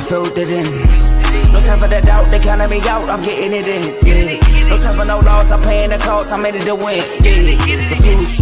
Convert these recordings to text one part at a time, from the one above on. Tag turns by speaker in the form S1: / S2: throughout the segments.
S1: filled it in. No time for the doubt, they counted me out, I'm getting it in, yeah. No time for no loss, I'm paying the cost, I'm in it to win, yeah. Refuse,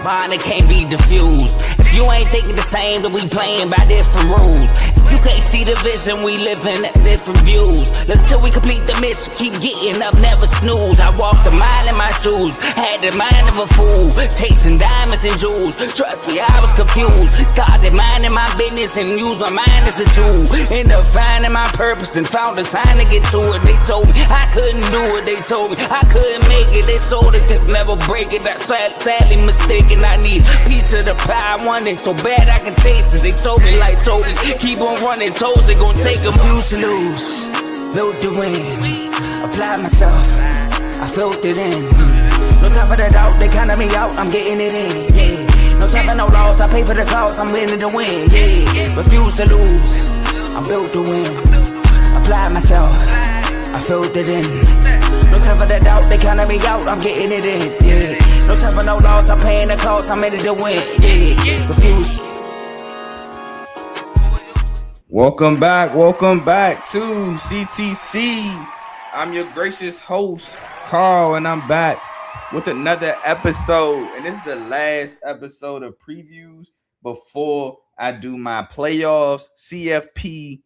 S1: mine, it can't be diffused. If you ain't thinking the same, then we playing by different rules. You can't see the vision, we living at different views. Until we complete the mission, keep getting up, never snooze. I walked a mile in my shoes, had the mind of a fool, chasing diamonds and jewels. Trust me, I was confused. Started minding my business and used my mind as a tool. Ended up finding my purpose and found the time to get to it. They told me I couldn't do it, they told me I couldn't make it. They sold it, could never break it. That's sadly mistaken. I need a piece of the pie, I want it so bad I can taste it. They told me like Toby, keep on running toes, they gon' take a few to lose. Built to win, apply myself, I filled it in. No time for the doubt, they counted me out, I'm getting it in, yeah. No time for no loss, I pay for the cost, I'm winning to win, yeah. Refuse to lose, I'm built to win, apply myself, I filled it in. No time for the doubt, they counted me out, I'm getting it in, yeah. No time for no loss, I'm paying the cost, I'm in it to win, yeah. Refuse.
S2: Welcome back to CTC. I'm your gracious host, Carl, and I'm back with another episode. And this is the last episode of previews before I do my playoffs, CFP,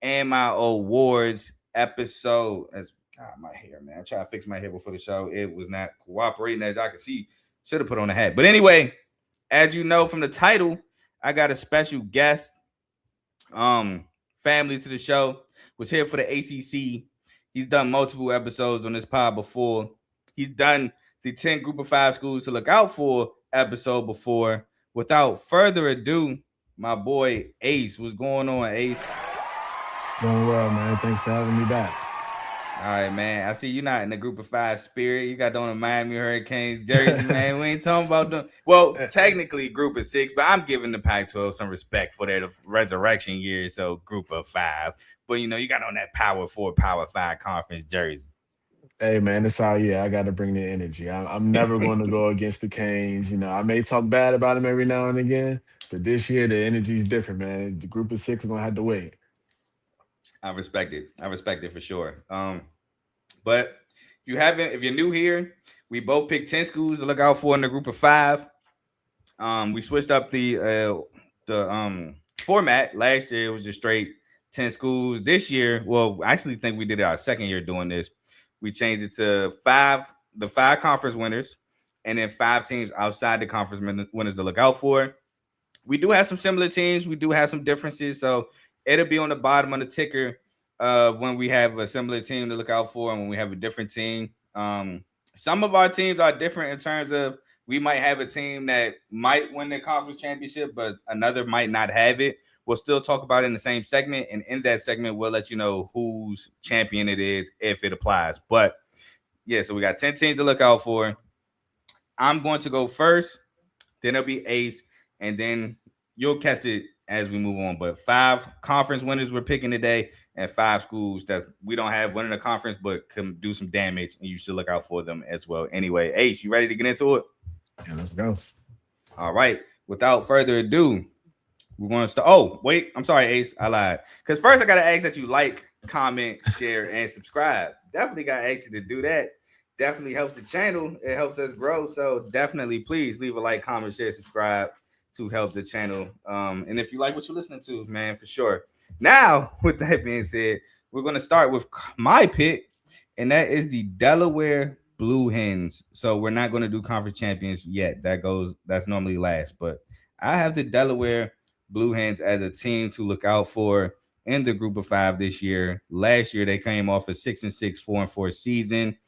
S2: and my awards episode. As God, my hair, man. I tried to fix my hair before the show. It was not cooperating, as I could see. Should have put on a hat. But anyway, as you know from the title, I got a special guest. Family to the show, was here for the ACC. He's done multiple episodes on this pod before. He's done the 10 group of 5 schools to look out for episode before. Without further ado, my boy Ace. What's going on, Ace?
S3: It's going well, man. Thanks for having me back.
S2: All right, man. I see you're not in the group of 5 spirit. You got on a Miami Hurricanes jersey, man. We ain't talking about them. Well, technically group of 6, but I'm giving the Pac-12 some respect for their resurrection year. So group of 5. But, you know, you got on that Power 4, Power 5 conference jersey.
S3: Hey, man, it's all, yeah, I got to bring the energy. I'm never going to go against the Canes. You know, I may talk bad about them every now and again, but this year the energy is different, man. The group of 6 is going to have to wait.
S2: I respect it for sure. But if you're new here, we both picked 10 schools to look out for in the group of 5. We switched up the format. Last year it was just straight 10 schools. This year, well, I actually think we did it our second year doing this. We changed it to 5 conference winners, and then 5 teams outside the conference winners to look out for. We do have some similar teams. We do have some differences, so it'll be on the bottom of the ticker when we have a similar team to look out for and when we have a different team. Some of our teams are different in terms of we might have a team that might win the conference championship, but another might not have it. We'll still talk about it in the same segment, and in that segment, we'll let you know whose champion it is if it applies. But, yeah, so we got 10 teams to look out for. I'm going to go first, then it'll be Ace, and then you'll catch it as we move on. But 5 conference winners we're picking today, and 5 schools that we don't have winning a conference but can do some damage, and you should look out for them as well. Anyway, Ace, you ready to get into it?
S3: Yeah, let's go.
S2: All right. Without further ado, we're going to start. Oh, wait. I'm sorry, Ace. I lied. Because first I got to ask that you like, comment, share, and subscribe. Definitely got to ask you to do that. Definitely helps the channel. It helps us grow. So definitely, please leave a like, comment, share, subscribe to help the channel. And if you like what you're listening to, man, for sure. Now, with that being said, we're going to start with my pick, and that is the Delaware Blue Hens. So we're not going to do conference champions yet. That's normally last, but I have the Delaware Blue Hens as a team to look out for in the group of 5 this year. Last year, they came off a 6-6, 4-4 season.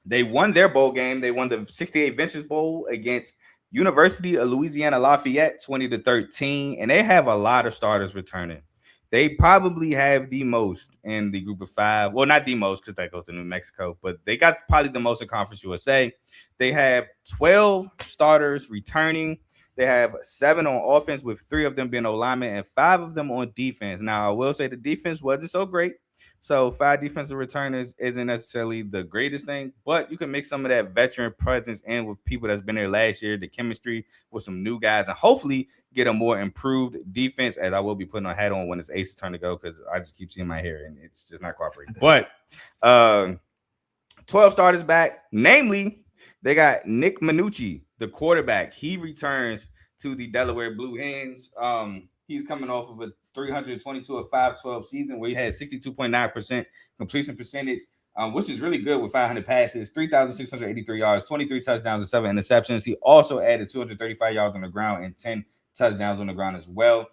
S2: They won their bowl game. They won the 68 Ventures Bowl against University of Louisiana Lafayette 20-13, and they have a lot of starters returning. They probably have the most in the group of 5. Well, not the most because that goes to New Mexico, but they got probably the most in Conference USA. They have 12 starters returning. They have 7 on offense, with 3 of them being O linemen and 5 of them on defense. Now, I will say the defense wasn't so great, So 5 defensive returners isn't necessarily the greatest thing, but you can mix some of that veteran presence in with people that's been there last year, the chemistry with some new guys, and hopefully get a more improved defense. As I will be putting a hat on when it's Ace's turn to go because I just keep seeing my hair and it's just not cooperating. But 12 starters back, namely they got Nick Minucci, the quarterback. He returns to the Delaware Blue Hens. He's coming off of a 322 of 512 season where he had 62.9% completion percentage, which is really good with 500 passes, 3,683 yards, 23 touchdowns, and 7 interceptions. He also added 235 yards on the ground and 10 touchdowns on the ground as well.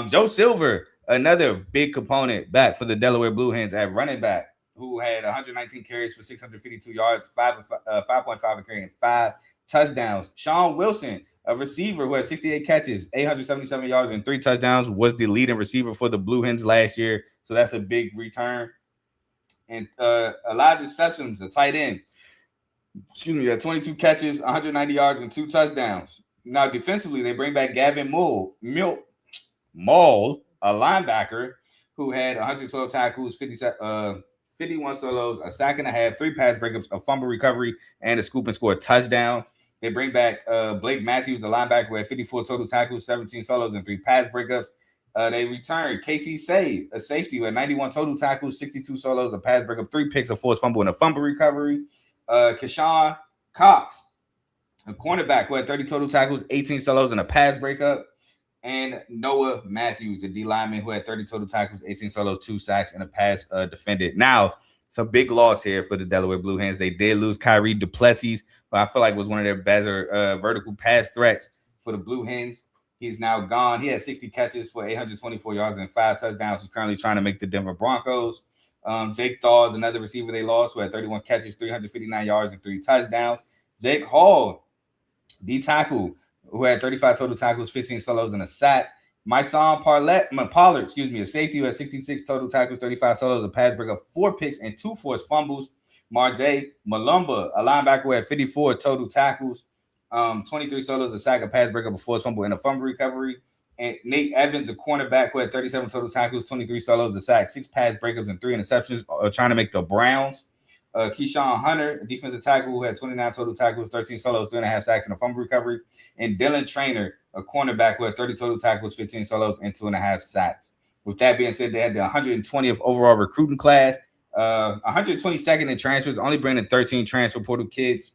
S2: Joe Silver, another big component back for the Delaware Blue Hens at running back, who had 119 carries for 652 yards, 5.5 a carry, and 5 touchdowns. Sean Wilson, a receiver who had 68 catches, 877 yards, and 3 touchdowns, was the leading receiver for the Blue Hens last year. So that's a big return. And Elijah Sessoms, a tight end, had 22 catches, 190 yards, and 2 touchdowns. Now, defensively, they bring back Gavin Maul, a linebacker, who had 112 tackles, 51 solos, a sack and a half, 3 pass breakups, a fumble recovery, and a scoop and score touchdown. They bring back Blake Matthews, the linebacker, who had 54 total tackles, 17 solos, and 3 pass breakups. They return KT Save, a safety, who had 91 total tackles, 62 solos, a pass breakup, 3 picks, a forced fumble, and a fumble recovery. Keshawn Cox, a cornerback, who had 30 total tackles, 18 solos, and a pass breakup. And Noah Matthews, the D lineman, who had 30 total tackles, 18 solos, 2 sacks, and a pass defended. Now, some big loss here for the Delaware Blue Hens. They did lose Kyrie Duplessis, but I feel like was one of their better vertical pass threats for the Blue Hens. He's now gone. He had 60 catches for 824 yards and 5 touchdowns. He's currently trying to make the Denver Broncos. Jake Dawes, another receiver they lost, who had 31 catches, 359 yards, and 3 touchdowns. Jake Hall, D tackle, who had 35 total tackles, 15 solos, and a sack. Myson Pollard, a safety who had 66 total tackles, 35 solos, a pass breakup, 4 picks, and 2 forced fumbles. Marjay Malumba, a linebacker who had 54 total tackles, 23 solos, a sack, a pass breakup, a forced fumble, and a fumble recovery. And Nate Evans, a cornerback who had 37 total tackles, 23 solos, a sack, 6 pass breakups, and 3 interceptions, trying to make the Browns. Keyshawn Hunter, a defensive tackle who had 29 total tackles, 13 solos, 3.5 sacks, and a fumble recovery. And Dylan Traynor, a cornerback who had 30 total tackles, 15 solos, and 2.5 sacks. With that being said, they had the 120th overall recruiting class, 122nd in transfers, only bringing 13 transfer portal kids.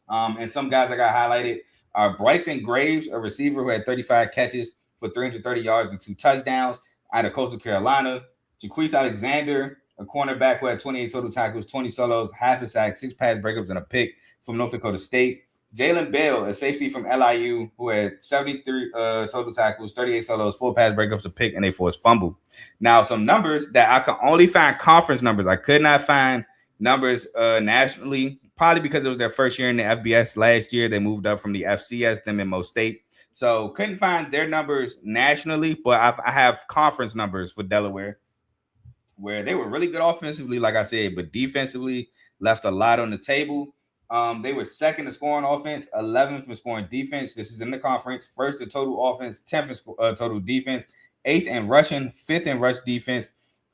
S2: And some guys I got highlighted are Bryson Graves, a receiver who had 35 catches for 330 yards and 2 touchdowns out of Coastal Carolina. Jaquise Alexander, a cornerback who had 28 total tackles, 20 solos, half a sack, 6 pass breakups, and a pick from North Dakota State. Jalen Bell, a safety from LIU, who had 73 total tackles, 38 solos, 4 pass breakups, a pick, and a forced fumble. Now, some numbers that I can only find conference numbers. I could not find numbers nationally, probably because it was their first year in the FBS last year. They moved up from the FCS, them in Mo State. So couldn't find their numbers nationally, but I have conference numbers for Delaware, where they were really good offensively, like I said, but defensively left a lot on the table. They were second in scoring offense, 11th in scoring defense. This is in the conference. First in total offense, 10th in total defense, 8th in rushing, 5th in rush defense,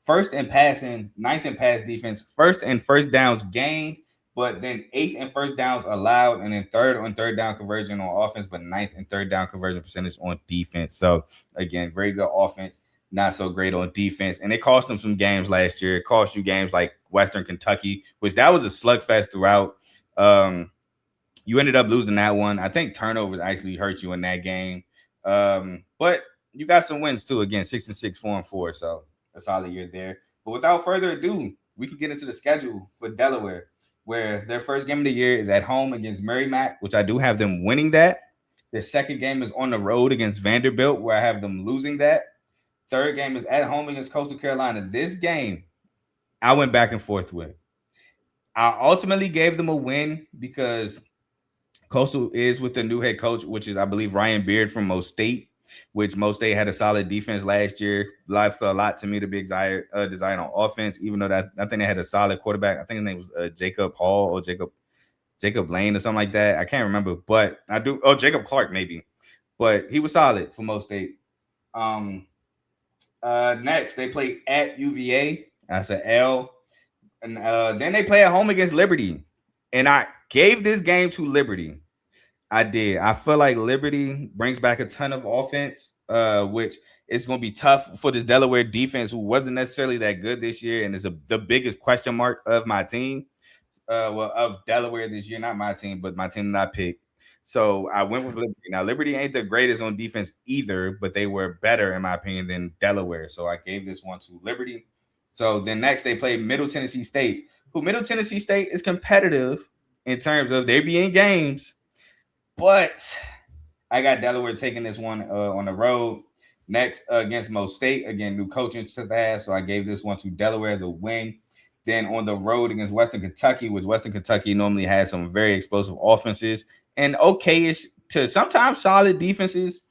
S2: 1st in passing, 9th in pass defense, 1st in first downs gained, but then 8th in first downs allowed, and then 3rd on third down conversion on offense, but 9th in third down conversion percentage on defense. So, again, very good offense, not so great on defense. And it cost them some games last year. It cost you games like Western Kentucky, which that was a slugfest throughout. You ended up losing that one. I think turnovers actually hurt you in that game. But you got some wins too. Again, 6-6, 4-4. So a solid year there. But without further ado, we can get into the schedule for Delaware, where their first game of the year is at home against Merrimack, which I do have them winning that. Their second game is on the road against Vanderbilt, where I have them losing that. Third game is at home against Coastal Carolina. This game, I went back and forth with. I ultimately gave them a win because Coastal is with the new head coach, which is, I believe, Ryan Beard from Mo State, which Mo State had a solid defense last year. Life a lot to me to be desired on offense, even though that I think they had a solid quarterback. I think his name was Jacob Hall or Jacob Lane or something like that. I can't remember, but I do. Oh, Jacob Clark maybe, but he was solid for Mo State. Next, they played at UVA. That's an L. And then they play at home against Liberty, and I gave this game to Liberty. I did. I feel like Liberty brings back a ton of offense, which is going to be tough for this Delaware defense, who wasn't necessarily that good this year, and is the biggest question mark of my team. Well, of Delaware this year, not my team, but my team that I picked. So I went with Liberty. Now Liberty ain't the greatest on defense either, but they were better in my opinion than Delaware. So I gave this one to Liberty. So then next they play Middle Tennessee State, who Middle Tennessee State is competitive in terms of they be in games, but I got Delaware taking this one on the road. Next against Mo State, again, new coaching staff. So I gave this one to Delaware as a win. Then on the road against Western Kentucky, which Western Kentucky normally has some very explosive offenses and okayish to sometimes solid defenses.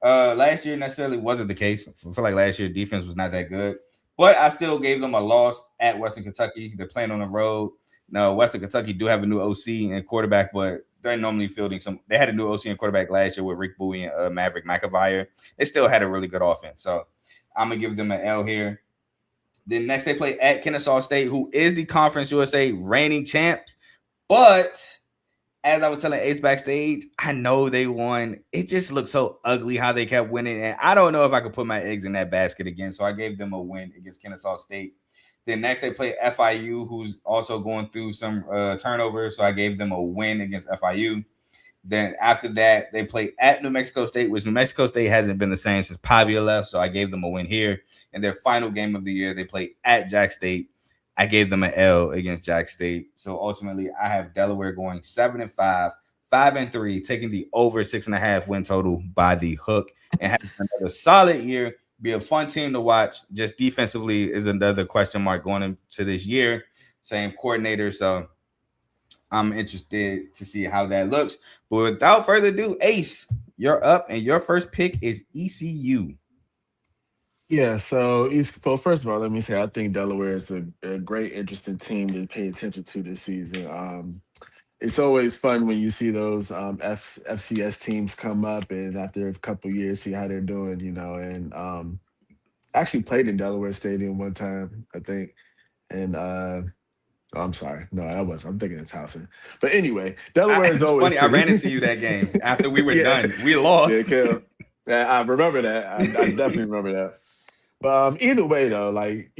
S2: Last year necessarily wasn't the case. I feel like last year defense was not that good, but I still gave them a loss at Western Kentucky. They're playing on the road. No, Western Kentucky do have a new OC and quarterback, but they're normally fielding some. They had a new OC and quarterback last year with Rick Bowie and Maverick McIntyre. They still had a really good offense, so I'm gonna give them an L here. Then next they play at Kennesaw State, who is the Conference USA reigning champs. But as I was telling Ace backstage, I know they won. It just looked so ugly how they kept winning, and I don't know if I could put my eggs in that basket again. So I gave them a win against Kennesaw State. Then next they play FIU, who's also going through some turnovers. So I gave them a win against FIU. Then after that, they play at New Mexico State, which New Mexico State hasn't been the same since Pavia left. So I gave them a win here. And their final game of the year, they play at Jack State. I gave them an L against Jack State. So ultimately, I have Delaware going 7-5, 5-3, taking the over 6.5 win total by the hook, and having another solid year. Be a fun team to watch. Just defensively is another question mark going into this year. Same coordinator. So I'm interested to see how that looks. But without further ado, Ace, you're up, and your first pick is ECU.
S3: Yeah, so well, first of all, let me say I think Delaware is a great, interesting team to pay attention to this season. It's always fun when you see those FCS teams come up, and after a couple years, see how they're doing. And actually played in Delaware Stadium one time, I think, and oh, I'm sorry, no, that was I'm thinking it's Towson. But anyway, Delaware is
S2: It's
S3: always
S2: funny. I
S3: pretty.
S2: ran into you that game after we were
S3: Yeah,
S2: done. We
S3: yeah,
S2: lost.
S3: Kel. Yeah, I remember that. I definitely remember that. But either way, though, like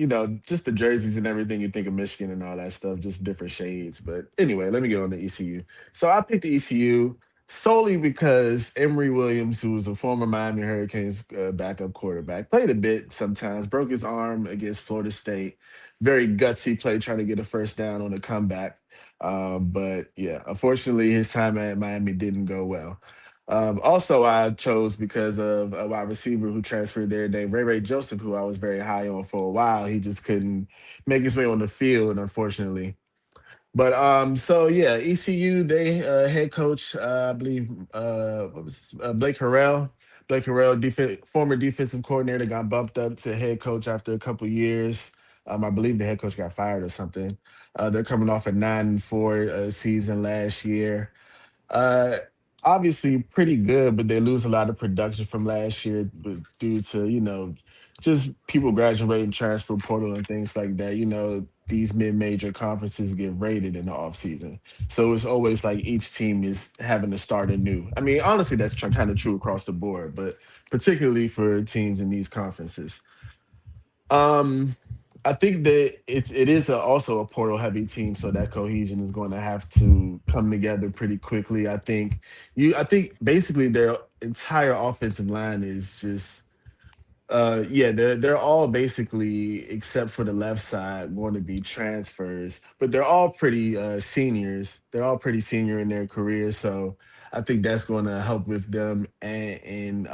S3: just the jerseys and everything, you think of Michigan and all that stuff, just different shades. But anyway, let me get on to ECU. So I picked the ECU solely because Emory Williams, who was a former Miami Hurricanes backup quarterback, played a bit sometimes, broke his arm against Florida State. Very gutsy play, trying to get a first down on a comeback. But yeah, unfortunately, his time at Miami didn't go well. Also, I chose because of a wide receiver who transferred there named Ray Joseph, who I was very high on for a while. He just couldn't make his way on the field, unfortunately. But so yeah, ECU, they head coach, I believe, what was Blake Harrell. Blake Harrell, former defensive coordinator, got bumped up to head coach after a couple years. I believe the head coach got fired or something. They're coming off a 9-4 season last year. Uh, Obviously pretty good, but they lose a lot of production from last year due to just people graduating, transfer portal, and things like that. These mid-major conferences get rated in the offseason. So it's always like each team is having to start anew. I mean, honestly, that's kind of true across the board, but particularly for teams in these conferences. Um, I think that it is also a portal heavy team, so that cohesion is going to have to come together pretty quickly. I think basically their entire offensive line is just yeah, they're all basically, except for the left side, going to be transfers, but they're all pretty seniors. They're all pretty senior in their careers, so I think that's going to help with them and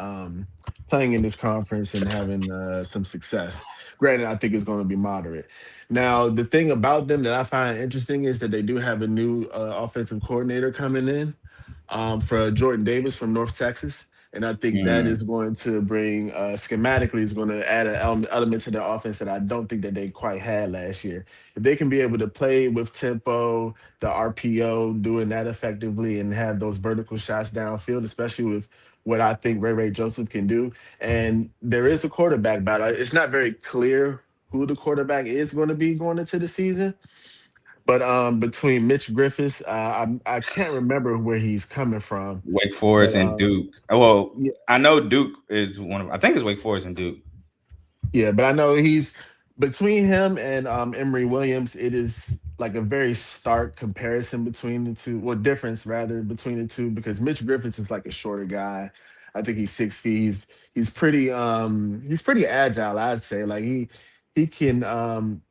S3: playing in this conference and having some success. Granted, I think it's going to be moderate. Now, the thing about them that I find interesting is that they do have a new offensive coordinator coming in for Jordan Davis from North Texas. And I think that
S2: Mm.
S3: is going to bring schematically is going to add an element to their offense that I don't think that they quite had last year. If they can be able to play with tempo, the RPO, doing that effectively, and have those vertical shots downfield, especially with what I think Ray Joseph can do. And there is a quarterback battle. It's not very clear who the quarterback is going to be going into the season. But between Mitch Griffiths, I can't remember where he's coming from,
S2: Wake
S3: but
S2: Forest and Duke. Well,
S3: yeah,
S2: I know Duke is one of. I think it's Wake Forest and Duke.
S3: yeah, but I know he's between him and Emory Williams. It is like a very stark comparison between the two, well, difference rather between the two, because Mitch Griffiths is like a shorter guy. I think he's 6 feet. He's pretty agile, I'd say. Like he can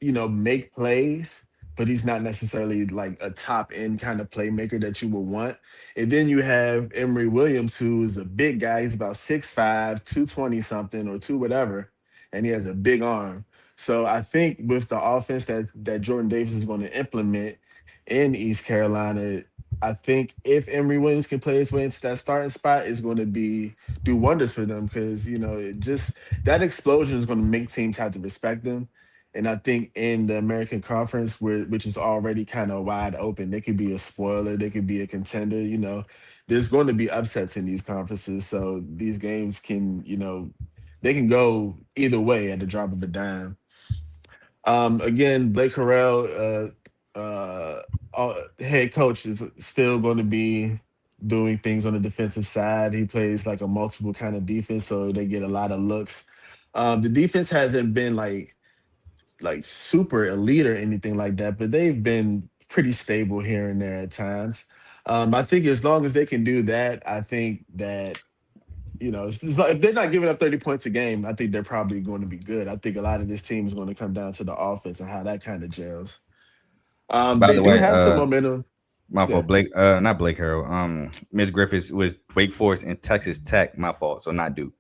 S3: make plays, but he's not necessarily like a top end kind of playmaker that you would want. And then you have Emory Williams, who is a big guy. He's about 6'5", 220 something or two whatever, and he has a big arm. So I think with the offense that Jordan Davis is going to implement in East Carolina, I think if Emory Williams can play his way into that starting spot, it's going to be do wonders for them, because it just that explosion is going to make teams have to respect them. And I think in the American Conference, which is already kind of wide open, they could be a spoiler, they could be a contender. There's going to be upsets in these conferences, so these games they can go either way at the drop of a dime. Again, Blake Harrell, head coach, is still going to be doing things on the defensive side. He plays like a multiple kind of defense, so they get a lot of looks. The defense hasn't been like super elite or anything like that, but they've been pretty stable here and there at times. I think as long as they can do that, I think that it's like if they're not giving up 30 points a game, I think they're probably going to be good. I think a lot of this team is going to come down to the offense and how that kind of gels.
S2: By
S3: They
S2: the
S3: do
S2: way,
S3: have some momentum.
S2: my
S3: Yeah.
S2: fault. Blake, not Blake Harrell. Mitch Griffiths was Wake Forest and Texas Tech. My fault. So not Duke.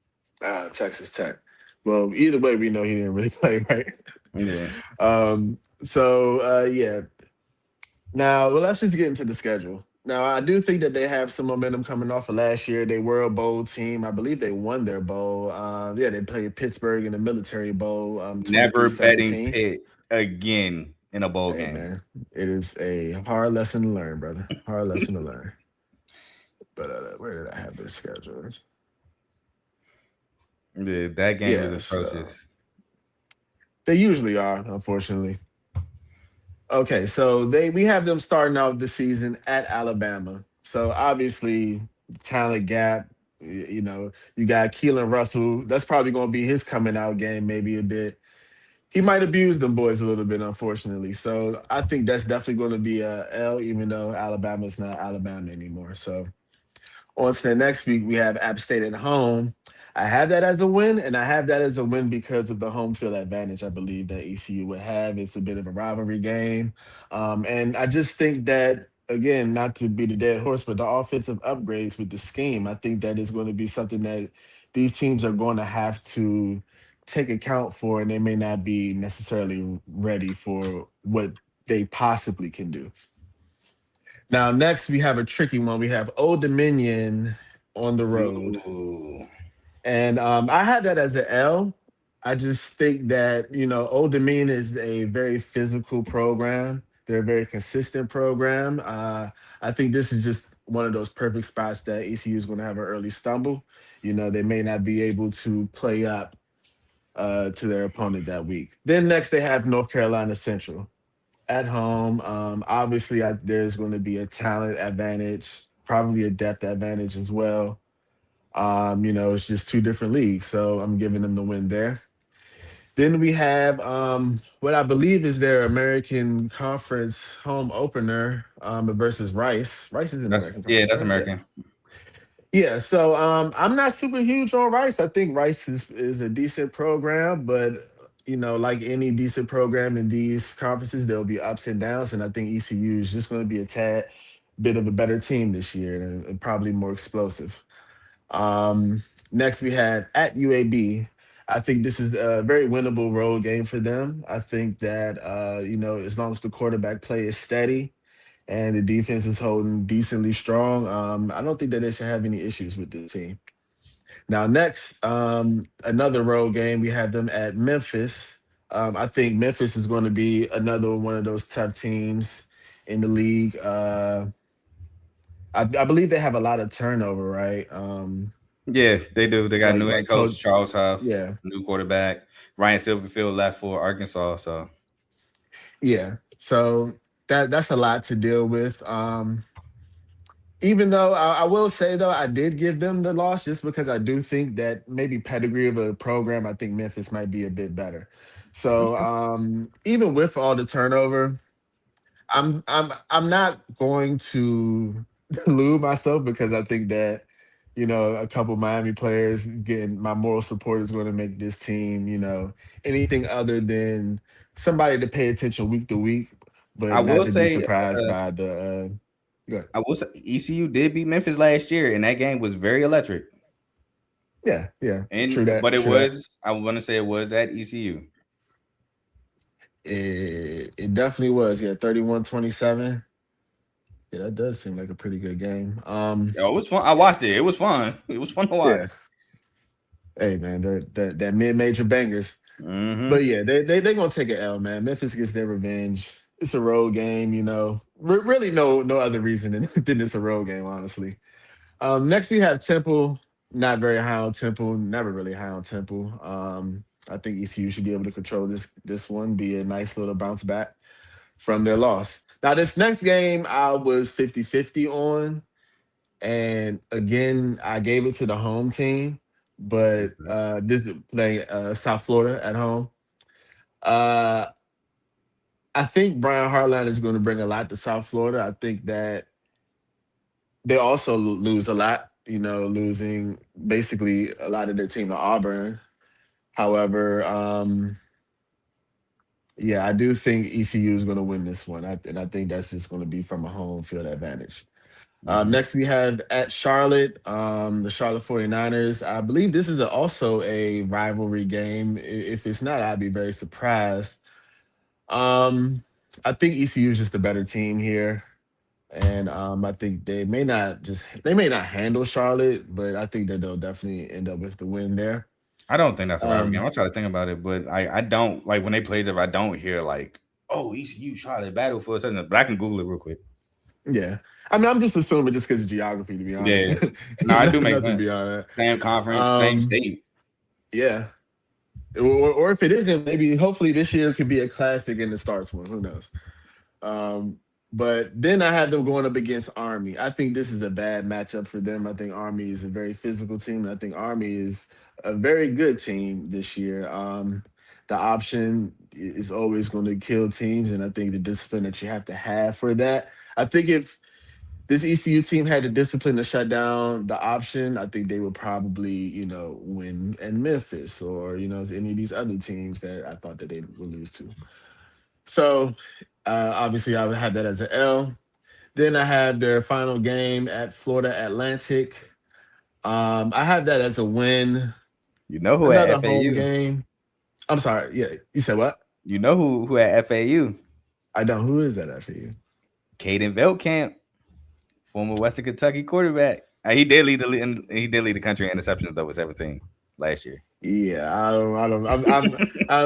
S3: Texas Tech. Well, either way, we know he didn't really play, right?
S2: Yeah.
S3: Yeah. Now, well, let's just get into the schedule. Now, I do think that they have some momentum coming off of last year. They were a bowl team. I believe they won their bowl. Yeah, they played Pittsburgh in the Military Bowl,
S2: Never betting
S3: 23-17.
S2: Pitt again in a bowl
S3: Hey,
S2: game.
S3: man, it is a hard lesson to learn, brother. Hard lesson to learn. But where did I have this schedule?
S2: Yeah, that game was
S3: Yeah, so
S2: atrocious.
S3: they usually are, unfortunately. Okay, so we have them starting out the season at Alabama. So obviously, talent gap. You got Keelan Russell. That's probably going to be his coming out game, maybe a bit. He might abuse them boys a little bit, unfortunately. So I think that's definitely going to be a L, even though Alabama's not Alabama anymore. So on to the next week, we have App State at home. I have that as a win, and I have that as a win because of the home field advantage I believe that ECU would have. It's a bit of a rivalry game. And I just think that, again, not to be the dead horse, but the offensive upgrades with the scheme, I think that is going to be something that these teams are going to have to take account for, and they may not be necessarily ready for what they possibly can do. Now, next we have a tricky one. We have Old Dominion on the road,
S2: Ooh.
S3: and I had that as an L. I just think that Old Dominion is a very physical program. They're a very consistent program. I think this is just one of those perfect spots that ECU is going to have an early stumble. They may not be able to play up to their opponent that week. Then next they have North Carolina Central at home. Obviously, there's going to be a talent advantage, probably a depth advantage as well. It's just two different leagues, so I'm giving them the win there. Then we have what I believe is their American Conference home opener versus Rice. Rice is in the American Conference,
S2: That's
S3: right? Yeah.
S2: American.
S3: Yeah, so I'm not super huge on Rice. I think Rice is a decent program, but like any decent program in these conferences, there'll be ups and downs, and I think ECU is just going to be a tad bit of a better team this year and probably more explosive. Next, we had at UAB. I think this is a very winnable road game for them. I think that as long as the quarterback play is steady and the defense is holding decently strong, I don't think that they should have any issues with this team. Now, next, another road game. We have them at Memphis. I think Memphis is going to be another one of those tough teams in the league. I believe they have a lot of turnover, right?
S2: Yeah, they do. They got new head
S3: like
S2: coach
S3: coach.
S2: Charles Huff,
S3: Yeah,
S2: new quarterback. Ryan Silverfield left for Arkansas. So
S3: yeah. So that's a lot to deal with. Even though I will say though, I did give them the loss just because I do think that maybe pedigree of a program, I think Memphis might be a bit better. So even with all the turnover, I'm not going to lose myself because I think that a couple Miami players getting my moral support is going to make this team anything other than somebody to pay attention week to week,
S2: I
S3: but not
S2: will
S3: to be
S2: say,
S3: surprised by the. Go ahead.
S2: ECU did beat Memphis last year, and that game was very electric.
S3: Yeah, yeah,
S2: And
S3: true that,
S2: but it
S3: true that.
S2: was, I want to say, it was at ECU.
S3: It definitely was. Yeah, 31-27. Yeah, that does seem like a pretty good game.
S2: Yo, it was fun. I watched it. It was fun. It was fun to watch.
S3: Yeah. Hey man, that mid-major bangers.
S2: Hmm.
S3: But yeah, they gonna take an L, man. Memphis gets their revenge. It's a road game. Really no other reason than, than it's a road game, honestly. Next we have Temple. Not very high on Temple. Never really high on Temple. I think ECU should be able to control this one. Be a nice little bounce back from their loss. Now, this next game, I was 50-50 on. And again, I gave it to the home team, but this is playing South Florida at home. Uh, I think Brian Hartline is going to bring a lot to South Florida. I think that they also lose a lot, losing basically a lot of their team to Auburn. However, yeah, I do think ECU is going to win this one. And I think that's just going to be from a home field advantage.
S2: Hmm.
S3: Next, we have at Charlotte, the Charlotte 49ers. I believe this is also a rivalry game. If it's not, I'd be very surprised. Um, I think ECU is just a better team here. And I think they may not handle Charlotte, but I think that they'll definitely end up with the win there.
S2: I don't think that's a rivalry game.
S3: Um,
S2: I'll try to think about it, but I don't like when they play each. I don't hear like, oh, ECU Charlotte battle for a second, but I can Google it real quick.
S3: yeah. I mean, I'm just assuming just because of geography, to be honest.
S2: Yeah, no, it do make
S3: Nothing
S2: sense.
S3: beyond
S2: Same
S3: that.
S2: conference, same state.
S3: Yeah. Or if it isn't, maybe hopefully this year could be a classic and it starts one. Who knows? Um, but then I have them going up against Army. I think this is a bad matchup for them. I think Army is a very physical team. And I think Army is a very good team this year. The option is always going to kill teams, and I think the discipline that you have for that. I think if this ECU team had the discipline to shut down the option, I think they would probably, win in Memphis or, any of these other teams that I thought that they would lose to. So obviously I would have that as an L. Then I have their final game at Florida Atlantic. I have that as a win.
S2: You know who at
S3: Another home
S2: FAU?
S3: game. I'm sorry. Yeah. You said what?
S2: You know who at FAU?
S3: I don't. Who is that after you?
S2: Caden Veltkamp, former Western Kentucky quarterback. He did lead he did lead the country in interceptions though with 17 last year.
S3: Yeah, I'm I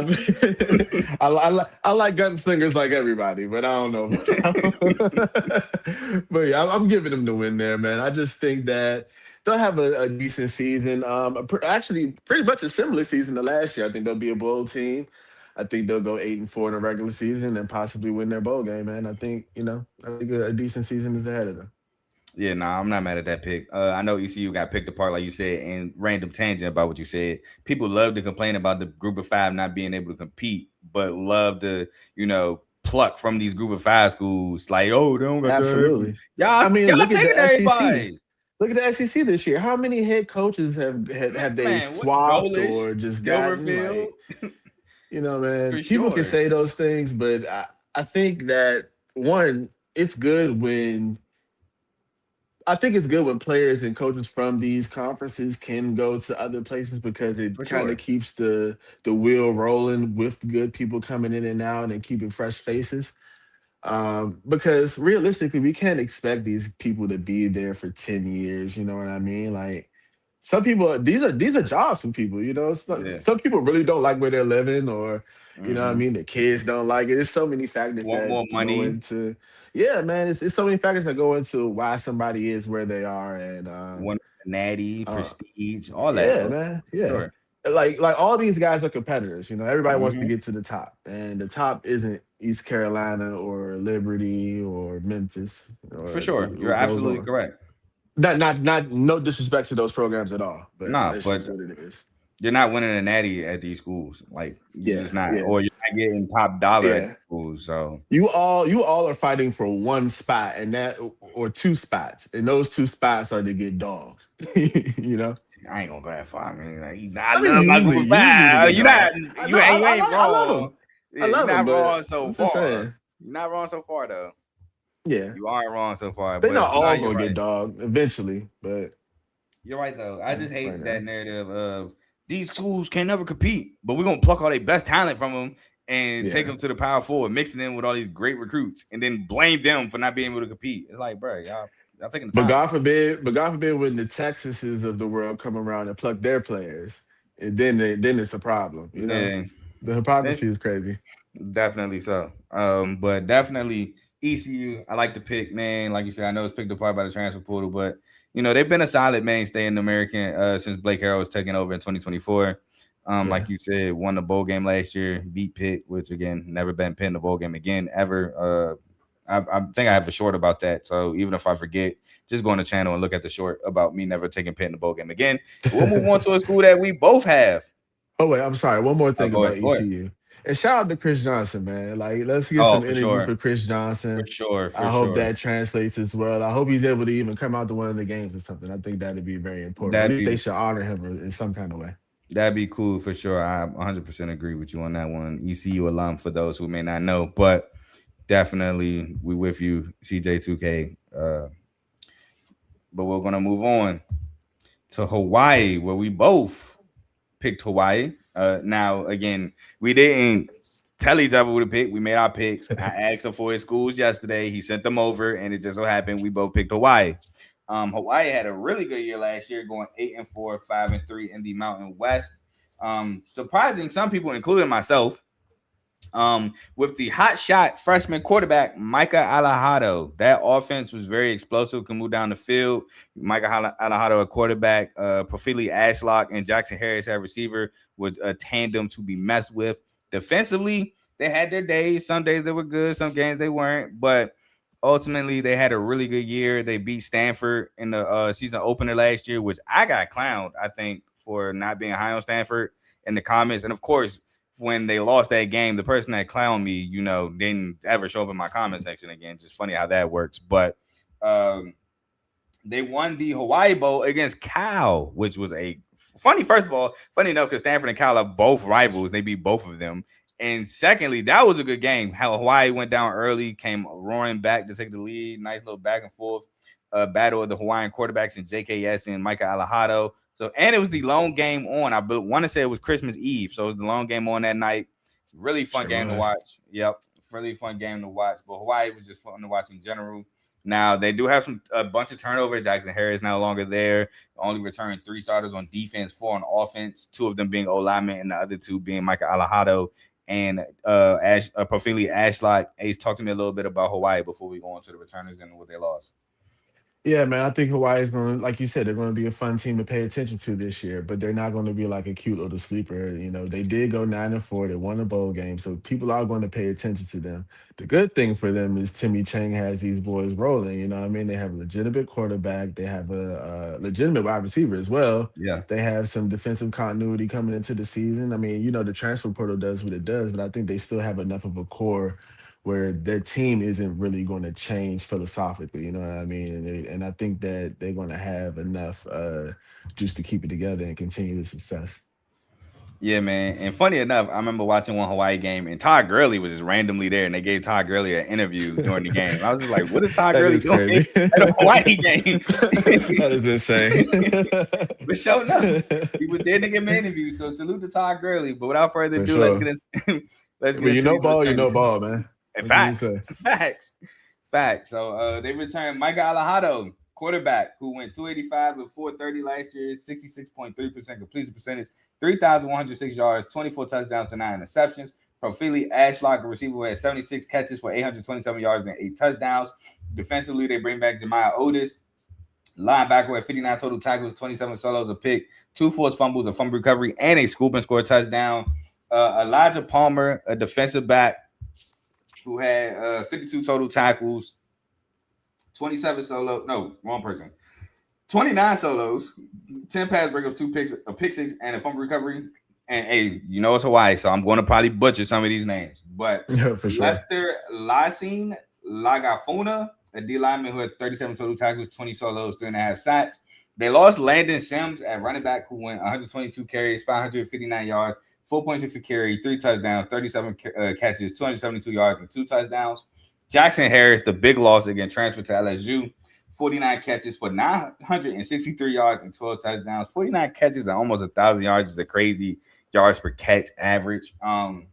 S3: like gunslingers like everybody, but I don't know. But yeah, I'm giving them the win there, man. I just think that they'll have a decent season. Actually, pretty much a similar season to last year. I think they'll be a bowl team. I think they'll go 8-4 in the regular season and possibly win their bowl game, man. I think a decent season is ahead of them.
S2: Yeah, nah, I'm not mad at that pick. I know ECU got picked apart, like you said, and random tangent about what you said. People love to complain about the group of five not being able to compete, but love to, pluck from these group of five schools. Like, oh, they don't got the
S3: Absolutely. I mean,
S2: y'all
S3: look at
S2: taking
S3: the SEC.
S2: everybody.
S3: Look at the SEC this year. How many head coaches have they
S2: Man, what
S3: swapped
S2: Golish,
S3: or just gotten
S2: Silverfield,
S3: like, man,
S2: for
S3: people can
S2: sure.
S3: say those things, but I think that one, it's good when I think it's good when players and coaches from these conferences can go to other places because it
S2: For
S3: kind of
S2: sure.
S3: keeps the wheel rolling with good people coming in and out and keeping fresh faces. Because realistically, we can't expect these people to be there for 10 years. You know what I mean? Like some people, these are jobs for people.
S2: Yeah.
S3: Some people really don't like where they're living, or what I
S2: Hmm.
S3: mean, the kids don't like it. There's so many factors
S2: Want
S3: that
S2: more
S3: go
S2: money.
S3: into. Yeah, man, it's so many factors that go into why somebody is where they are, and
S2: Want Natty,
S3: Uh,
S2: Prestige, all that,
S3: yeah,
S2: bro.
S3: man. Yeah.
S2: Sure.
S3: Like all these guys are competitors. You know, everybody wants to
S2: Hmm.
S3: get to the top, and the top isn't East Carolina or Liberty or Memphis,
S2: For
S3: or
S2: sure. You're
S3: it goes
S2: absolutely
S3: on.
S2: correct.
S3: Not no disrespect to those programs at all, but
S2: Nah,
S3: that's
S2: but
S3: just what it is.
S2: you're not winning a natty at these schools. Like you're
S3: Yeah,
S2: just not,
S3: yeah,
S2: or you're not getting top dollar at
S3: yeah.
S2: these schools. So
S3: You all are fighting for one spot, and that or two spots, and those two spots are to get dogged. you know.
S2: I ain't gonna go that far. I mean, like, I
S3: I mean,
S2: love my group of
S3: usually to
S2: five.
S3: get
S2: You not,
S3: dogged. I
S2: you
S3: know.
S2: ain't, you ain't
S3: I love
S2: wrong.
S3: them. I
S2: Yeah, you're
S3: love them,
S2: not
S3: but
S2: wrong so
S3: I'm just
S2: far.
S3: saying.
S2: You're not wrong so far though.
S3: Yeah,
S2: You aren't wrong so far,
S3: they're not
S2: but no,
S3: all
S2: you're
S3: gonna get
S2: right.
S3: dogged eventually, but
S2: You're right though. I just
S3: right
S2: hate that
S3: now,
S2: narrative of these schools can never compete, but we're gonna pluck all their best talent from them and take
S3: yeah.
S2: them to the power forward, mixing them with all these great recruits, and then blame them for not being able to compete. It's like, bro, y'all taking the
S3: But
S2: time.
S3: God forbid, when the Texases of the world come around and pluck their players, and then it's a problem. You know,
S2: Yeah,
S3: the hypocrisy
S2: that's
S3: is crazy.
S2: definitely so. But definitely ECU. I like to pick, man. Like you said, I know it's picked apart by the transfer portal, but they've been a solid mainstay in the American since Blake Harrell was taking over in 2024.
S3: Yeah.
S2: Like you said, won the bowl game last year, beat Pitt, which again never been Pitt in the bowl game again ever. I think I have a short about that. So even if I forget, just go on the channel and look at the short about me never taking Pitt in the bowl game again. We'll move on to a school that we both have.
S3: Oh wait, I'm sorry. One more
S2: Oh,
S3: thing
S2: go
S3: about
S2: ahead. Go ahead.
S3: ECU. And shout out to Chris Johnson, man. Like, let's get
S2: Oh,
S3: some
S2: for
S3: energy
S2: sure.
S3: for Chris
S2: For
S3: Johnson.
S2: sure. For
S3: I hope
S2: sure.
S3: that translates as well. I hope he's able to even come out to one of the games or something. I think that'd be very important. Or at
S2: That'd
S3: least they
S2: be
S3: should honor him in some kind of way.
S2: that'd be cool for sure. I 100% agree with you on that one. ECU alum for those who may not know, but definitely we with you, CJ2K. But we're gonna move on to Hawaii, where we both picked Hawaii. Now again, we didn't tell each other who to pick. We made our picks. I asked him for his schools yesterday. He sent them over, and it just so happened we both picked Hawaii. Hawaii had a really good year last year, going 8-4, 5-3 in the Mountain West. Surprising some people, including myself. With the hot shot freshman quarterback Micah Alejado, that offense was very explosive, can move down the field. Micah Alejado, a quarterback, Profili Ashlock and Jackson Harris at receiver, with a tandem to be messed with. Defensively, they had their days. Some days they were good, some games they weren't, but ultimately they had a really good year. They beat Stanford in the season opener last year, which I got clowned, I think, for not being high on Stanford in the comments. And of course, when they lost that game, the person that clowned me, didn't ever show up in my comment section again. Just funny how that works. But they won the Hawaii Bowl against Cal, which was a funny. First of all, funny enough, because Stanford and Cal are both rivals. They beat both of them. And secondly, that was a good game. How Hawaii went down early, came roaring back to take the lead. Nice little back and forth battle of the Hawaiian quarterbacks and JKS and Micah Alejado. So, and it was the lone game on. I want to say it was Christmas Eve. So it was the lone game on that night. Really fun
S3: Sure
S2: game to
S3: was.
S2: watch. Yep. Really fun game to watch. But Hawaii was just fun to watch in general. Now they do have a bunch of turnovers. Jackson Harris no longer there. Only returned 3 starters on defense, 4 on offense. 2 of them being O linemen, and the other 2 being Micah Alejado and Profili Ashlock. Ace, talk to me a little bit about Hawaii before we go on to the returners and what they lost.
S3: Yeah, man, I think Hawaii is going to, like you said, they're going to be a fun team to pay attention to this year, but they're not going to be like a cute little sleeper. You know, they did go 9-4. They won a bowl game, so people are going to pay attention to them. The good thing for them is Timmy Chang has these boys rolling. You know what I mean? They have a legitimate quarterback. They have a legitimate wide receiver as well.
S2: Yeah.
S3: They have some defensive continuity coming into the season. I mean, the transfer portal does what it does, but I think they still have enough of a core where their team isn't really going to change philosophically, you know what I mean? And I think that they're going to have enough just to keep it together and continue the success.
S2: Yeah, man. And funny enough, I remember watching one Hawaii game, and Todd Gurley was just randomly there, and they gave Todd Gurley an interview during the game. I was just like, "What is Todd
S3: That
S2: Gurley
S3: is
S2: doing
S3: crazy.
S2: at a Hawaii game?"
S3: That is insane.
S2: But sure enough, he was there to give him an interview. So salute to Todd Gurley. But without further
S3: For
S2: ado, let's get
S3: sure.
S2: into let's
S3: I
S2: get
S3: mean,
S2: into these
S3: you know
S2: returns.
S3: ball, man.
S2: And
S3: What can you
S2: facts,
S3: say?
S2: facts. So they returned Micah Alejado, quarterback, who went 285 with 430 last year, 66.3% completion percentage, 3,106 yards, 24 touchdowns to 9 interceptions. Profili Ashlock, a receiver who had 76 catches for 827 yards and 8 touchdowns. Defensively, they bring back Jemiah Otis, Linebacker with 59 total tackles, 27 solos, a pick, 2 forced fumbles, a fumble recovery, and a scoop and score touchdown. Elijah Palmer, a defensive back who had 52 total tackles, 27 solo. No, wrong person. 29 solos, 10 pass breakups, 2 picks, a pick six, and a fumble recovery. And hey, you know it's Hawaii, so I'm going to probably butcher some of these names. But
S3: Yeah, for sure.
S2: Lester Lysine Lagafuna, a D lineman who had 37 total tackles, 20 solos, 3.5 sacks. They lost Landon Sims at running back, who went 122 carries, 559 yards, 4.6 a carry, 3 touchdowns, 37 catches, 272 yards, and 2 touchdowns. Jackson Harris, the big loss again, transferred to LSU. 49 catches for 963 yards and 12 touchdowns. 49 catches and almost 1,000 yards is a crazy yards per catch average. And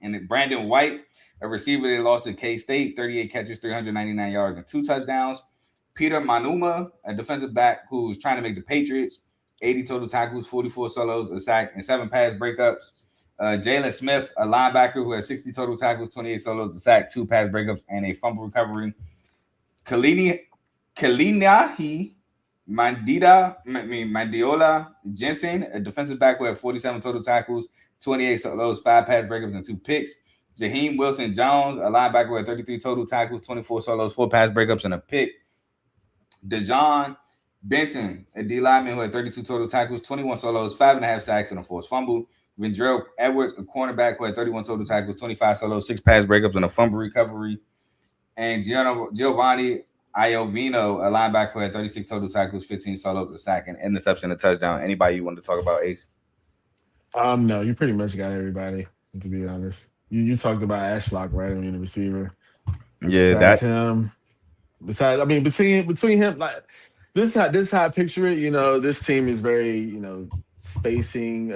S2: then Brandon White, a receiver they lost to K-State, 38 catches, 399 yards, and 2 touchdowns. Peter Manuma, a defensive back who's trying to make the Patriots, 80 total tackles, 44 solos, a sack, and 7 pass breakups. Jalen Smith, a linebacker who has 60 total tackles, 28 solos, a sack, 2 pass breakups, and a fumble recovery. Kalinahi Mandiola Jensen, a defensive back who had 47 total tackles, 28 solos, 5 pass breakups, and 2 picks. Jaheim Wilson Jones, a linebacker who had 33 total tackles, 24 solos, 4 pass breakups, and a pick. Dejon Benton, a D lineman who had 32 total tackles, 21 solos, 5.5 sacks, and a forced fumble. Vendrell Edwards, a cornerback who had 31 total tackles, 25 solos, 6 pass breakups, and a fumble recovery. And Giovanni Iovino, a linebacker who had 36 total tackles, 15 solos, a sack, and interception, a touchdown. Anybody you want to talk about, Ace?
S3: No, you pretty much got everybody, to be honest. You talked about Ashlock, right? I mean, the receiver.
S2: Yeah,
S3: besides him. I mean, between him, like this is how I picture it. You know, this team is very, spacing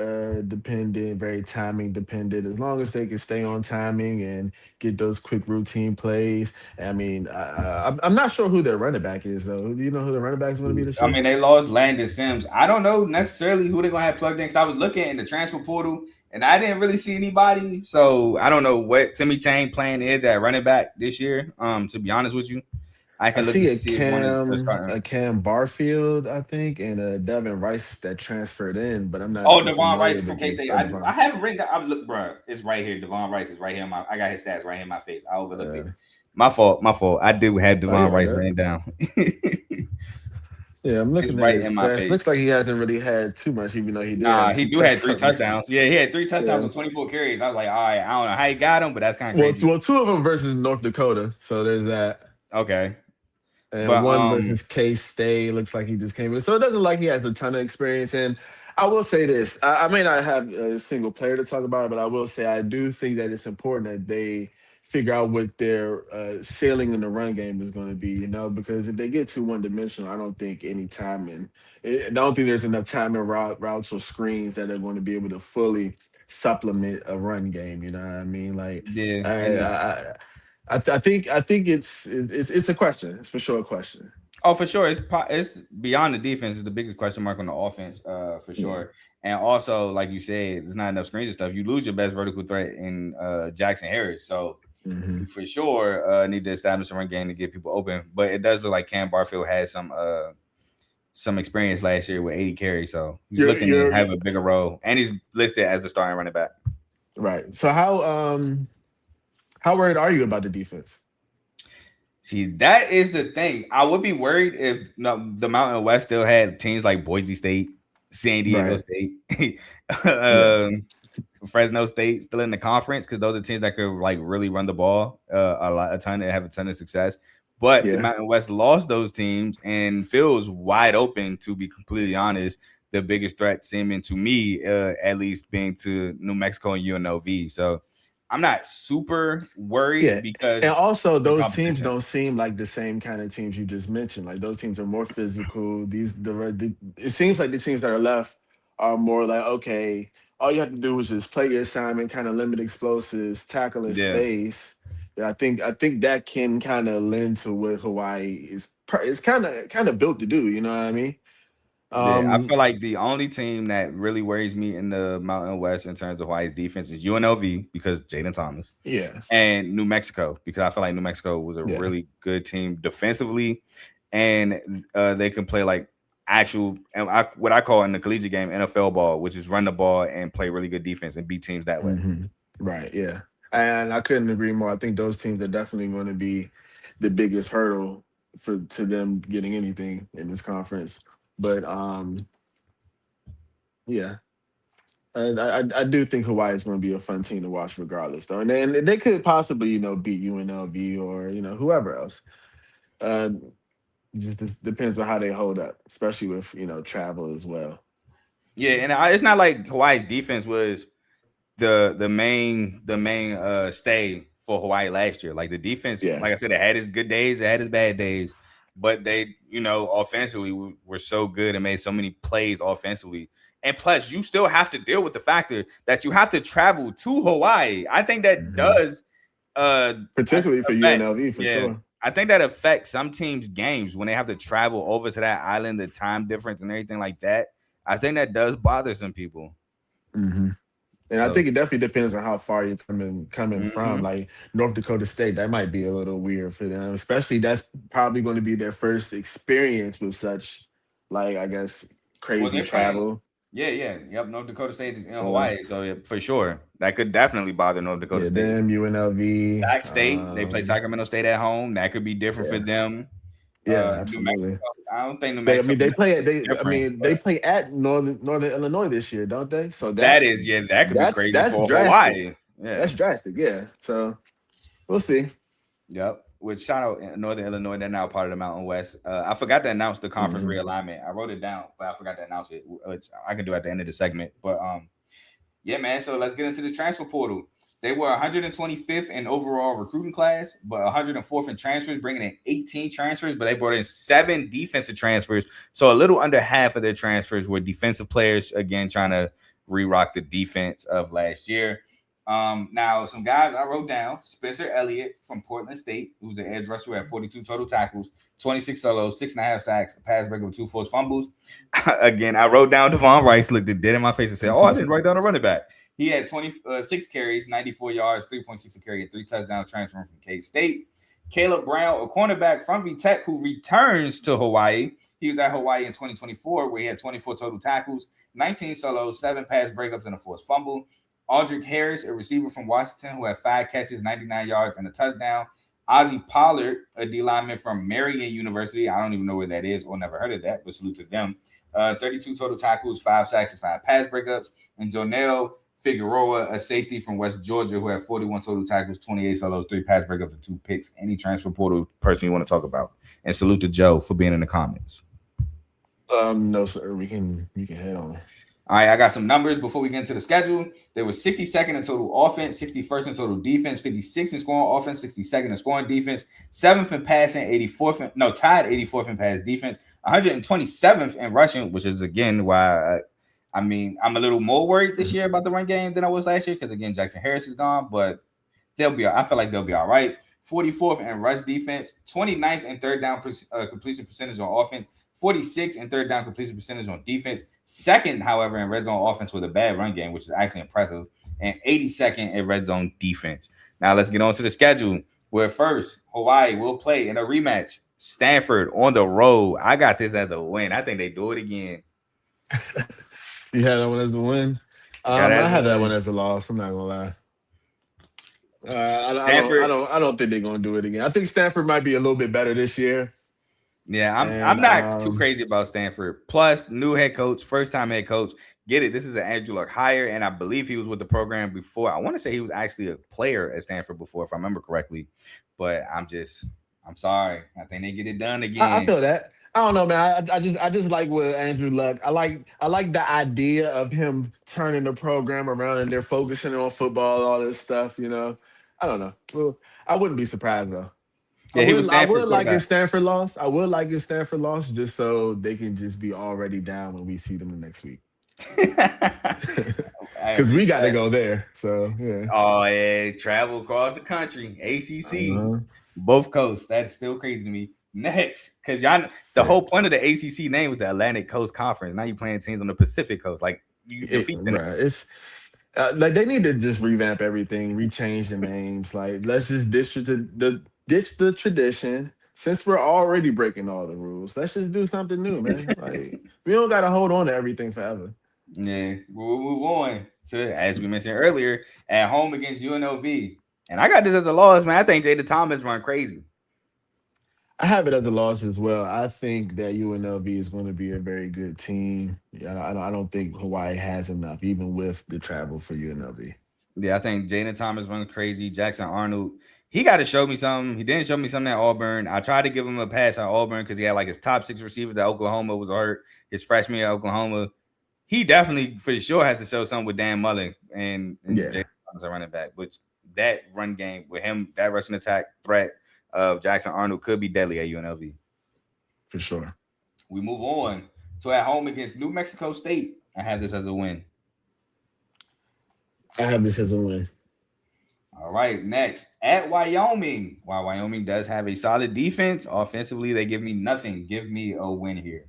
S3: dependent, very timing dependent. As long as they can stay on timing and get those quick routine plays. I mean, I'm not sure who their running back is though. Do you know who the running back is going to be this year?
S2: I mean, they lost Landon Sims. I don't know necessarily who they're going to have plugged in because I was looking in the transfer portal and I didn't really see anybody. So I don't know what Timmy Chang plan is at running back this year. To be honest with you.
S3: I see a Cam Barfield, I think, and a Devin Rice that transferred in, but I'm not.
S2: Oh, Devon Rice from K-State. I haven't written that. I look, bro. It's right here. Devon Rice is right here. I got his stats right here in my face. I overlooked it. My fault. I do have Devon Rice written down.
S3: Yeah, I'm looking at his stats. Looks like he hasn't really had too much, even though he did.
S2: He had 3 touchdowns. Yeah, he had 3 touchdowns with 24 carries. I was like, all right, I don't know how he got him, but that's kind of crazy.
S3: Well, 2 of them versus North Dakota, so there's that.
S2: Okay.
S3: And one versus K-State looks like he just came in. So it doesn't look like he has a ton of experience. And I will say this. I may not have a single player to talk about, but I will say I do think that it's important that they figure out what their ceiling in the run game is going to be, because if they get too one-dimensional, I don't think any timing. I don't think there's enough timing routes or screens that are going to be able to fully supplement a run game. You know what I mean? Like, yeah. I think it's a question. It's for sure a question.
S2: Oh, for sure. It's beyond the defense. It's the biggest question mark on the offense, for sure. And also, like you said, there's not enough screens and stuff. You lose your best vertical threat in Jackson Harris. So you for sure need to establish a run game to get people open. But it does look like Cam Barfield had some experience last year with 80 carries. So he's looking to have a bigger role. And he's listed as the starting running back.
S3: Right. So how worried are you about the defense?
S2: See, that is the thing. I would be worried if the Mountain West still had teams like Boise State, San Diego State, Fresno State still in the conference because those are teams that could like really run the ball have a ton of success. But the Mountain West lost those teams and feels wide open, to be completely honest. The biggest threat seeming to me, at least, being to New Mexico and UNLV. So I'm not super worried because,
S3: and also those teams don't seem like the same kind of teams you just mentioned. Like those teams are more physical. It seems like the teams that are left are more like, okay, all you have to do is just play your assignment, kind of limit explosives, tackle in space. Yeah, I think that can kind of lend to what Hawaii is kind of built to do. You know what I mean?
S2: I feel like the only team that really worries me in the Mountain West in terms of Hawaii's defense is UNLV because Jaden Thomas.
S3: Yeah.
S2: And New Mexico because I feel like New Mexico was a really good team defensively. and they can play like actual and what I call in the collegiate game NFL ball, which is run the ball and play really good defense and beat teams that way.
S3: Right. Yeah. And I couldn't agree more. I think those teams are definitely going to be the biggest hurdle for to them getting anything in this conference. But yeah, and I do think Hawaii is going to be a fun team to watch regardless, though. And they could possibly beat UNLV or whoever else. Uh, just depends on how they hold up, especially with travel as well.
S2: Yeah, and it's not like Hawaii's defense was the main stay for Hawaii last year. Like the defense,
S3: Yeah.
S2: like I said, it had its good days, it had its bad days, but they, offensively were so good and made so many plays offensively. And plus, you still have to deal with the factor that you have to travel to Hawaii. I think that does
S3: particularly for
S2: affect,
S3: UNLV for sure.
S2: I think that affects some teams' games when they have to travel over to that island, the time difference and everything like that. I think that does bother some people.
S3: And I think it definitely depends on how far you're coming from. Like North Dakota State, that might be a little weird for them, especially that's probably going to be their first experience with such, like, I guess, crazy travel.
S2: Yep. North Dakota State is in Hawaii, so yeah, for sure that could definitely bother North Dakota State.
S3: Them, UNLV,
S2: Sac State, they play Sacramento State at home. That could be different for them.
S3: Yeah, absolutely.
S2: I don't think New Mexico.
S3: They play at Northern Illinois this year, don't they? So
S2: that could be crazy for
S3: drastic.
S2: Hawaii. Yeah,
S3: that's drastic. Yeah, so we'll see.
S2: Yep. Which shout out Northern Illinois, they're now part of the Mountain West. I forgot to announce the conference realignment. I wrote it down, but I forgot to announce it, which I can do at the end of the segment. But yeah, man. So let's get into the transfer portal. They were 125th in overall recruiting class, but 104th in transfers, bringing in 18 transfers, but they brought in 7 defensive transfers. So a little under half of their transfers were defensive players, again, trying to re-rock the defense of last year. Now, some guys I wrote down: Spencer Elliott from Portland State, who's an edge rusher, had 42 total tackles, 26 solos, 6.5 sacks, a pass breakup, 2 forced fumbles. Again, I wrote down Devon Rice, looked dead in my face and said, I didn't write down a running back. He had 26 carries, 94 yards, 3.6 a carry, and 3 touchdowns transferring from K-State. Caleb Brown, a cornerback from VTech, who returns to Hawaii. He was at Hawaii in 2024, where he had 24 total tackles, 19 solos, 7 pass breakups, and a forced fumble. Aldrich Harris, a receiver from Washington, who had 5 catches, 99 yards, and a touchdown. Ozzie Pollard, a D lineman from Marian University. I don't even know where that is or never heard of that, but salute to them. 32 total tackles, 5 sacks, and 5 pass breakups. And Jonell Figueroa, a safety from West Georgia, who had 41 total tackles, 28 solos, 3 pass breakups, and 2 picks. Any transfer portal person you want to talk about? And salute to Joe for being in the comments.
S3: No, sir. We can head on.
S2: All right, I got some numbers before we get into the schedule. There was 62nd in total offense, 61st in total defense, 56th in scoring offense, 62nd in scoring defense, 7th in passing, tied 84th in pass defense, 127th in rushing, which is again why I'm a little more worried this year about the run game than I was last year because again Jackson Harris is gone, but I feel like they'll be all right. 44th in rush defense, 29th in third down completion percentage on offense, 46th in third down completion percentage on defense. Second, however, in red zone offense with a bad run game, which is actually impressive, and 82nd in red zone defense. Now let's get on to the schedule. Where first, Hawaii will play in a rematch. Stanford on the road. I got this as a win. I think they do it again.
S3: You had that one as a win? I had that one as a loss. I'm not gonna lie. I don't think they're gonna do it again. I think Stanford might be a little bit better this year.
S2: Yeah, I'm not too crazy about Stanford. Plus, new head coach, first time head coach. Get it? This is an Andrew Luck hire, and I believe he was with the program before. I want to say he was actually a player at Stanford before, if I remember correctly. But I'm sorry. I think they get it done again.
S3: I feel that. I don't know, man. I just like with Andrew Luck. I like the idea of him turning the program around and they're focusing on football, all this stuff. I don't know. Well, I wouldn't be surprised though.
S2: Yeah,
S3: I would like if Stanford lost. I would like if Stanford lost just so they can just be already down when we see them the next week. Because we got to go there. So yeah.
S2: Oh yeah, travel across the country, ACC, both coasts. That's still crazy to me. Next, because the whole point of the ACC name was the Atlantic Coast Conference. Now you're playing teams on the Pacific Coast. Like you defeat them.
S3: It's like they need to just revamp everything, rechange the names. Like let's just ditch the tradition. since we're already breaking all the rules, let's just do something new, man. Like we don't gotta hold on to everything forever.
S2: Yeah, we'll move on to, as we mentioned earlier, at home against UNLV. And I got this as a loss, man. I think Jada Thomas run crazy.
S3: I have it as a loss as well. I think that UNLV is going to be a very good team. Yeah, I don't think Hawaii has enough, even with the travel for UNLV.
S2: Yeah, I think Jada Thomas runs crazy. Jackson Arnold, he got to show me something. He didn't show me something at Auburn. I tried to give him a pass at Auburn because he had like his top 6 receivers at Oklahoma was hurt. His freshman year at Oklahoma, he definitely for sure has to show something with Dan Mullen and Jada
S3: Yeah,
S2: Thomas at running back. Which that run game with him, that rushing attack threat of Jackson Arnold could be deadly at UNLV.
S3: for sure.
S2: We move on to at home against New Mexico State. I have this as a win.
S3: I have this as a win.
S2: All right, next at Wyoming. While Wyoming does have a solid defense, offensively they give me nothing. Give me a win here.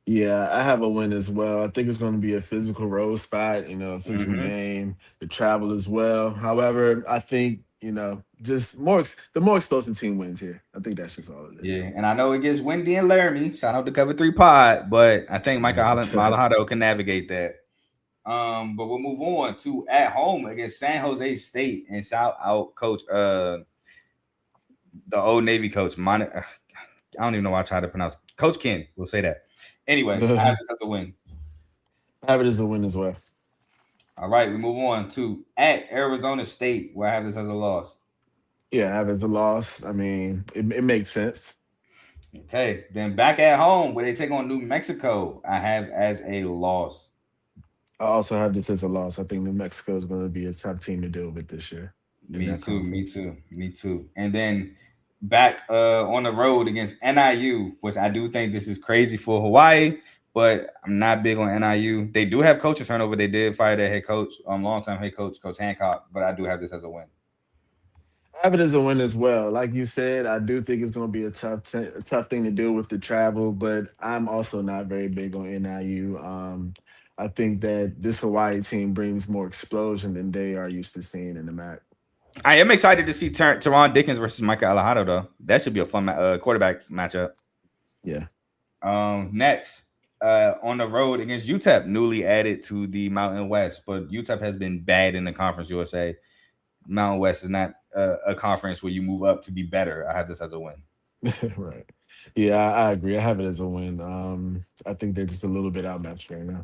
S3: Yeah, I have a win as well. I think it's going to be a physical road spot, a physical
S2: Mm-hmm.
S3: game, the travel as well. However, I think, just the more explosive team wins here. I think that's just all it is.
S2: Yeah, and I know it gets windy in Laramie. Shout out to Cover 3 Pod, but I think Michael Malahado can navigate that. But we'll move on to at home against San Jose State and shout out Coach the old Navy coach. I don't even know why I tried to pronounce Coach Ken. We'll say that. Anyway, I have
S3: I
S2: this as a win.
S3: have it as a win as well.
S2: All right, we move on to at Arizona State, where I have this as a loss.
S3: Yeah, I have it as a loss. I mean, it makes sense.
S2: Okay, then back at home, where they take on New Mexico, I have as a loss.
S3: I also have this as a loss. I think New Mexico is going to be a tough team to deal with this year in
S2: Me
S3: that
S2: too, me
S3: conference.
S2: too, me too. And then back on the road against NIU, which I do think this is crazy for Hawaii, but I'm not big on NIU. They do have coaches turnover. They did fire their head coach, long-time head coach, Coach Hancock, but I do have this as a win.
S3: I have it as a win as well. Like you said, I do think it's going to be a tough thing to deal with the travel, but I'm also not very big on NIU. I think that this Hawaii team brings more explosion than they are used to seeing in the MAC.
S2: I am excited to see Teron Dickens versus Michael Alejado, though. That should be a fun quarterback matchup.
S3: Yeah.
S2: Next, on the road against UTEP, newly added to the Mountain West, but UTEP has been bad in the Conference USA. Mountain West is not a conference where you move up to be better. I have this as a win.
S3: Right. Yeah, I agree. I have it as a win. I think they're just a little bit outmatched right now.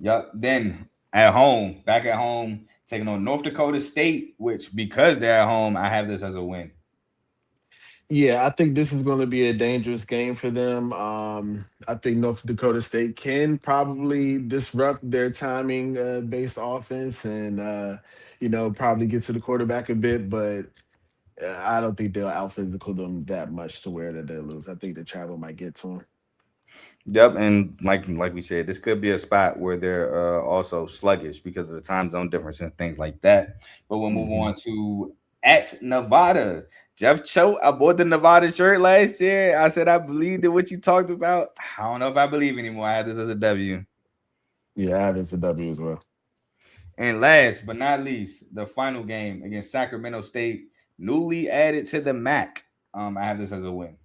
S2: Yep. Then at home, back at home, taking on North Dakota State, which because they're at home, I have this as a win.
S3: Yeah, I think this is going to be a dangerous game for them. I think North Dakota State can probably disrupt their timing based offense and, probably get to the quarterback a bit, but I don't think they'll out physical them that much to where that they lose. I think the travel might get to them.
S2: Yep, and like we said, this could be a spot where they're also sluggish because of the time zone difference and things like that. But we'll move
S3: Hmm.
S2: on to at Nevada. Jeff Choate, I bought the Nevada shirt last year. I said I believed in what you talked about. I don't know if I believe anymore. I had this as a W.
S3: Yeah, I have it as a W as well.
S2: And last but not least, the final game against Sacramento State, newly added to the MAC. I have this as a win.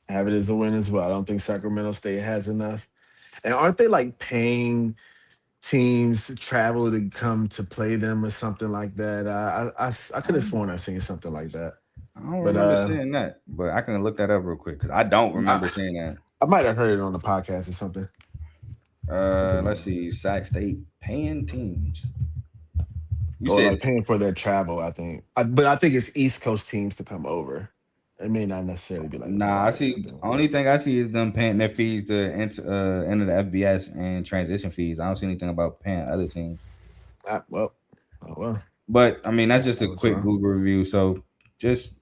S3: I have it as a win as well. I don't think Sacramento State has enough. And aren't they like paying teams to travel to come to play them or something like that? I could have sworn I seen something like that.
S2: I don't
S3: But
S2: remember seeing that, but I can look that up real quick because I don't remember
S3: I,
S2: seeing that.
S3: I might have heard it on the podcast or something. I could
S2: Let's see. Sac State paying teams. You
S3: or
S2: said
S3: like paying for their travel, I think. But I think it's East Coast teams to come over. It may not necessarily be like
S2: nah. I
S3: Hawaii or
S2: see.
S3: anything like
S2: Only
S3: that.
S2: thing I see is them paying their fees to enter the FBS and transition fees. I don't see anything about paying other teams.
S3: Well, oh well.
S2: But I mean, that's just
S3: I
S2: a
S3: was
S2: quick
S3: wrong.
S2: Google review. So just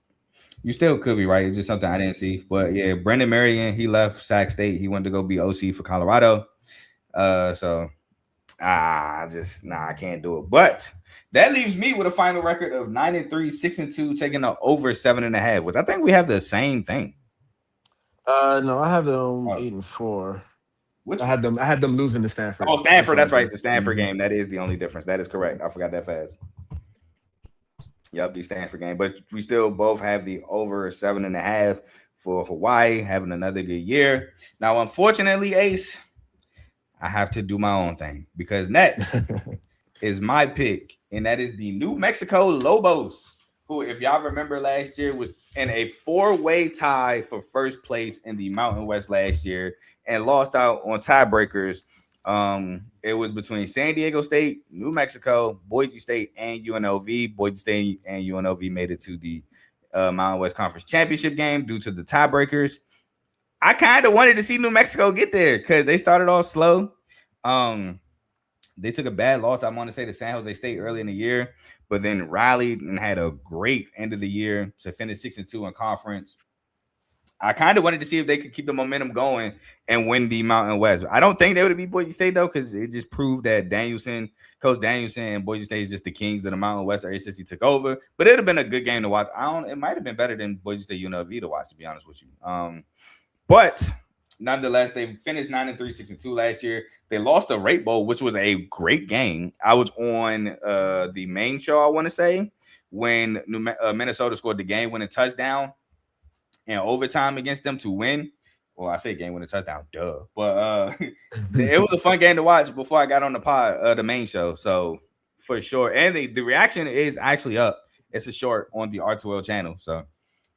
S2: you still could be right. It's just something I didn't see. But yeah, Brendan Marion, he left Sac State. He went to go be OC for Colorado. So I can't do it. But that leaves me with a final record of 9-3, 6-2, taking a over 7.5, which I think we have the same thing.
S3: No, I have them
S2: Oh,
S3: 8-4.
S2: which
S3: I had them losing to Stanford.
S2: oh
S3: That's
S2: Stanford,
S3: the only
S2: that's right.
S3: thing.
S2: The Stanford
S3: Hmm.
S2: game. That is the only difference. That is correct. I forgot that fast. Yep, the Stanford game. But we still both have the over 7.5 for Hawaii having another good year. Now, unfortunately, Ace, I have to do my own thing because next is my pick, and that is the New Mexico Lobos, who, if y'all remember last year, was in a four-way tie for first place in the Mountain West last year and lost out on tiebreakers. It was between San Diego State, New Mexico, Boise State, and UNLV. Boise State and UNLV made it to the Mountain West Conference Championship game due to the tiebreakers. I kind of wanted to see New Mexico get there because they started off slow. Um, they took a bad loss, I want to say, to San Jose State early in the year, but then rallied and had a great end of the year to finish 6-2 in conference. I kind of wanted to see if they could keep the momentum going and win the Mountain West. I don't think they would beat Boise State though, because it just proved that Coach Danielson, and Boise State is just the kings of the Mountain West ever since he took over. But it'd have been a good game to watch. It might have been better than Boise State UNLV to watch, to be honest with you. But nonetheless, they finished 9-3, 6-2 last year. They lost the Rate Bowl, which was a great game. I was on the main show, I want to say, when Minnesota scored the game-winning touchdown in overtime against them to win. Well, I say game-winning touchdown, duh. But it was a fun game to watch before I got on the main show. So for sure, and the reaction is actually up. It's a short on the R2L channel. So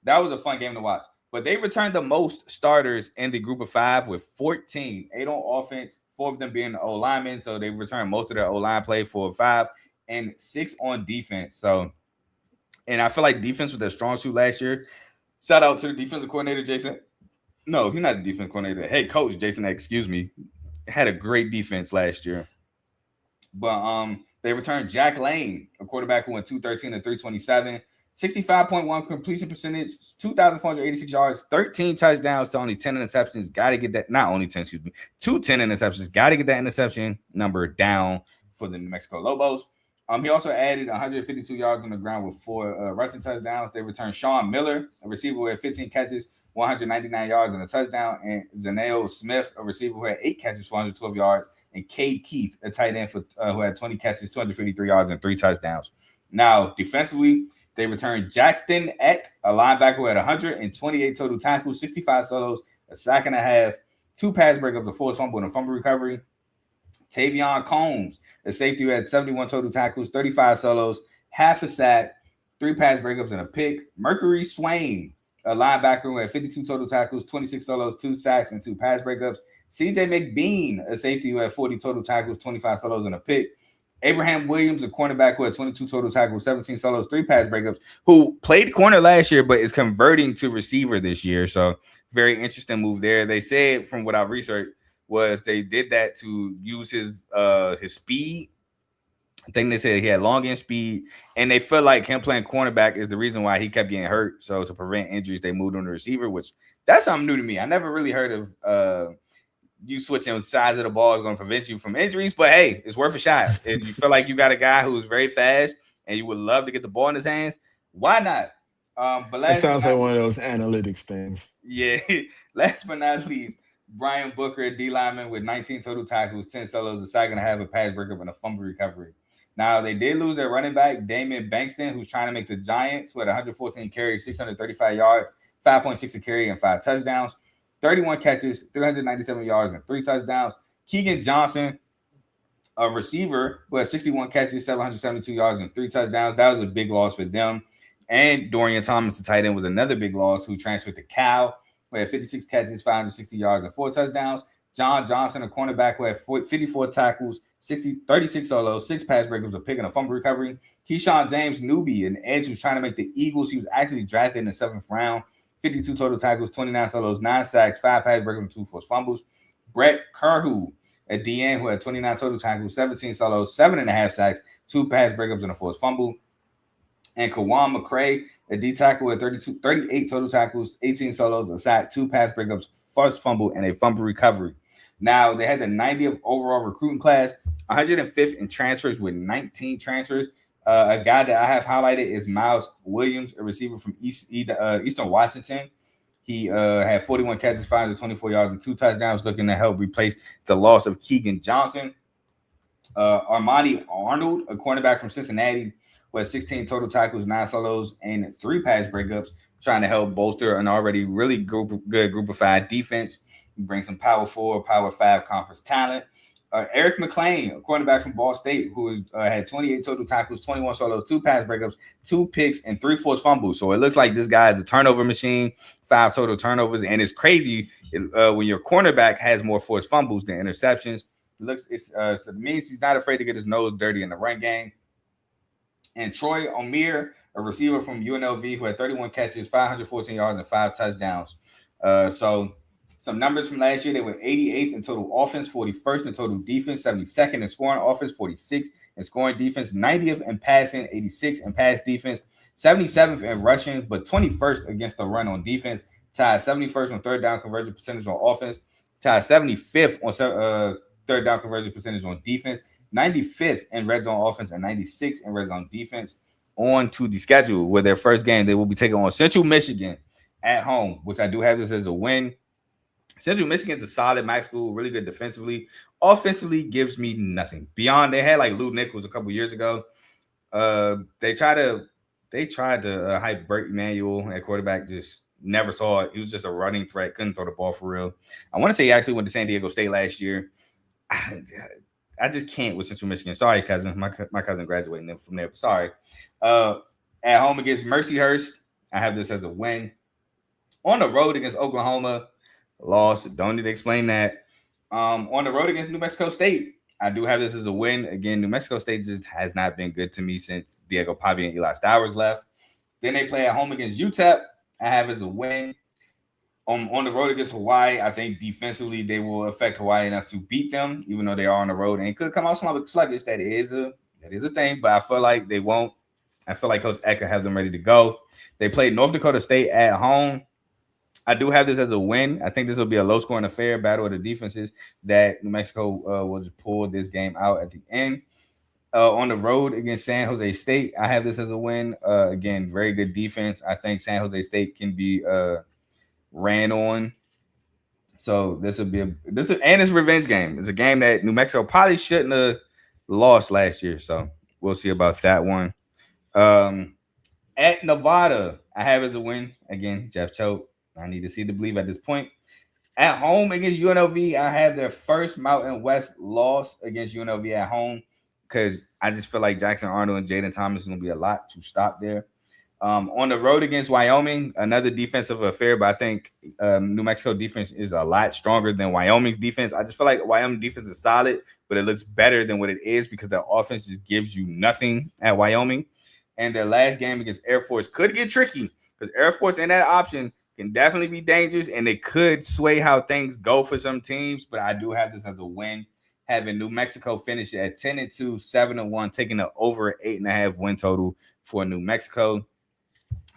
S2: that was a fun game to watch. But they returned the most starters in the group of 5 with 14, 8 on offense, 4 of them being O linemen. So they returned most of their O line play for 5 and 6 on defense. So, and I feel like defense was their strong suit last year. Shout out to the defensive coordinator, Jason. No, he's not the defense coordinator. Head coach, Jason, excuse me, had a great defense last year. But they returned Jack Lane, a quarterback who went 213 and 327. 65.1 completion percentage, 2,486 yards, 13 touchdowns to only 10 interceptions. Got to get that, not only 10, excuse me, 10 interceptions. Got to get that interception number down for the New Mexico Lobos. He also added 152 yards on the ground with 4 rushing touchdowns. They returned Sean Miller, a receiver who had 15 catches, 199 yards and a touchdown, and Zaneo Smith, a receiver who had 8 catches, 412 yards, and Cade Keith, a tight end who had 20 catches, 253 yards, and 3 touchdowns. Now, defensively, they returned Jackson Eck, a linebacker who had 128 total tackles, 65 solos, a sack and a half, 2 pass breakups, a forced fumble, and a fumble recovery. Tavion Combs, a safety who had 71 total tackles, 35 solos, half a sack, 3 pass breakups, and a pick. Mercury Swain, a linebacker who had 52 total tackles, 26 solos, 2 sacks, and 2 pass breakups. CJ McBean, a safety who had 40 total tackles, 25 solos, and a pick. Abraham Williams, a cornerback who had 22 total tackles, 17 solos, 3 pass breakups, who played corner last year but is converting to receiver this year. So very interesting move there. They said, from what I've researched, was they did that to use his speed. I think they said he had long end speed, and they felt like him playing cornerback is the reason why he kept getting hurt. So to prevent injuries, they moved on to receiver, which that's something new to me. I never really heard of you switching sides of the ball is going to prevent you from injuries, but hey, it's worth a shot. If you feel like you got a guy who's very fast and you would love to get the ball in his hands, why not? But
S3: That sounds like one of those analytics things.
S2: Yeah. Last but not least, Brian Booker, a D lineman with 19 total tackles, 10 solos, a sack and a half, a pass breakup, and a fumble recovery. Now, they did lose their running back, Damon Bankston, who's trying to make the Giants, who had 114 carries, 635 yards, 5.6 a carry, and 5 touchdowns. 31 catches, 397 yards, and 3 touchdowns. Keegan Johnson, a receiver who had 61 catches, 772 yards, and 3 touchdowns. That was a big loss for them. And Dorian Thomas, the tight end, was another big loss, who transferred to Cal, who had 56 catches, 560 yards, and 4 touchdowns. John Johnson, a cornerback who had 54 tackles, 36 solos, 6 pass breakups, a pick, and a fumble recovery. Keyshawn James Newby, an edge who's trying to make the Eagles. He was actually drafted in the 7th round. 52 total tackles, 29 solos, 9 sacks, 5 pass breakups, and 2 forced fumbles. Brett Kerhu, a DN who had 29 total tackles, 17 solos, 7.5 sacks, 2 pass breakups, and a forced fumble. And Kawan McCray, a D tackle with 38 total tackles, 18 solos, a sack, 2 pass breakups, forced fumble, and a fumble recovery. Now, they had the 90th overall recruiting class, 105th in transfers with 19 transfers. A guy that I have highlighted is Miles Williams, a receiver from Eastern Washington. He had 41 catches, 524 yards, and 2 touchdowns, looking to help replace the loss of Keegan Johnson. Armani Arnold, a cornerback from Cincinnati, who has 16 total tackles, 9 solos, and 3 pass breakups, trying to help bolster an already really good group of five defense. He brings some power four, power five conference talent. Eric McLean, a cornerback from Ball State, who had 28 total tackles, 21 solos, 2 pass breakups, 2 picks, and 3 forced fumbles. So it looks like this guy is a turnover machine, 5 total turnovers, and it's crazy when your cornerback has more forced fumbles than interceptions. It means he's not afraid to get his nose dirty in the run game. And Troy Omeir, a receiver from UNLV who had 31 catches, 514 yards, and 5 touchdowns. So some numbers from last year: they were 88th in total offense, 41st in total defense, 72nd in scoring offense, 46th in scoring defense, 90th in passing, 86th in pass defense, 77th in rushing, but 21st against the run on defense. Tied 71st on third down conversion percentage on offense. Tied 75th on third down conversion percentage on defense. 95th in red zone offense and 96th in red zone defense. On to the schedule, where their first game they will be taking on Central Michigan at home, which I do have this as a win. Central Michigan's a solid MAC school, really good defensively. Offensively gives me nothing. Beyond they had like Lou Nichols a couple years ago. They tried to hype Burt Emanuel at quarterback, just never saw it. He was just a running threat, couldn't throw the ball for real. I want to say he actually went to San Diego State last year. I just can't with Central Michigan. Sorry, cousin. My cousin graduating from there. Sorry. At home against Mercyhurst, I have this as a win. On the road against Oklahoma, loss. Don't need to explain that. On the road against New Mexico State, I do have this as a win. Again, New Mexico State just has not been good to me since Diego Pavia and Eli Stowers left. Then they play at home against UTEP. I have as a win. On the road against Hawaii, I think defensively they will affect Hawaii enough to beat them, even though they are on the road and could come out sluggish. That is a thing, but I feel like they won't. I feel like Coach Ecker have them ready to go. They played North Dakota State at home. I do have this as a win. I think this will be a low-scoring affair, battle of the defenses that New Mexico will just pull this game out at the end. On the road against San Jose State, I have this as a win. Again, very good defense. I think San Jose State can be ran on. So this will be and it's a revenge game. It's a game that New Mexico probably shouldn't have lost last year. So we'll see about that one. At Nevada, I have as a win. Again, Jeff Choate. I need to see the believe at this point. At home against UNLV, I have their first Mountain West loss against UNLV at home because I just feel like Jackson Arnold and Jaden Thomas is going to be a lot to stop there. On the road against Wyoming, another defensive affair, but I think New Mexico defense is a lot stronger than Wyoming's defense. I just feel like Wyoming defense is solid, but it looks better than what it is because their offense just gives you nothing at Wyoming. And their last game against Air Force could get tricky because Air Force in that option can definitely be dangerous, and they could sway how things go for some teams. But I do have this as a win, having New Mexico finish at 10-2, 7-1, taking an over 8.5 win total for New Mexico.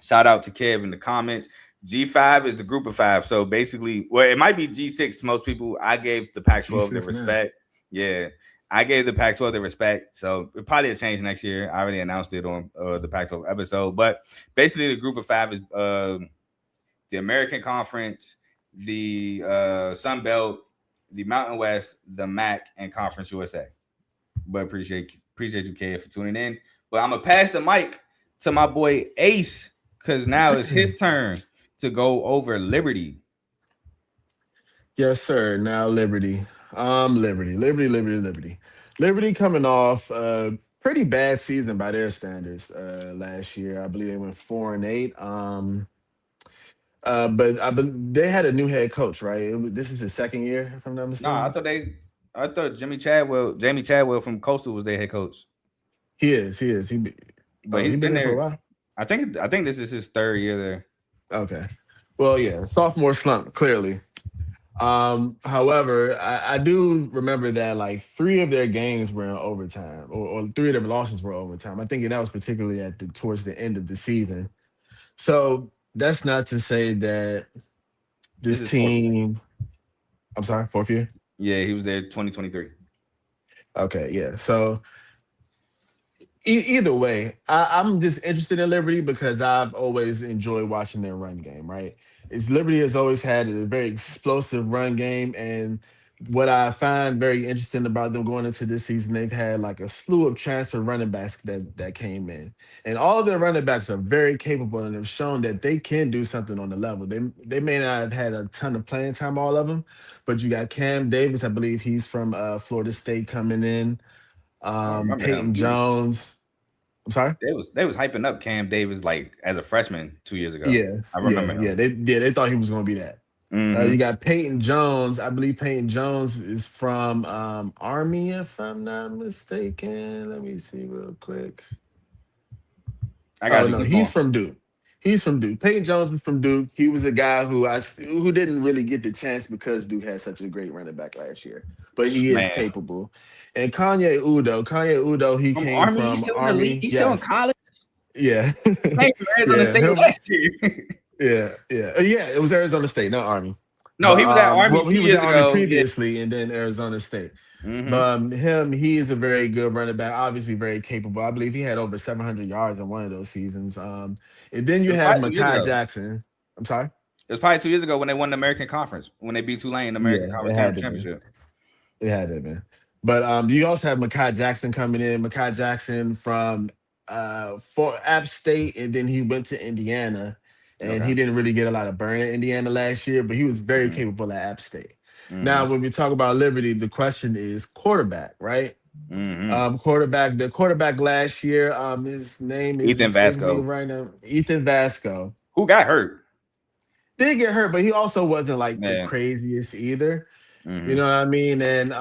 S2: Shout out to Kev in the comments. G5 is the group of five. So basically, well, it might be G6 to most people. I gave the Pac-12 the respect. Yeah, I gave the Pac-12 the respect. So it probably will change next year. I already announced it on the Pac-12 episode. But basically, the group of five is the American Conference, the Sun Belt, the Mountain West, the MAC, and Conference USA. But appreciate you, Kev, for tuning in. But I'm going to pass the mic to my boy Ace, because now it's his turn to go over Liberty.
S3: Yes, sir. Now Liberty. Liberty coming off a pretty bad season by their standards last year. I believe they went 4-8. But they had a new head coach, right? This is his second year, if I'm not mistaken.
S2: I thought Jamie Chadwell from Coastal was their head coach.
S3: He is. He's been there for a while.
S2: I think this is his third year there.
S3: Okay. Well, yeah, sophomore slump, clearly. However, I do remember that like 3 of their games were in overtime, or 3 of their losses were overtime. I think that was particularly towards the end of the season. So that's not to say that this team. I'm sorry, 4th year?
S2: Yeah, he was there 2023.
S3: Okay, yeah. So either way, I'm just interested in Liberty because I've always enjoyed watching their run game, right? Liberty has always had a very explosive run game, and what I find very interesting about them going into this season, they've had like a slew of transfer running backs that came in, and all of their running backs are very capable and have shown that they can do something on the level. They may not have had a ton of playing time, all of them, but you got Cam Davis, I believe he's from Florida State coming in.
S2: I remember him.
S3: Peyton Jones. I'm sorry.
S2: They was hyping up Cam Davis like as a freshman 2 years ago.
S3: Yeah,
S2: I remember
S3: yeah,
S2: him.
S3: yeah. They thought he was going to be that. You
S2: Hmm.
S3: got Peyton Jones. I believe Peyton Jones is from Army, if I'm not mistaken. Let me see real quick.
S2: I got
S3: Oh
S2: you.
S3: no,
S2: Keep
S3: he's
S2: going.
S3: from Duke. He's from Duke. Peyton Jones is from Duke. He was a guy who didn't really get the chance because Duke had such a great running back last year, but he is
S2: Man,
S3: capable. And Kanye Udo, he
S2: from
S3: came
S2: Army, he's
S3: from
S2: still in the league.
S3: Army.
S2: He's still in
S3: Yes,
S2: college.
S3: yeah,
S2: Playing from Arizona
S3: yeah,
S2: State
S3: him,
S2: last year.
S3: yeah. It was Arizona State, not Army.
S2: No,
S3: But
S2: he was at Army
S3: well, he
S2: two
S3: was
S2: years
S3: at Army
S2: ago. Yeah.
S3: previously, and then Arizona State.
S2: Hmm.
S3: But he is a very good running back, obviously very capable. I believe he had over 700 yards in one of those seasons. And then
S2: It
S3: you
S2: was
S3: have
S2: probably 2 years
S3: Makai
S2: ago.
S3: Jackson. I'm sorry.
S2: It was probably 2 years ago when they won the American Conference, when they beat Tulane in the American
S3: Yeah, it
S2: Conference
S3: had to be.
S2: Championship.
S3: It had to have been. But you also have Makai Jackson coming in. Makai Jackson from for App State, and then he went to Indiana, and
S2: Okay.
S3: he didn't really get a lot of burn in Indiana last year, but he was very
S2: Hmm.
S3: capable at App State. Now,
S2: Hmm.
S3: when we talk about Liberty, the question is quarterback, right?
S2: Hmm.
S3: The quarterback last year, his name is
S2: Ethan
S3: escaping me
S2: Vasco,
S3: right now. Ethan Vasco
S2: who got hurt.
S3: did get hurt, but he also wasn't like the
S2: Yeah.
S3: craziest either. You
S2: Hmm.
S3: know what I mean? And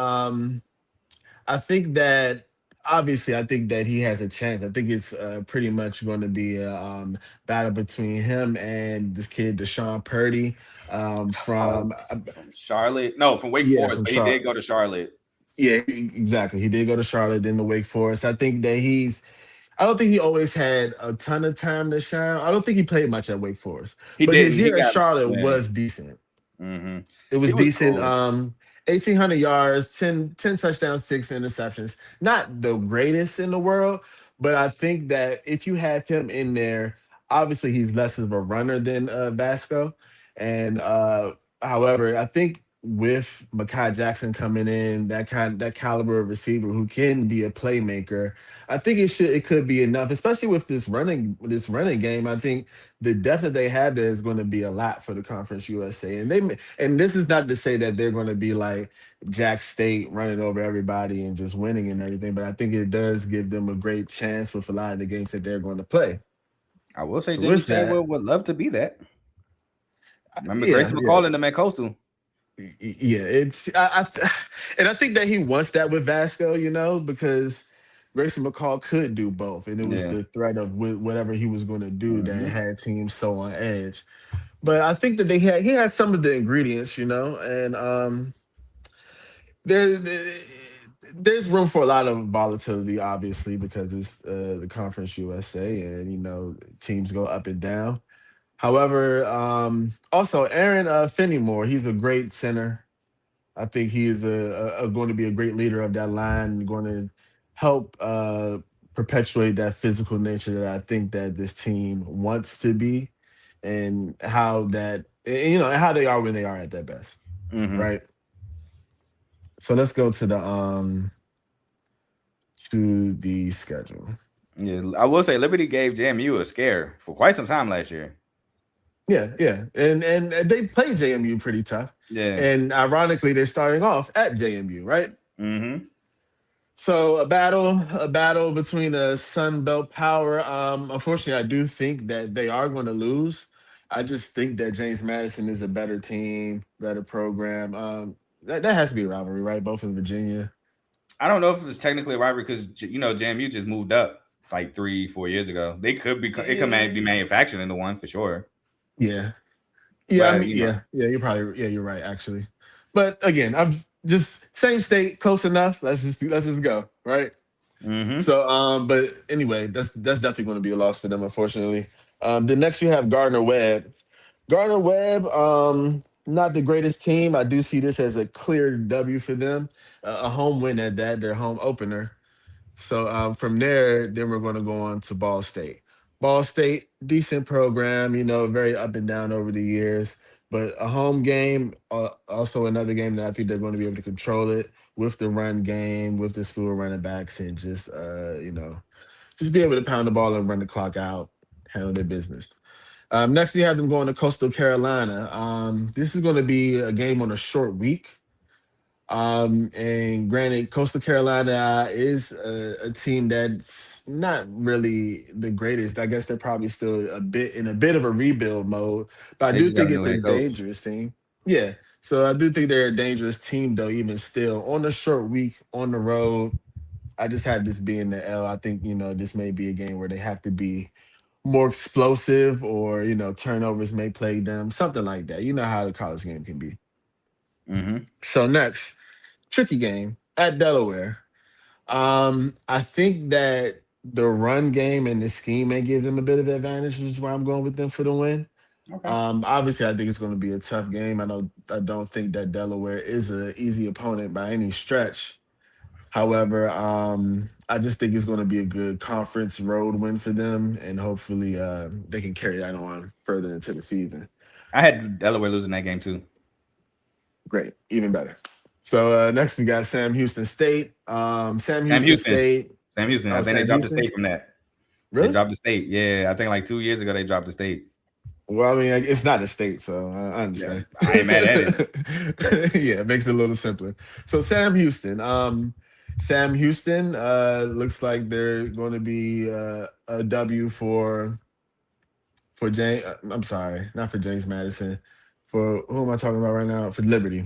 S3: I think that obviously, I think that he has a chance. I think it's pretty much going to be a battle between him and this kid, Deshaun Purdy,
S2: Oh,
S3: from
S2: from Charlotte. No, from Wake
S3: yeah,
S2: Forest,
S3: from
S2: but he did
S3: Charlotte.
S2: go to Charlotte.
S3: Yeah, exactly. He did go to Charlotte, then to Wake Forest. I think that I don't think he always had a ton of time to shine. I don't think he played much at Wake Forest,
S2: He
S3: but his
S2: didn't. He
S3: year at
S2: got,
S3: Charlotte
S2: yeah.
S3: was decent.
S2: Hmm.
S3: It
S2: He
S3: was
S2: was
S3: decent.
S2: cool.
S3: 1,800 yards, ten touchdowns, six interceptions. Not the greatest in the world, but I think that if you have him in there, obviously he's less of a runner than Vasco. And however, I think with Makai Jackson coming in, that caliber of receiver who can be a playmaker, I think it could be enough, especially with this running game. I think the depth that they have there is going to be a lot for the Conference USA. And this is not to say that they're going to be like Jack State running over everybody and just winning and everything, but I think it does give them a great chance with a lot of the games that they're going to play.
S2: I will say
S3: So
S2: Jimmy
S3: with
S2: Samuel
S3: that,
S2: would love to be that. Remember
S3: yeah,
S2: Grayson
S3: yeah,
S2: McCall in the Man Coastal?
S3: yeah. And I think that he wants that with Vasco, because Grayson McCall could do both, and it was
S2: Yeah.
S3: the threat of whatever he was going to do that
S2: Hmm.
S3: had teams so on edge. But I think that he has some of the ingredients, and there there's room for a lot of volatility, obviously, because it's the Conference USA, and teams go up and down. However, also Aaron Fenimore, he's a great center. I think he is going to be a great leader of that line and going to help perpetuate that physical nature that I think that this team wants to be, and and how they are when they are at their best,
S2: Hmm.
S3: right? So let's go to the schedule.
S2: Yeah, I will say Liberty gave JMU a scare for quite some time last year.
S3: Yeah, yeah, and they play JMU pretty tough,
S2: Yeah.
S3: and ironically, they're starting off at JMU, right?
S2: Hmm.
S3: So a battle between the Sun Belt power. Unfortunately, I do think that they are going to lose. I just think that James Madison is a better team, better program. That has to be a rivalry, right? Both in Virginia.
S2: I don't know if it's technically a rivalry because JMU just moved up like 3, 4 years ago. They could be it could be
S3: Eh,
S2: manufactured into one for sure.
S3: Yeah, yeah. I
S2: But
S3: mean, yeah. You're right, actually. But again, I'm just same state, close enough. Let's just go, right?
S2: hmm.
S3: So, but anyway, that's definitely going to be a loss for them, unfortunately. The next you have Gardner Webb. Gardner Webb, not the greatest team. I do see this as a clear W for them, a home win at that, their home opener. So from there, then we're going to go on to Ball State. Ball State, decent program, very up and down over the years. But a home game, also another game that I think they're going to be able to control it with the run game, with the slew of running backs, and just just be able to pound the ball and run the clock out, handle their business. Next, we have them going to Coastal Carolina. This is going to be a game on a short week. And granted, Coastal Carolina is a team that's not really the greatest. I guess they're probably still a bit of a rebuild mode, but I
S2: They
S3: do
S2: just got
S3: think
S2: a new
S3: it's a
S2: head coach.
S3: dangerous team. Yeah. So I do think they're a dangerous team, though, even still. On a short week, on the road, I just have this being the L. I think, this may be a game where they have to be more explosive or, turnovers may plague them, something like that. You know how the college game can be.
S2: Mm-hmm.
S3: So next, tricky game at Delaware. I think that the run game and the scheme may give them a bit of advantage, which is why I'm going with them for the win.
S2: Okay.
S3: Obviously, I think it's going to be a tough game. I don't think that Delaware is an easy opponent by any stretch. However, I just think it's going to be a good conference road win for them, and hopefully, they can carry that on further into the season.
S2: I had Delaware losing that game too.
S3: Great, even better. So next we got Sam Houston State. Sam
S2: Sam
S3: Houston
S2: Houston.
S3: State.
S2: Sam Houston. I
S3: Oh,
S2: think they
S3: Sam
S2: dropped the
S3: Houston.
S2: state from that. They
S3: Really?
S2: dropped the state. Yeah, I think like 2 years ago they dropped the state.
S3: Well, I mean, it's not a state, so I
S2: Yeah,
S3: understand.
S2: I ain't mad at it.
S3: Yeah, it makes it a little simpler. So Sam Houston. Sam Houston looks like they're going to be a W for James. I'm sorry, not for James Madison. For who am I talking about right now? For Liberty.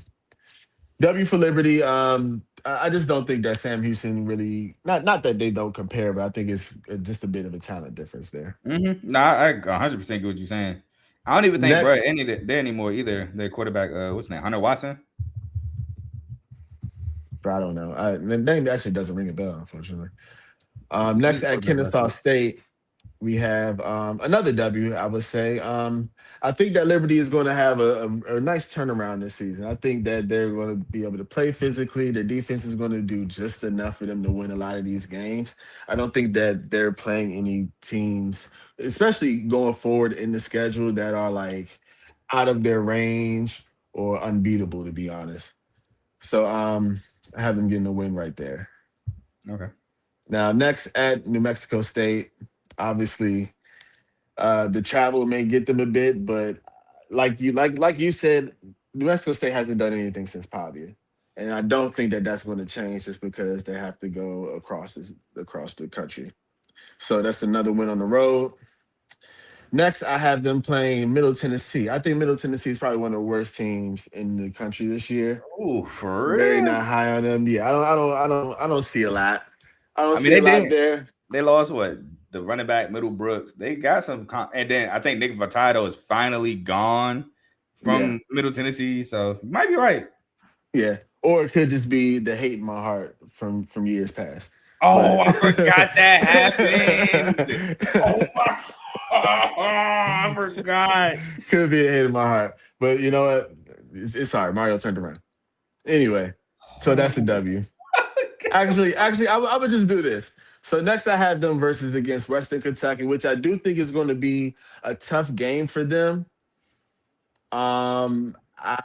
S3: W for Liberty. I just don't think that Sam Houston really not that they don't compare, but I think it's just a bit of a talent difference there.
S2: Mm-hmm. Nah, I 100% get what you're saying. I don't even think bro
S3: Next,
S2: any there anymore either. Their quarterback, what's his name? Hunter Watson.
S3: I don't know. The name actually doesn't ring a bell, unfortunately.
S2: He's
S3: Next
S2: a
S3: at
S2: quarterback last
S3: Kennesaw
S2: year.
S3: State, we have another W, I would say. I think that Liberty is going to have a nice turnaround this season. I think that they're going to be able to play physically. The defense is going to do just enough for them to win a lot of these games. I don't think that they're playing any teams, especially going forward in the schedule, that are like out of their range or unbeatable, to be honest. So I have them getting the win right there.
S2: Okay.
S3: Now, next at New Mexico State, obviously, the travel may get them a bit, but like you said, New Mexico State hasn't done anything since Pavia, and I don't think that that's going to change just because they have to go across the country. So that's another win on the road. Next, I have them playing Middle Tennessee. I think Middle Tennessee is probably one of the worst teams in the country this year.
S2: Ooh, for
S3: Very
S2: real?
S3: not high on them. Yeah, I don't see a lot. I don't
S2: I mean,
S3: see
S2: they
S3: a lot
S2: did.
S3: there.
S2: They lost what the running back Middle Brooks. They got some, and then I think Nick Furtado is finally gone
S3: Yeah.
S2: from Middle Tennessee. So you might be right.
S3: Yeah, or it could just be the hate in my heart from years past.
S2: Oh,
S3: But
S2: I forgot that happened. Oh my! I forgot.
S3: could be a hate in my heart. But you know what? It's all right. Mario turned around. Anyway, so that's a
S2: Oh,
S3: W. Actually, I would just do this. So next, I have them versus against Western Kentucky, which I do think is going to be a tough game for them. I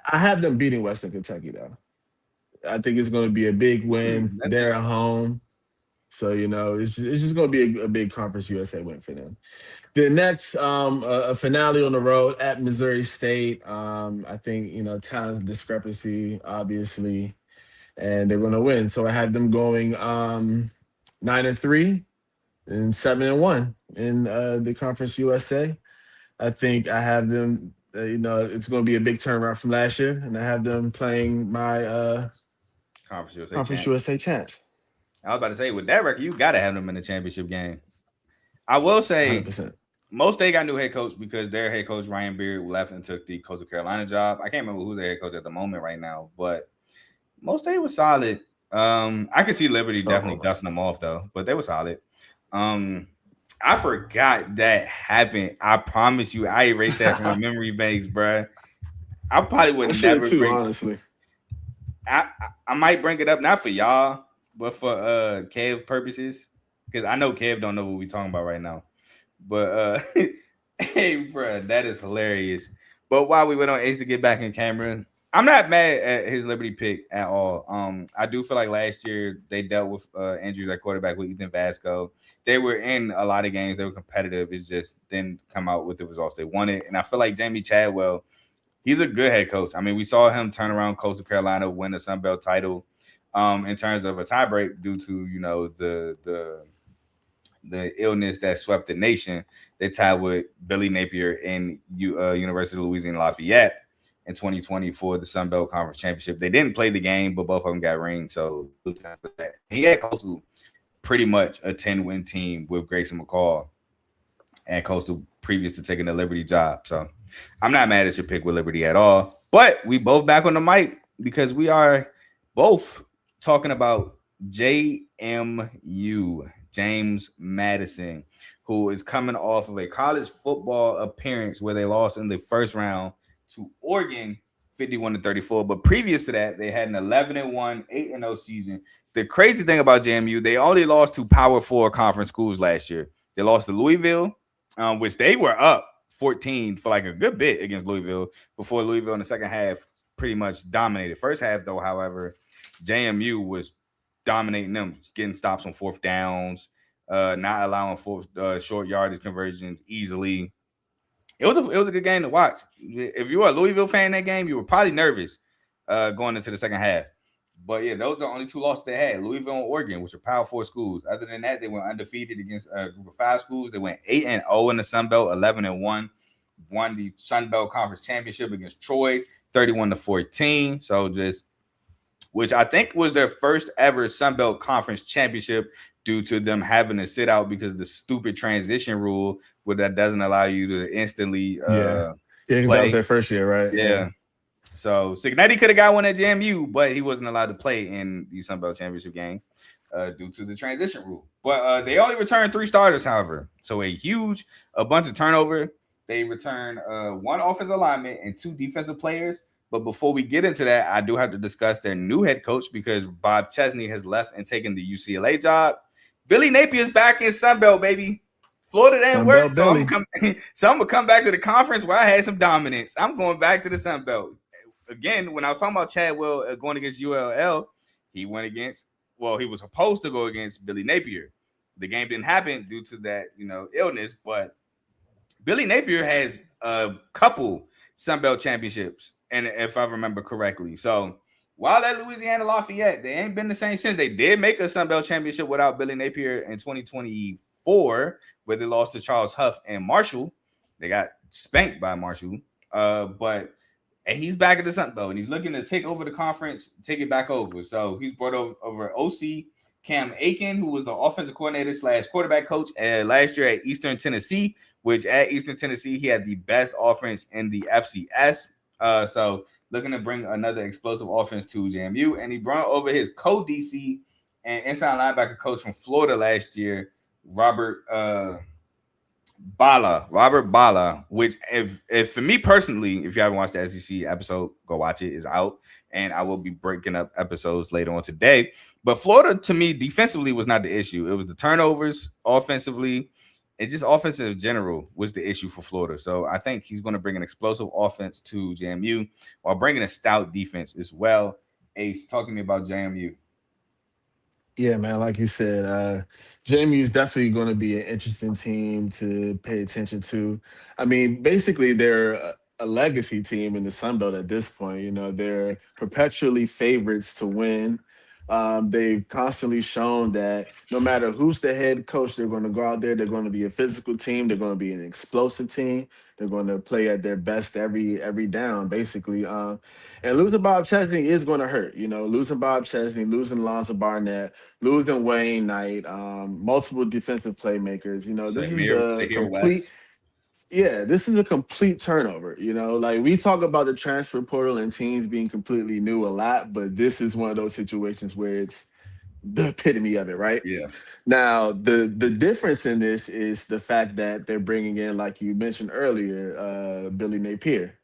S3: have them beating Western Kentucky though. I think it's going to be a big win.
S2: that's
S3: They're at
S2: interesting.
S3: home. So it's just going to be a big Conference USA win for them. The next a finale on the road at Missouri State. I think talent discrepancy obviously, and they're going to win. So I had them going 9-3 and 7-1 in the Conference USA. I think I have them. It's going to be a big turnaround from last year, and I have them playing my
S2: Conference USA
S3: Conference
S2: champ.
S3: USA champs.
S2: I was about to say with that record, you got to have them in the championship game. I will say
S3: 100%.
S2: most they got new head coach because their head coach Ryan Beard left and took the Coastal Carolina job. I can't remember who's their head coach at the moment right now, but most they were solid. I can see Liberty definitely
S3: Oh,
S2: dusting them off though, but they were solid. Um, I forgot that happened. I promise you, I erased that from my
S3: I
S2: memory banks, bruh. I probably would
S3: should
S2: never
S3: too,
S2: bring.
S3: honestly.
S2: I might bring it up not for y'all, but for Kev purposes, because I know Kev don't know what we talking about right now. But hey, bruh, that is hilarious. But while we went on Ace to get back in camera, I'm not mad at his Liberty pick at all. I do feel like last year they dealt with injuries at quarterback with Ethan Vasco. They were in a lot of games. They were competitive. It's just didn't come out with the results they wanted. And I feel like Jamie Chadwell, he's a good head coach. I mean, we saw him turn around Coastal Carolina, win the Sun Belt title in terms of a tiebreak due to, the illness that swept the nation. They tied with Billy Napier in University of Louisiana Lafayette in 2020 for the Sun Belt Conference Championship. They didn't play the game, but both of them got rings, so salute to him for that. He had Coastal pretty much a 10-win team with Grayson McCall and Coastal previous to taking the Liberty job. So I'm not mad at your pick with Liberty at all. But we both back on the mic because we are both talking about JMU, James Madison, who is coming off of a college football appearance where they lost in the first round to Oregon 51-34. But previous to that, they had an 11-1, 8-0 season. The crazy thing about JMU, they only lost to Power 4 conference schools last year. They lost to Louisville, which they were up 14 for like a good bit against Louisville before Louisville in the second half pretty much dominated. First half, though, however, JMU was dominating them, getting stops on fourth downs, not allowing short yardage conversions easily. It was a good game to watch. If you were a Louisville fan in that game, you were probably nervous going into the second half. But yeah, those are the only two losses they had: Louisville and Oregon, which are Power 4 schools. Other than that, they went undefeated against a group of 5 schools. They went 8-0 in the Sun Belt, 11-1. Won the Sun Belt Conference Championship against Troy, 31-14. So just, which I think was their first ever Sun Belt Conference Championship due to them having to sit out because of the stupid transition rule where that doesn't allow you to instantly
S3: yeah, because that was their first year, right?
S2: Yeah. So Signetti could have got one at JMU, but he wasn't allowed to play in the Sun Belt Championship game due to the transition rule. But they only returned 3 starters, however. So a bunch of turnover. They returned 1 offensive lineman and 2 defensive players. But before we get into that, I do have to discuss their new head coach because Bob Chesney has left and taken the UCLA job. Billy Napier's back in Sun Belt, baby. Florida didn't work, so I'm gonna come back to the conference where I had some dominance. I'm going back to the Sun Belt. Again, when I was talking about Chadwell going against ULL, he was supposed to go against Billy Napier. The game didn't happen due to that, illness, but Billy Napier has a couple Sun Belt championships, and if I remember correctly. So while at Louisiana Lafayette, they ain't been the same since. They did make a Sun Belt championship without Billy Napier in 2024, where they lost to Charles Huff and Marshall. They got spanked by Marshall. But he's back at the Sun Belt, and he's looking to take over the conference, take it back over. So he's brought over OC Cam Aiken, who was the offensive coordinator / quarterback coach last year at Eastern Tennessee, which at Eastern Tennessee, he had the best offense in the FCS. So looking to bring another explosive offense to JMU. And he brought over his co-DC and inside linebacker coach from Florida last year, Robert Bala, which if for me personally, if you haven't watched the SEC episode, go watch it. It's out. And I will be breaking up episodes later on today. But Florida, to me, defensively was not the issue. It was the turnovers offensively. And just offensive in general was the issue for Florida. So I think he's going to bring an explosive offense to JMU while bringing a stout defense as well. Ace, talk to me about JMU.
S3: Yeah, man, like you said, JMU is definitely going to be an interesting team to pay attention to. I mean, basically, they're a legacy team in the Sun Belt at this point. They're perpetually favorites to win. They've constantly shown that no matter who's the head coach, they're going to go out there. They're going to be a physical team. They're going to be an explosive team. They're going to play at their best every down, basically. And losing Bob Chesney is going to hurt. Losing Bob Chesney, losing Lonzo Barnett, losing Wayne Knight, multiple defensive playmakers. This is a complete. Yeah, this is a complete turnover. Like we talk about the transfer portal and teams being completely new a lot, but this is one of those situations where it's the epitome of it, right?
S2: Yeah.
S3: Now, the difference in this is the fact that they're bringing in, like you mentioned earlier, Billy Napier.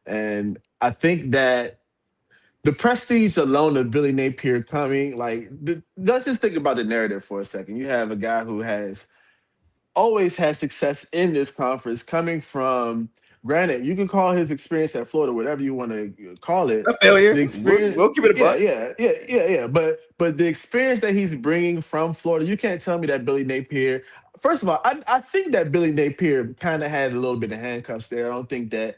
S3: And I think that the prestige alone of Billy Napier coming, let's just think about the narrative for a second. You have a guy who has always had success in this conference coming from granted, you can call his experience at Florida whatever you want to call it.
S2: A failure.
S3: The experience,
S2: We'll keep it a buck.
S3: yeah. But the experience that he's bringing from Florida, you can't tell me that Billy Napier. First of all, I think that Billy Napier kind of had a little bit of handcuffs there. I don't think that it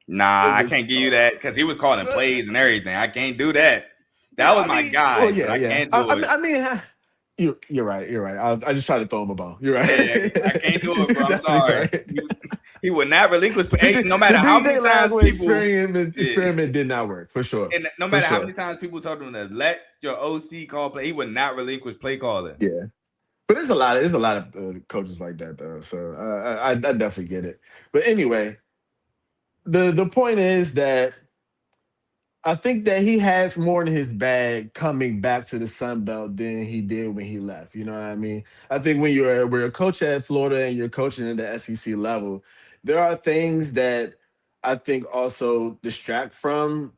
S2: Nah, I
S3: was.
S2: can't give you that because he was calling plays and everything. I can't do that. That
S3: Yeah,
S2: was
S3: I
S2: my
S3: mean, well,
S2: guy, but
S3: yeah,
S2: I
S3: yeah.
S2: can't do it.
S3: I mean, you're right. You're right. I just tried to throw him a bone. You're right.
S2: Yeah, I can't do it,
S3: You're
S2: bro. I'm
S3: definitely
S2: sorry.
S3: right.
S2: He would not relinquish. Hey, no
S3: The
S2: matter how many
S3: DJ
S2: times
S3: Lashley
S2: people,
S3: experiment did not work for sure.
S2: and no
S3: For
S2: matter how many
S3: sure.
S2: times people told him to let your OC call play, he would not relinquish play calling.
S3: Yeah. But there's a lot of coaches like that though. So I definitely get it. But anyway, the point is that I think that he has more in his bag coming back to the Sun Belt than he did when he left. You know what I mean? I think we're a coach at Florida and you're coaching at the SEC level, there are things that I think also distract from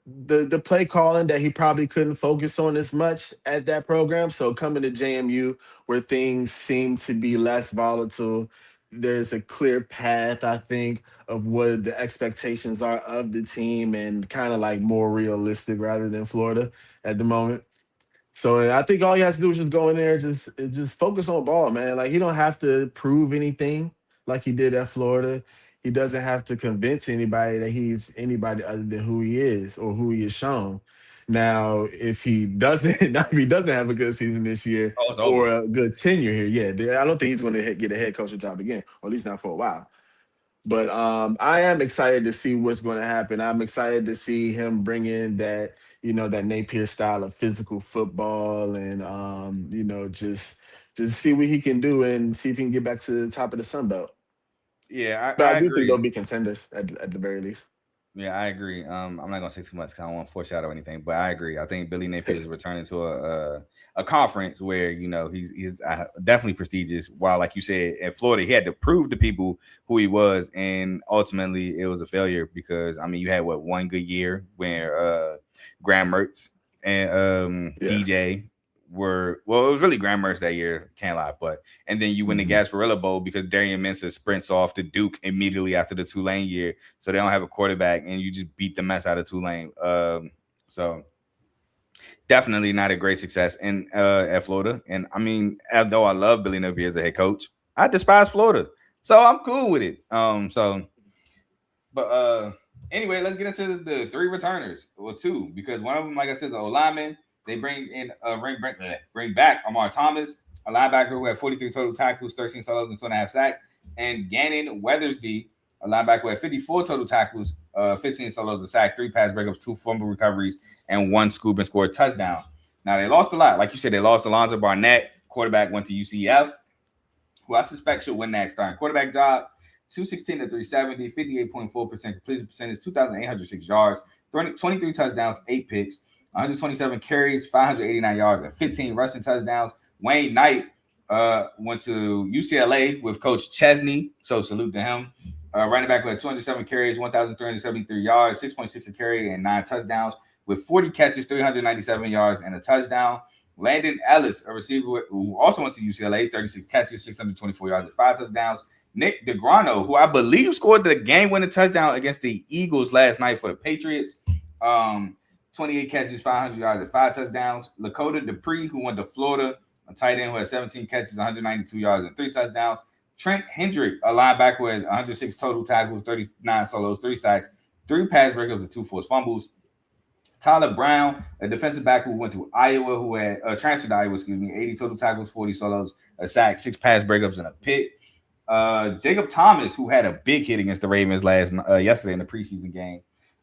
S3: the play calling that he probably couldn't focus on as much at that program. So coming to JMU where things seem to be less volatile, there's a clear path, I think, of what the expectations are of the team and kind of like more realistic rather than Florida at the moment. So I think all you have to do is just go in there, just focus on ball, man. Like he don't have to prove anything like he did at Florida. He doesn't have to convince anybody that he's anybody other than who he is or who he is shown. Now, if he doesn't, if he doesn't have a good season this year
S2: Oh, it's over.
S3: or a good tenure here, I don't think he's going to get a head coaching job again, or at least not for a while. But I am excited to see what's going to happen. I'm excited to see him bring in that, that Napier style of physical football and just see what he can do and see if he can get back to the top of the Sun Belt.
S2: Yeah,
S3: But I
S2: I
S3: do think they'll
S2: agree.
S3: be contenders at the very least.
S2: Yeah, I agree. I'm not gonna say too much because I don't want to foreshadow anything, but I agree. I think Billy Napier is returning to a conference where he's definitely prestigious. While, like you said, in Florida, he had to prove to people who he was, and ultimately it was a failure because I mean, you had one good year where Graham Mertz and
S3: Yeah.
S2: DJ were it was really Graham Mertz that year, can't lie, but and then you win the
S3: Mhm.
S2: Gasparilla Bowl because Darian Mensah sprints off to Duke immediately after the Tulane year, so they don't have a quarterback, and you just beat the mess out of Tulane. So definitely not a great success in at Florida. And I mean, although I love Billy Napier as a head coach, I despise Florida, so I'm cool with it. But anyway, let's get into the three returners, or two, because one of them, like I said, is a lineman. They bring back Amar Thomas, a linebacker who had 43 total tackles, 13 solos, and 2.5 sacks, and Gannon Weathersby, a linebacker who had 54 total tackles, 15 solos, a sack, 3 pass breakups, 2 fumble recoveries, and 1 scoop and scored touchdown. Now they lost a lot, like you said. They lost Alonzo Barnett, quarterback, went to UCF, who I suspect should win that starting quarterback job. 216 to 370, 58.4% completion percentage, 2,806 yards, 23 touchdowns, 8 picks, 127 carries, 589 yards, and 15 rushing touchdowns. Wayne Knight went to UCLA with Coach Chesney, so salute to him. Running back with 207 carries, 1,373 yards, 6.6 a carry, and 9 touchdowns with 40 catches, 397 yards, and a touchdown. Landon Ellis, a receiver who also went to UCLA, 36 catches, 624 yards, and 5 touchdowns. Nick DeGrano, who I believe scored the game-winning touchdown against the Eagles last night for the Patriots. 28 catches, 500 yards, and 5 touchdowns. Lakota Dupree, who went to Florida, a tight end who had 17 catches, 192 yards, and 3 touchdowns. Trent Hendrick, a linebacker who had 106 total tackles, 39 solos, 3 sacks, 3 pass breakups, and 2 forced fumbles. Tyler Brown, a defensive back who went to Iowa, who had transferred to Iowa, 80 total tackles, 40 solos, a sack, 6 pass breakups, and a pick. Jacob Thomas, who had a big hit against the Ravens yesterday in the preseason game.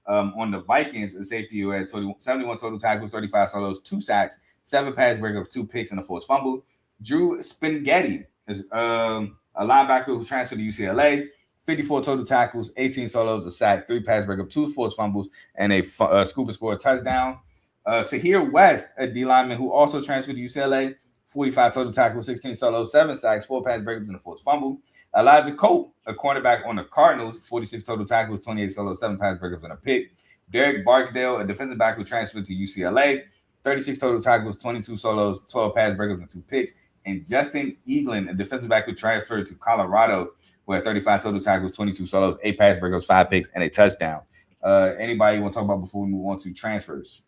S2: On the Vikings, a safety who had 71 total tackles, 35 solos, 2 sacks, 7 pass breakups, 2 picks, and a forced fumble. Drew Spingetti is a linebacker who transferred to UCLA. 54 total tackles, 18 solos, a sack, 3 pass breakups, 2 forced fumbles, and a scoop and score touchdown. Sahir West, a D lineman who also transferred to UCLA. 45 total tackles, 16 solos, 7 sacks, 4 pass breakups, and a forced fumble. Elijah Cope, a cornerback on the Cardinals, 46 total tackles, 28 solos, 7 pass breakups, and a pick. Derek Barksdale, a defensive back who transferred to UCLA, 36 total tackles, 22 solos, 12 pass breakups, and 2 picks. And Justin Eaglin, a defensive back who transferred to Colorado, who had 35 total tackles, 22 solos, 8 pass breakups, 5 picks, and a touchdown. Anybody want to talk about before we move on to transfers?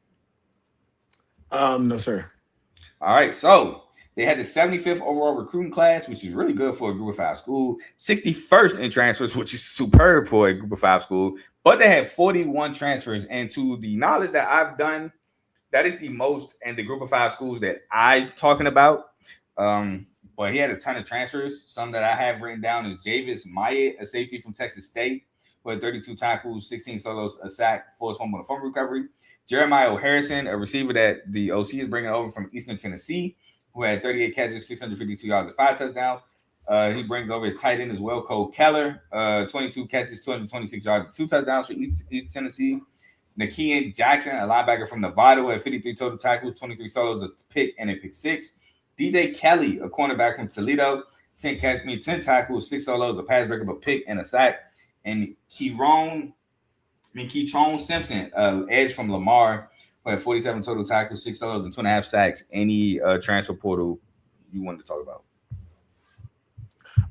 S3: No, sir.
S2: All right, so they had the 75th overall recruiting class, which is really good for a group of five school. 61st in transfers, which is superb for a group of five school. But they had 41 transfers. And to the knowledge that I've done, that is the most in the group of five schools that I'm talking about. But he had a ton of transfers. Some that I have written down is Javis Myatt, a safety from Texas State, who had 32 tackles, 16 solos, a sack, forced fumble, and a fumble recovery. Jeremiah O'Harrison, a receiver that the OC is bringing over from Eastern Tennessee, who had 38 catches, 652 yards, and 5 touchdowns. He brings over his tight end as well, Cole Keller, 22 catches, 226 yards, and 2 touchdowns for East Tennessee. Nakeem Jackson, a linebacker from Nevada, who had 53 total tackles, 23 solos, a pick, and a pick 6. DJ Kelly, a cornerback from Toledo, 10 tackles, 6 solos, a pass breakup, a pick, and a sack. And Keytron Simpson, edge from Lamar, who had 47 total tackles, 6 solos, and 2.5 sacks. Any transfer portal you wanted to talk about?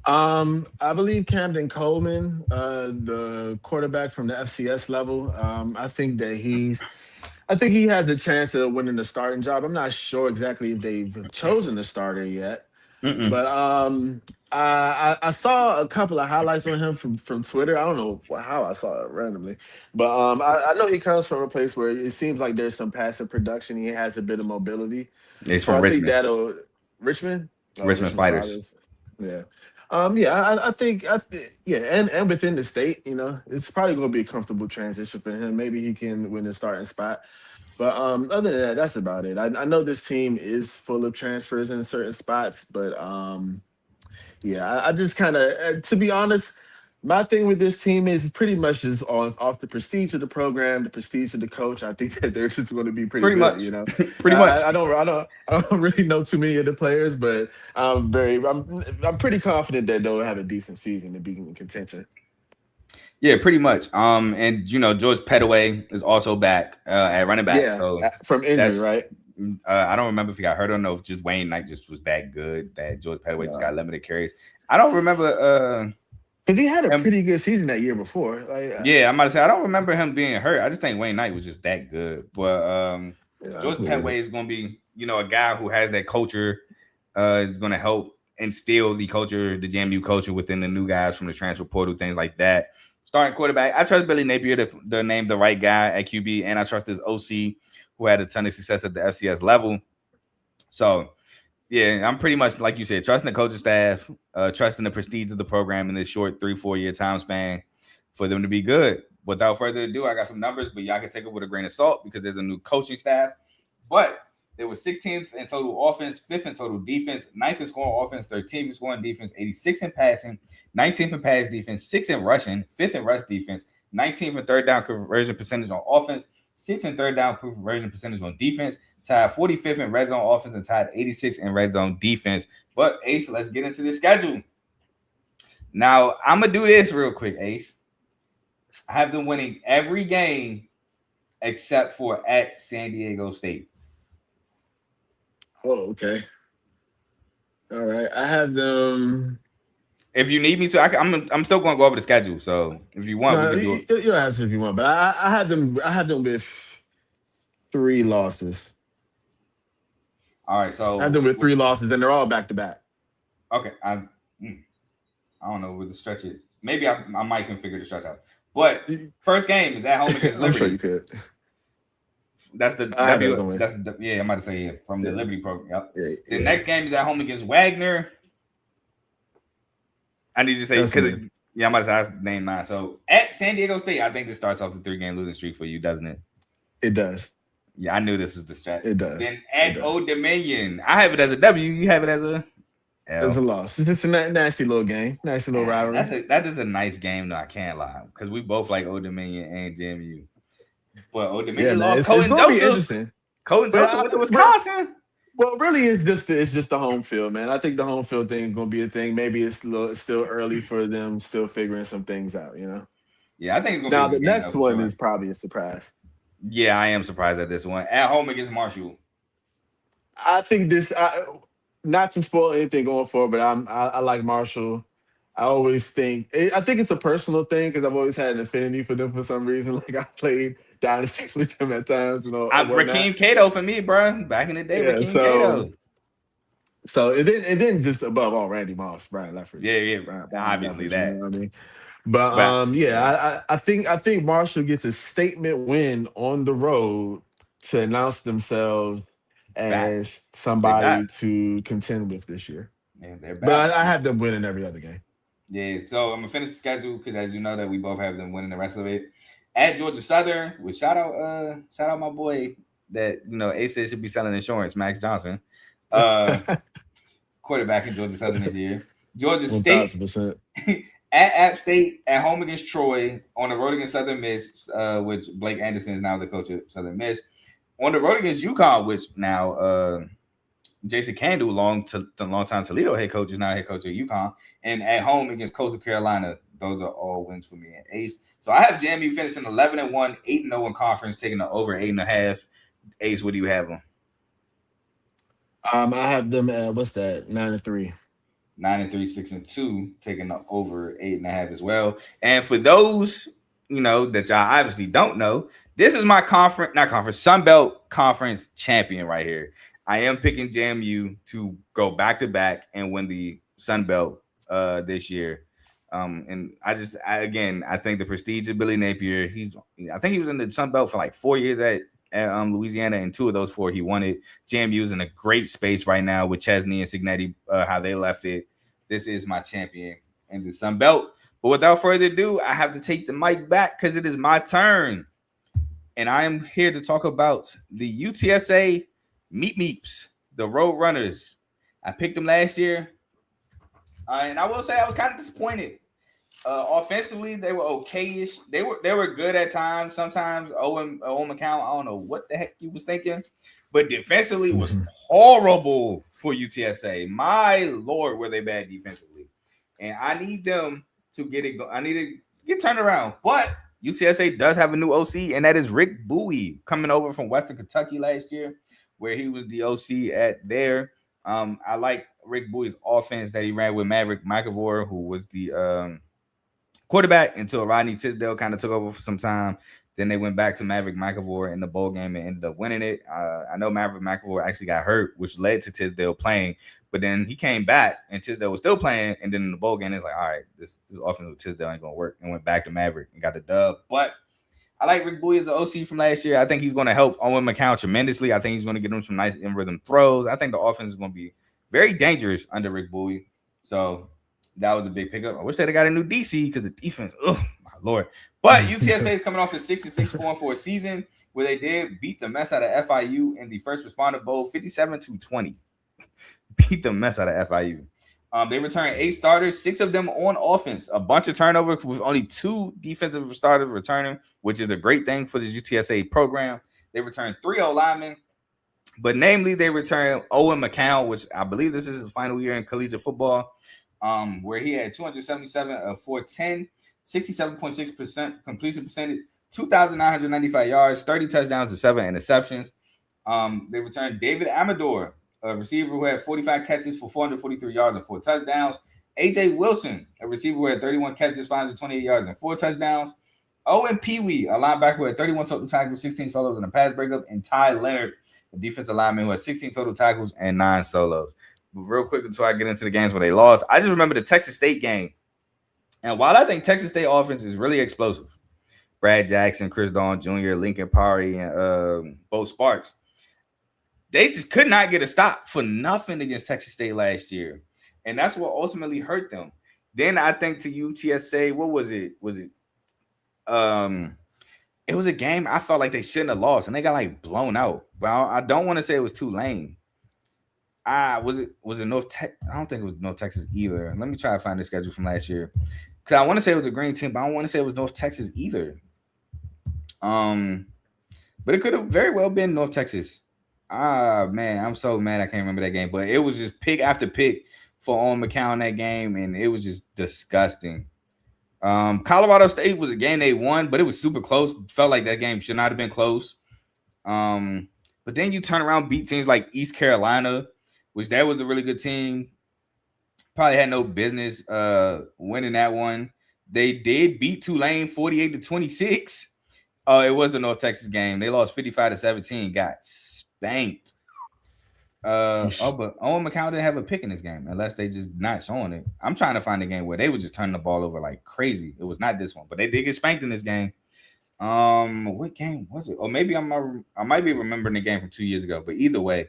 S3: I believe Camden Coleman, the quarterback from the FCS level. I think he has the chance of winning the starting job. I'm not sure exactly if they've chosen the starter yet, but I saw a couple of highlights on him from Twitter. I don't know how I saw it randomly, but I know he comes from a place where it seems like there's some passive production. He has a bit of mobility.
S2: It's
S3: So
S2: from
S3: I think
S2: Richmond.
S3: that'll Richmond.
S2: Richmond Spiders.
S3: Yeah. Yeah, I think, yeah, and within the state, it's probably going to be a comfortable transition for him. Maybe he can win the starting spot. But other than that, that's about it. I know this team is full of transfers in certain spots, but yeah, I just kind of, to be honest, my thing with this team is pretty much just off the prestige of the program, the prestige of the coach. I think that they're just going to be pretty
S2: Pretty
S3: good.
S2: much. Pretty much.
S3: I don't really know too many of the players, but I'm pretty confident that they'll have a decent season to be in contention.
S2: Yeah, pretty much. And George Petaway is also back at running back.
S3: Yeah,
S2: So
S3: from injury, right?
S2: I don't remember if he got hurt or no. If just Wayne Knight just was that good that George Petaway just got limited carries. I don't remember.
S3: Because he had a pretty good season that year before.
S2: Yeah, I'm about to say I don't remember him being hurt. I just think Wayne Knight was just that good. But George Petaway is going to be, a guy who has that culture. Is going to help instill the culture, the JMU culture within the new guys from the transfer portal, things like that. Starting quarterback, I trust Billy Napier to name the right guy at QB, and I trust his OC who had a ton of success at the FCS level. So, yeah, I'm pretty much, like you said, trusting the coaching staff, trusting the prestige of the program in this short 3-4 year time span for them to be good. Without further ado, I got some numbers, but y'all can take it with a grain of salt because there's a new coaching staff. But they were 16th in total offense, 5th in total defense, 9th in scoring offense, 13th in scoring defense, 86th in passing, 19th in pass defense, 6th in rushing, 5th in rush defense, 19th in third down conversion percentage on offense, 6th in third down conversion percentage on defense, tied 45th in red zone offense, and tied 86th in red zone defense. But Ace, let's get into the schedule. Now, I'm going to do this real quick, Ace. I have them winning every game except for at San Diego State.
S3: Oh, okay. All right. I have them.
S2: If you need me to, I'm still going to go over the schedule. So if you want, we can do it.
S3: You don't have to if you want, but I had them. I had them with 3 losses.
S2: All right, so
S3: I had them with 3 losses, and they're all back to back.
S2: Okay, I don't know where the stretch is. Maybe I might can figure the stretch out. But first game is at home against Liberty.
S3: I'm sure you could.
S2: That's the W. That's the, yeah. I'm about to say from the Liberty program. Yep. The next game is at home against Wagner. I need to say because I'm about to say I named mine. So at San Diego State, I think this starts off the 3-game losing streak for you, doesn't it?
S3: It does.
S2: Yeah, I knew this was the stretch.
S3: It does.
S2: Then at Old Dominion, I have it as a W. You have it as a
S3: L. It's a loss. It's just a nasty little game, nasty little rivalry.
S2: That is a nice game, though. I can't lie because we both like Old Dominion and JMU. But Old Dominion lost Colton Joseph. Colton Joseph went to Wisconsin.
S3: Well, really, it's just the home field, man. I think the home field thing is going to be a thing. Maybe it's still early for them, still figuring some things out,
S2: Yeah, I think it's going
S3: to be. Now, the next one is probably a surprise.
S2: Yeah, I am surprised at this one. At home against Marshall.
S3: I think this, not to spoil anything going forward, but I like Marshall. I always think I think it's a personal thing because I've always had an affinity for them for some reason. Like I played dynasties with them at times, or whatnot.
S2: Raheem Cato for me, bro. Back in the day,
S3: Yeah,
S2: Raheem Cato.
S3: so it didn't just above all Randy Moss, Brian Leffers,
S2: Yeah, yeah.
S3: Brian
S2: Obviously
S3: Leffers. You know
S2: that.
S3: what I mean? But
S2: But yeah,
S3: yeah, I think Marshall gets a statement win on the road to announce themselves
S2: back.
S3: as
S2: They back.
S3: somebody to contend with this year.
S2: Yeah, they're
S3: But
S2: back.
S3: I have them winning every other game.
S2: Yeah, so I'm gonna finish the schedule because as you know that we both have them winning the rest of it. At Georgia Southern, with shout out my boy that Ace said should be selling insurance, Max Johnson. Quarterback in Georgia Southern this year. Georgia State
S3: 1,000%.
S2: at App State, at home against Troy, on the road against Southern Miss, which Blake Anderson is now the coach of Southern Miss. On the road against UConn, which now Jason Candu, long time Toledo head coach, is now head coach at UConn, and at home against Coastal Carolina. Those are all wins for me at Ace. So I have JMU finishing 11-1, 8-0 in conference, taking the over 8.5. Ace, what do you have them?
S3: I have them at what's that? 9-3.
S2: 9-3, 6-2, taking the over 8.5 as well. And for those that y'all obviously don't know, this is my Sun Belt Conference champion right here. I am picking JMU to go back to back and win the Sun Belt this year. And I think the prestige of Billy Napier. I think he was in the Sun Belt for like 4 years at Louisiana, and 2 of those 4 he won it. JMU is in a great space right now with Chesney and Cignetti, how they left it. This is my champion in the Sun Belt. But without further ado, I have to take the mic back because it is my turn. And I am here to talk about the UTSA Meeps, the Road Runners. I picked them last year. And I will say I was kind of disappointed. Offensively, they were okayish. They were good at times. Sometimes Owen McCown, I don't know what the heck he was thinking, but defensively was horrible for UTSA. My Lord, were they bad defensively, and I need them to get it. I need to get turned around. But UTSA does have a new OC, and that is Rick Bowie, coming over from Western Kentucky last year, where he was the OC at there. I like Rick Bowie's offense that he ran with Maverick McAvoy, who was the quarterback until Rodney Tisdale kind of took over for some time. Then they went back to Maverick McAvoy in the bowl game and ended up winning it. I know Maverick McAvoy actually got hurt, which led to Tisdale playing. But then he came back and Tisdale was still playing. And then in the bowl game, it's like, all right, this offense with Tisdale ain't going to work. And went back to Maverick and got the dub. But I like Rick Bowie as the OC from last year. I think he's going to help Owen McCown tremendously. I think he's going to get him some nice in-rhythm throws. I think the offense is going to be very dangerous under Rick Bowie. So that was a big pickup. I wish they'd have got a new DC because the defense, oh my Lord. But UTSA is coming off a 6-6 4 season where they did beat the mess out of FIU in the First Responder Bowl 57-20. Beat the mess out of FIU. They returned 8 starters, 6 of them on offense. A bunch of turnovers with only 2 defensive starters returning, which is a great thing for the UTSA program. They returned 3 O-linemen. But namely, they returned Owen McCown, which I believe this is his final year in collegiate football, where he had 277 of 410, 67.6% completion percentage, 2,995 yards, 30 touchdowns, and 7 interceptions. They returned David Amador, a receiver who had 45 catches for 443 yards and 4 touchdowns. AJ Wilson, a receiver who had 31 catches, 528 yards, and 4 touchdowns. Owen Pee-wee, a linebacker who had 31 total tackles, 16 solos, and a pass breakup. And Ty Leonard, a defensive lineman who had 16 total tackles and 9 solos. But real quick, until I get into the games where they lost, I just remember the Texas State game. And while I think Texas State offense is really explosive, Brad Jackson, Chris Dawn Jr., Lincoln Parry, and Bo Sparks, they just could not get a stop for nothing against Texas State last year. And that's what ultimately hurt them. Then I think to UTSA, what was it? It was a game I felt like they shouldn't have lost, and they got like blown out. But I don't want to say it was Tulane. Was it North Texas? I don't think it was North Texas either. Let me try to find the schedule from last year, because I want to say it was a green team, but I don't want to say it was North Texas either. But it could have very well been North Texas. Man, I'm so mad I can't remember that game. But it was just pick after pick for Owen McCown that game, and it was just disgusting. Colorado State was a game they won, but it was super close. Felt like that game should not have been close. But then you turn around, beat teams like East Carolina, which that was a really good team. Probably had no business winning that one. They did beat Tulane 48-26. Oh, it was the North Texas game. They lost 55-17. Got spanked.
S3: Yeesh.
S2: But Owen McCown didn't have a pick in this game, unless they just not showing it. I'm trying to find a game where they were just turning the ball over like crazy. It was not this one, but they did get spanked in this game. What game was it? Or maybe I might be remembering the game from 2 years ago. But either way,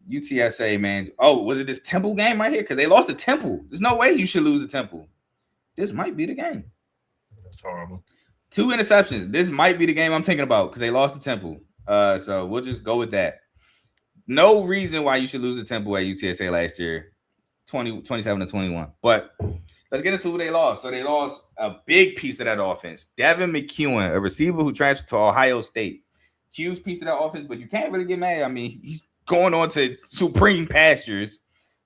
S2: UTSA, man. Oh, was it this Temple game right here? Because they lost to Temple. There's no way you should lose to Temple. This might be the game.
S3: That's horrible.
S2: 2 interceptions. This might be the game I'm thinking about because they lost to Temple. So we'll just go with that. No reason why you should lose to Temple at UTSA last year, 27-21. But let's get into who they lost. So they lost a big piece of that offense. Devin McEwen, a receiver who transferred to Ohio State. Huge piece of that offense, but you can't really get mad. I mean, he's going on to supreme pastures.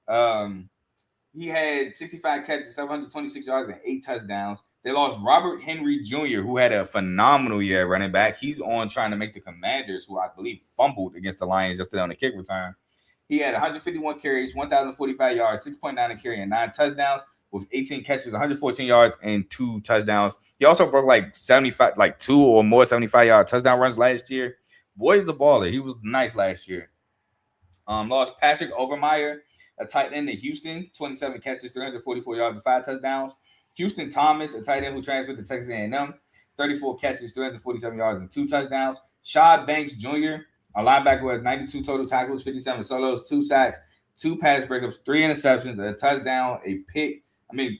S2: He had 65 catches, 726 yards, and 8 touchdowns. They lost Robert Henry Jr., who had a phenomenal year at running back. He's on trying to make the Commanders, who I believe fumbled against the Lions yesterday on the kick return. He had 151 carries, 1,045 yards, 6.9 a carry, and 9 touchdowns with 18 catches, 114 yards, and 2 touchdowns. He also broke like 75, like 2 or more 75-yard touchdown runs last year. Boy is a baller. He was nice last year. Lost Patrick Overmeyer, a tight end in Houston, 27 catches, 344 yards, and 5 touchdowns. Houston Thomas, a tight end who transferred to Texas A&M, 34 catches, 347 yards, and 2 touchdowns. Shad Banks Jr., a linebacker who has 92 total tackles, 57 solos, 2 sacks, 2 pass breakups, 3 interceptions, a touchdown, a pick. 3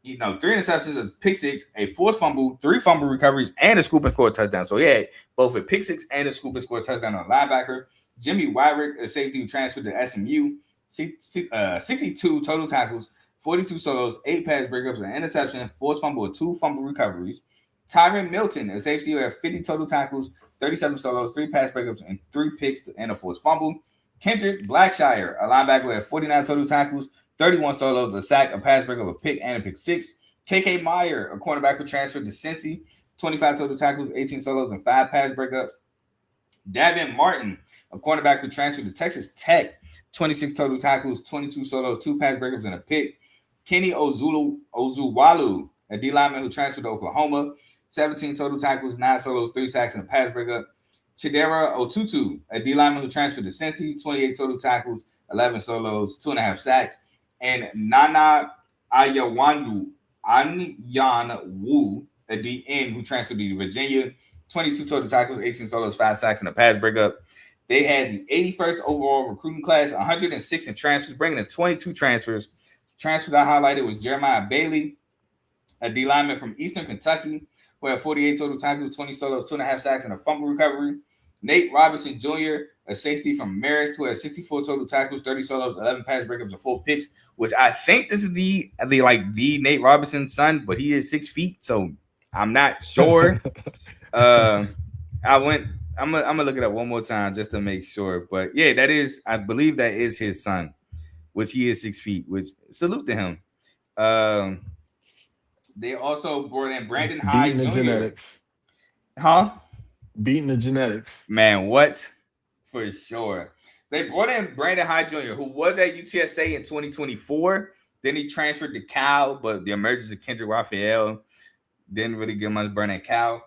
S2: interceptions, a pick 6, a forced fumble, 3 fumble recoveries, and a scoop and score touchdown. So he had both a pick 6 and a scoop and score touchdown on linebacker. Jimmy Wyrick, a safety who transferred to SMU, 62 total tackles, 42 solos, 8 pass breakups, an interception, forced fumble, 2 fumble recoveries. Tyron Milton, a safety who had 50 total tackles, 37 solos, 3 pass breakups, and 3 picks and a forced fumble. Kendrick Blackshire, a linebacker who had 49 total tackles, 31 solos, a sack, a pass breakup, a pick, and a pick 6. KK Meyer, a cornerback who transferred to Cincy, 25 total tackles, 18 solos, and 5 pass breakups. Davin Martin, a cornerback who transferred to Texas Tech, 26 total tackles, 22 solos, 2 pass breakups, and a pick. Kenny Ozuwalu, a D lineman who transferred to Oklahoma, 17 total tackles, 9 solos, 3 sacks, and a pass breakup. Chidera Otutu, a D lineman who transferred to Cincy, 28 total tackles, 11 solos, 2.5 sacks. And Nana Anyanwu, a DN who transferred to Virginia, 22 total tackles, 18 solos, 5 sacks, and a pass breakup. They had the 81st overall recruiting class, 106 in transfers, bringing in 22 transfers. Transfers I highlighted was Jeremiah Bailey, a D lineman from Eastern Kentucky, who had 48 total tackles, 20 solos, 2.5 sacks, and a fumble recovery. Nate Robinson Jr., a safety from Marist, who had 64 total tackles, 30 solos, 11 pass breakups, and 4 picks. Which I think this is the Nate Robinson son, but he is 6 feet, so I'm not sure. I'm gonna look it up one more time just to make sure. But yeah, I believe that is his son, which he is 6 feet. Which salute to him. They also brought in Brandon Hyde
S3: Beating the
S2: Jr.
S3: genetics.
S2: Huh?
S3: Beating the genetics.
S2: Man, what? For sure. They brought in Brandon Hyde Jr., who was at UTSA in 2024. Then he transferred to Cal, but the emergence of Kendrick Raphael didn't really give much burn at Cal.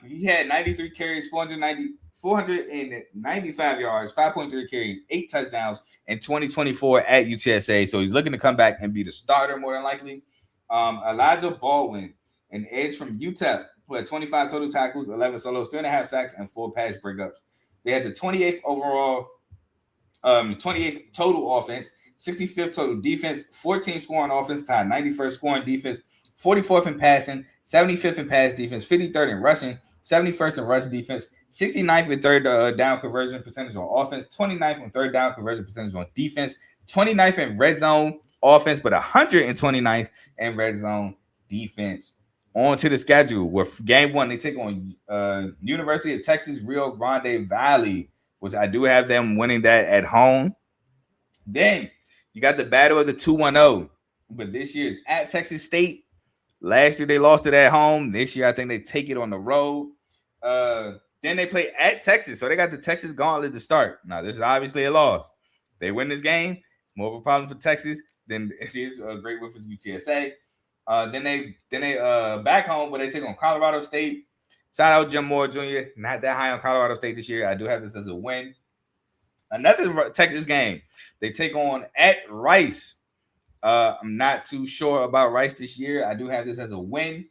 S2: He had 93 carries, 495 yards, 5.3 carries, 8 touchdowns in 2024 at UTSA. So he's looking to come back and be the starter more than likely. Elijah Baldwin, an edge from UTEP, who had 25 total tackles, 11 solos, 3.5 sacks, and 4 pass breakups. They had the 28th overall, 28th total offense, 65th total defense, 14th scoring offense, tied 91st scoring defense, 44th in passing, 75th in pass defense, 53rd in rushing, 71st in rush defense, 69th in third down conversion percentage on offense, 29th in third down conversion percentage on defense, 29th in red zone offense, but 129th in red zone defense. On to the schedule, where game 1 they take on University of Texas Rio Grande Valley, which I do have them winning that at home. Then you got the battle of the 2-1-0, but this year is at Texas State. Last year they lost it at home. This year I think they take it on the road. Then they play at Texas, so they got the Texas gauntlet to start. Now this is obviously a loss. They win this game, More of a problem for Texas than it is a great win for UTSA. Then they back home, but they take on Colorado State. Shout out Jim Moore Jr. Not that high on Colorado State this year. I do have this as a win. Another Texas game. They take on at Rice. I'm not too sure about Rice this year. I do have this as a win.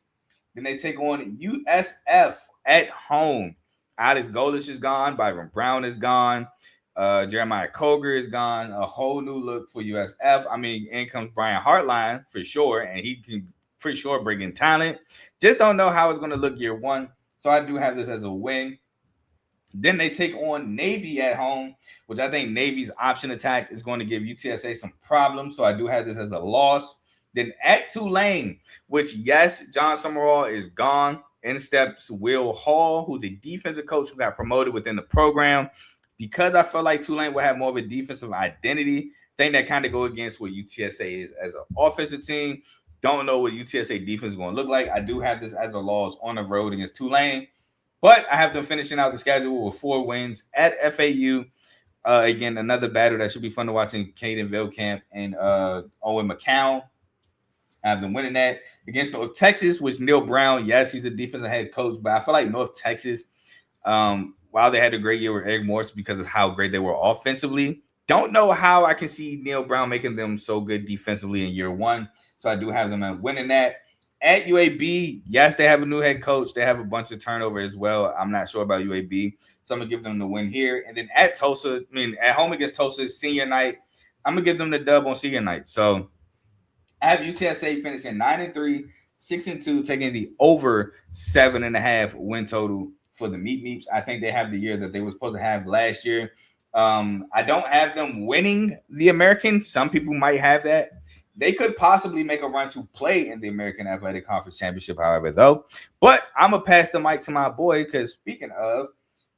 S2: Then they take on USF at home. Alex Golish is gone. Byron Brown is gone. Jeremiah Koger is gone. A whole new look for USF. I mean, in comes Brian Hartline for sure, and he can for sure bring in talent. Just don't know how it's going to look year one. So I do have this as a win. Then they take on Navy at home, which I think Navy's option attack is going to give UTSA some problems. So I do have this as a loss. Then at Tulane, which, yes, John Summerall is gone. In steps Will Hall, who's a defensive coach who got promoted within the program. Because I felt like Tulane will have more of a defensive identity, thing that kind of go against what UTSA is as an offensive team. Don't know what UTSA defense is going to look like. I do have this as a loss on the road against Tulane. But I have them finishing out the schedule with 4 wins at FAU. Again, another battle that should be fun to watch in Caden Villcamp and Owen McCown. I have them winning that against North Texas, which Neil Brown, yes, he's a defensive head coach, but I feel like North Texas, while they had a great year with Eric Morris because of how great they were offensively, don't know how I can see Neil Brown making them so good defensively in year one. So I do have them winning that. At UAB, yes, they have a new head coach. They have a bunch of turnover as well. I'm not sure about UAB. So I'm going to give them the win here. And then at Tulsa, at home against Tulsa, senior night, I'm going to give them the dub on senior night. So I have UTSA finishing 9-3, 6-2, taking the over 7.5 win total for the Meat Meats. I think they have the year that they were supposed to have last year. I don't have them winning the American. Some people might have that. They could possibly make a run to play in the American Athletic Conference Championship, however, though. But I'm going to pass the mic to my boy because speaking of,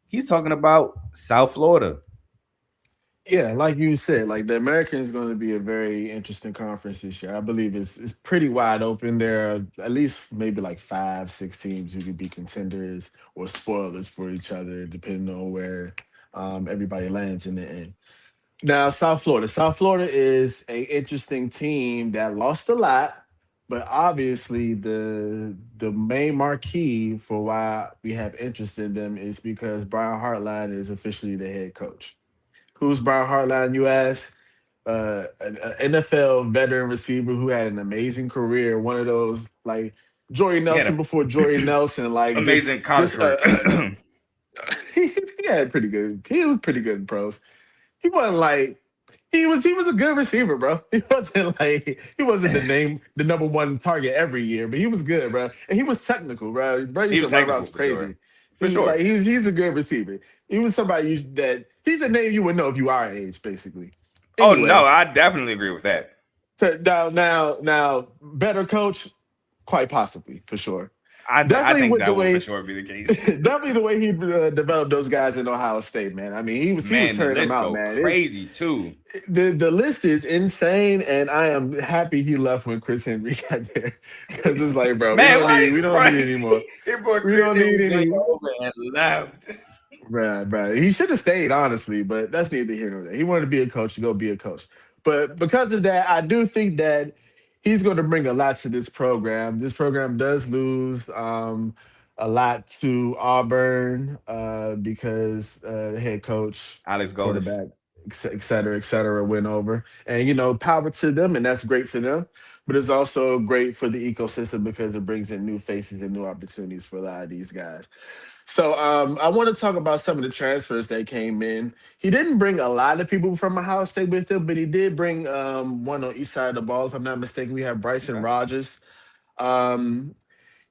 S2: he's talking about South Florida.
S3: Yeah, like you said, like the American is going to be a very interesting conference this year. I believe it's pretty wide open. There are at least maybe like 5, 6 teams who could be contenders or spoilers for each other, depending on where everybody lands in the end. Now, South Florida. South Florida is a interesting team that lost a lot, but obviously the main marquee for why we have interest in them is because Brian Hartline is officially the head coach. Who's Brian Hartline, you ask? An NFL veteran receiver who had an amazing career, one of those like Jordy Nelson before Jordy Nelson, like
S2: amazing college career.
S3: He had pretty good. He was pretty good in pros. He wasn't like he was a good receiver, bro. He wasn't the number one target every year, but he was good, bro. And he was technical, bro. Bro,
S2: he was technical
S3: crazy.
S2: Sure. For sure.
S3: Like, he's a good receiver. He was somebody that he's a name you would know if you our age, basically.
S2: Anyway, oh no, I definitely agree with that.
S3: So now, better coach, quite possibly for sure.
S2: I think that will for sure be the case.
S3: Definitely the way he developed those guys in Ohio State, man. I mean, he was turning them out, man.
S2: Crazy too.
S3: The list is insane, and I am happy he left when Chris Henry got there because it's like, bro,
S2: man,
S3: we don't need anymore. We don't need any
S2: and left.
S3: Right. He should have stayed, honestly, but that's neither here nor there. He wanted to be a coach to go be a coach, but because of that, I do think that he's going to bring a lot to this program. This program does lose a lot to Auburn because the head coach,
S2: Alex Gold,
S3: quarterback, et cetera, went over. And, power to them, and that's great for them. But it's also great for the ecosystem because it brings in new faces and new opportunities for a lot of these guys. So I want to talk about some of the transfers that came in. He didn't bring a lot of people from Ohio State with him, but he did bring one on each side of the ball. If I'm not mistaken, we have Bryson Rogers.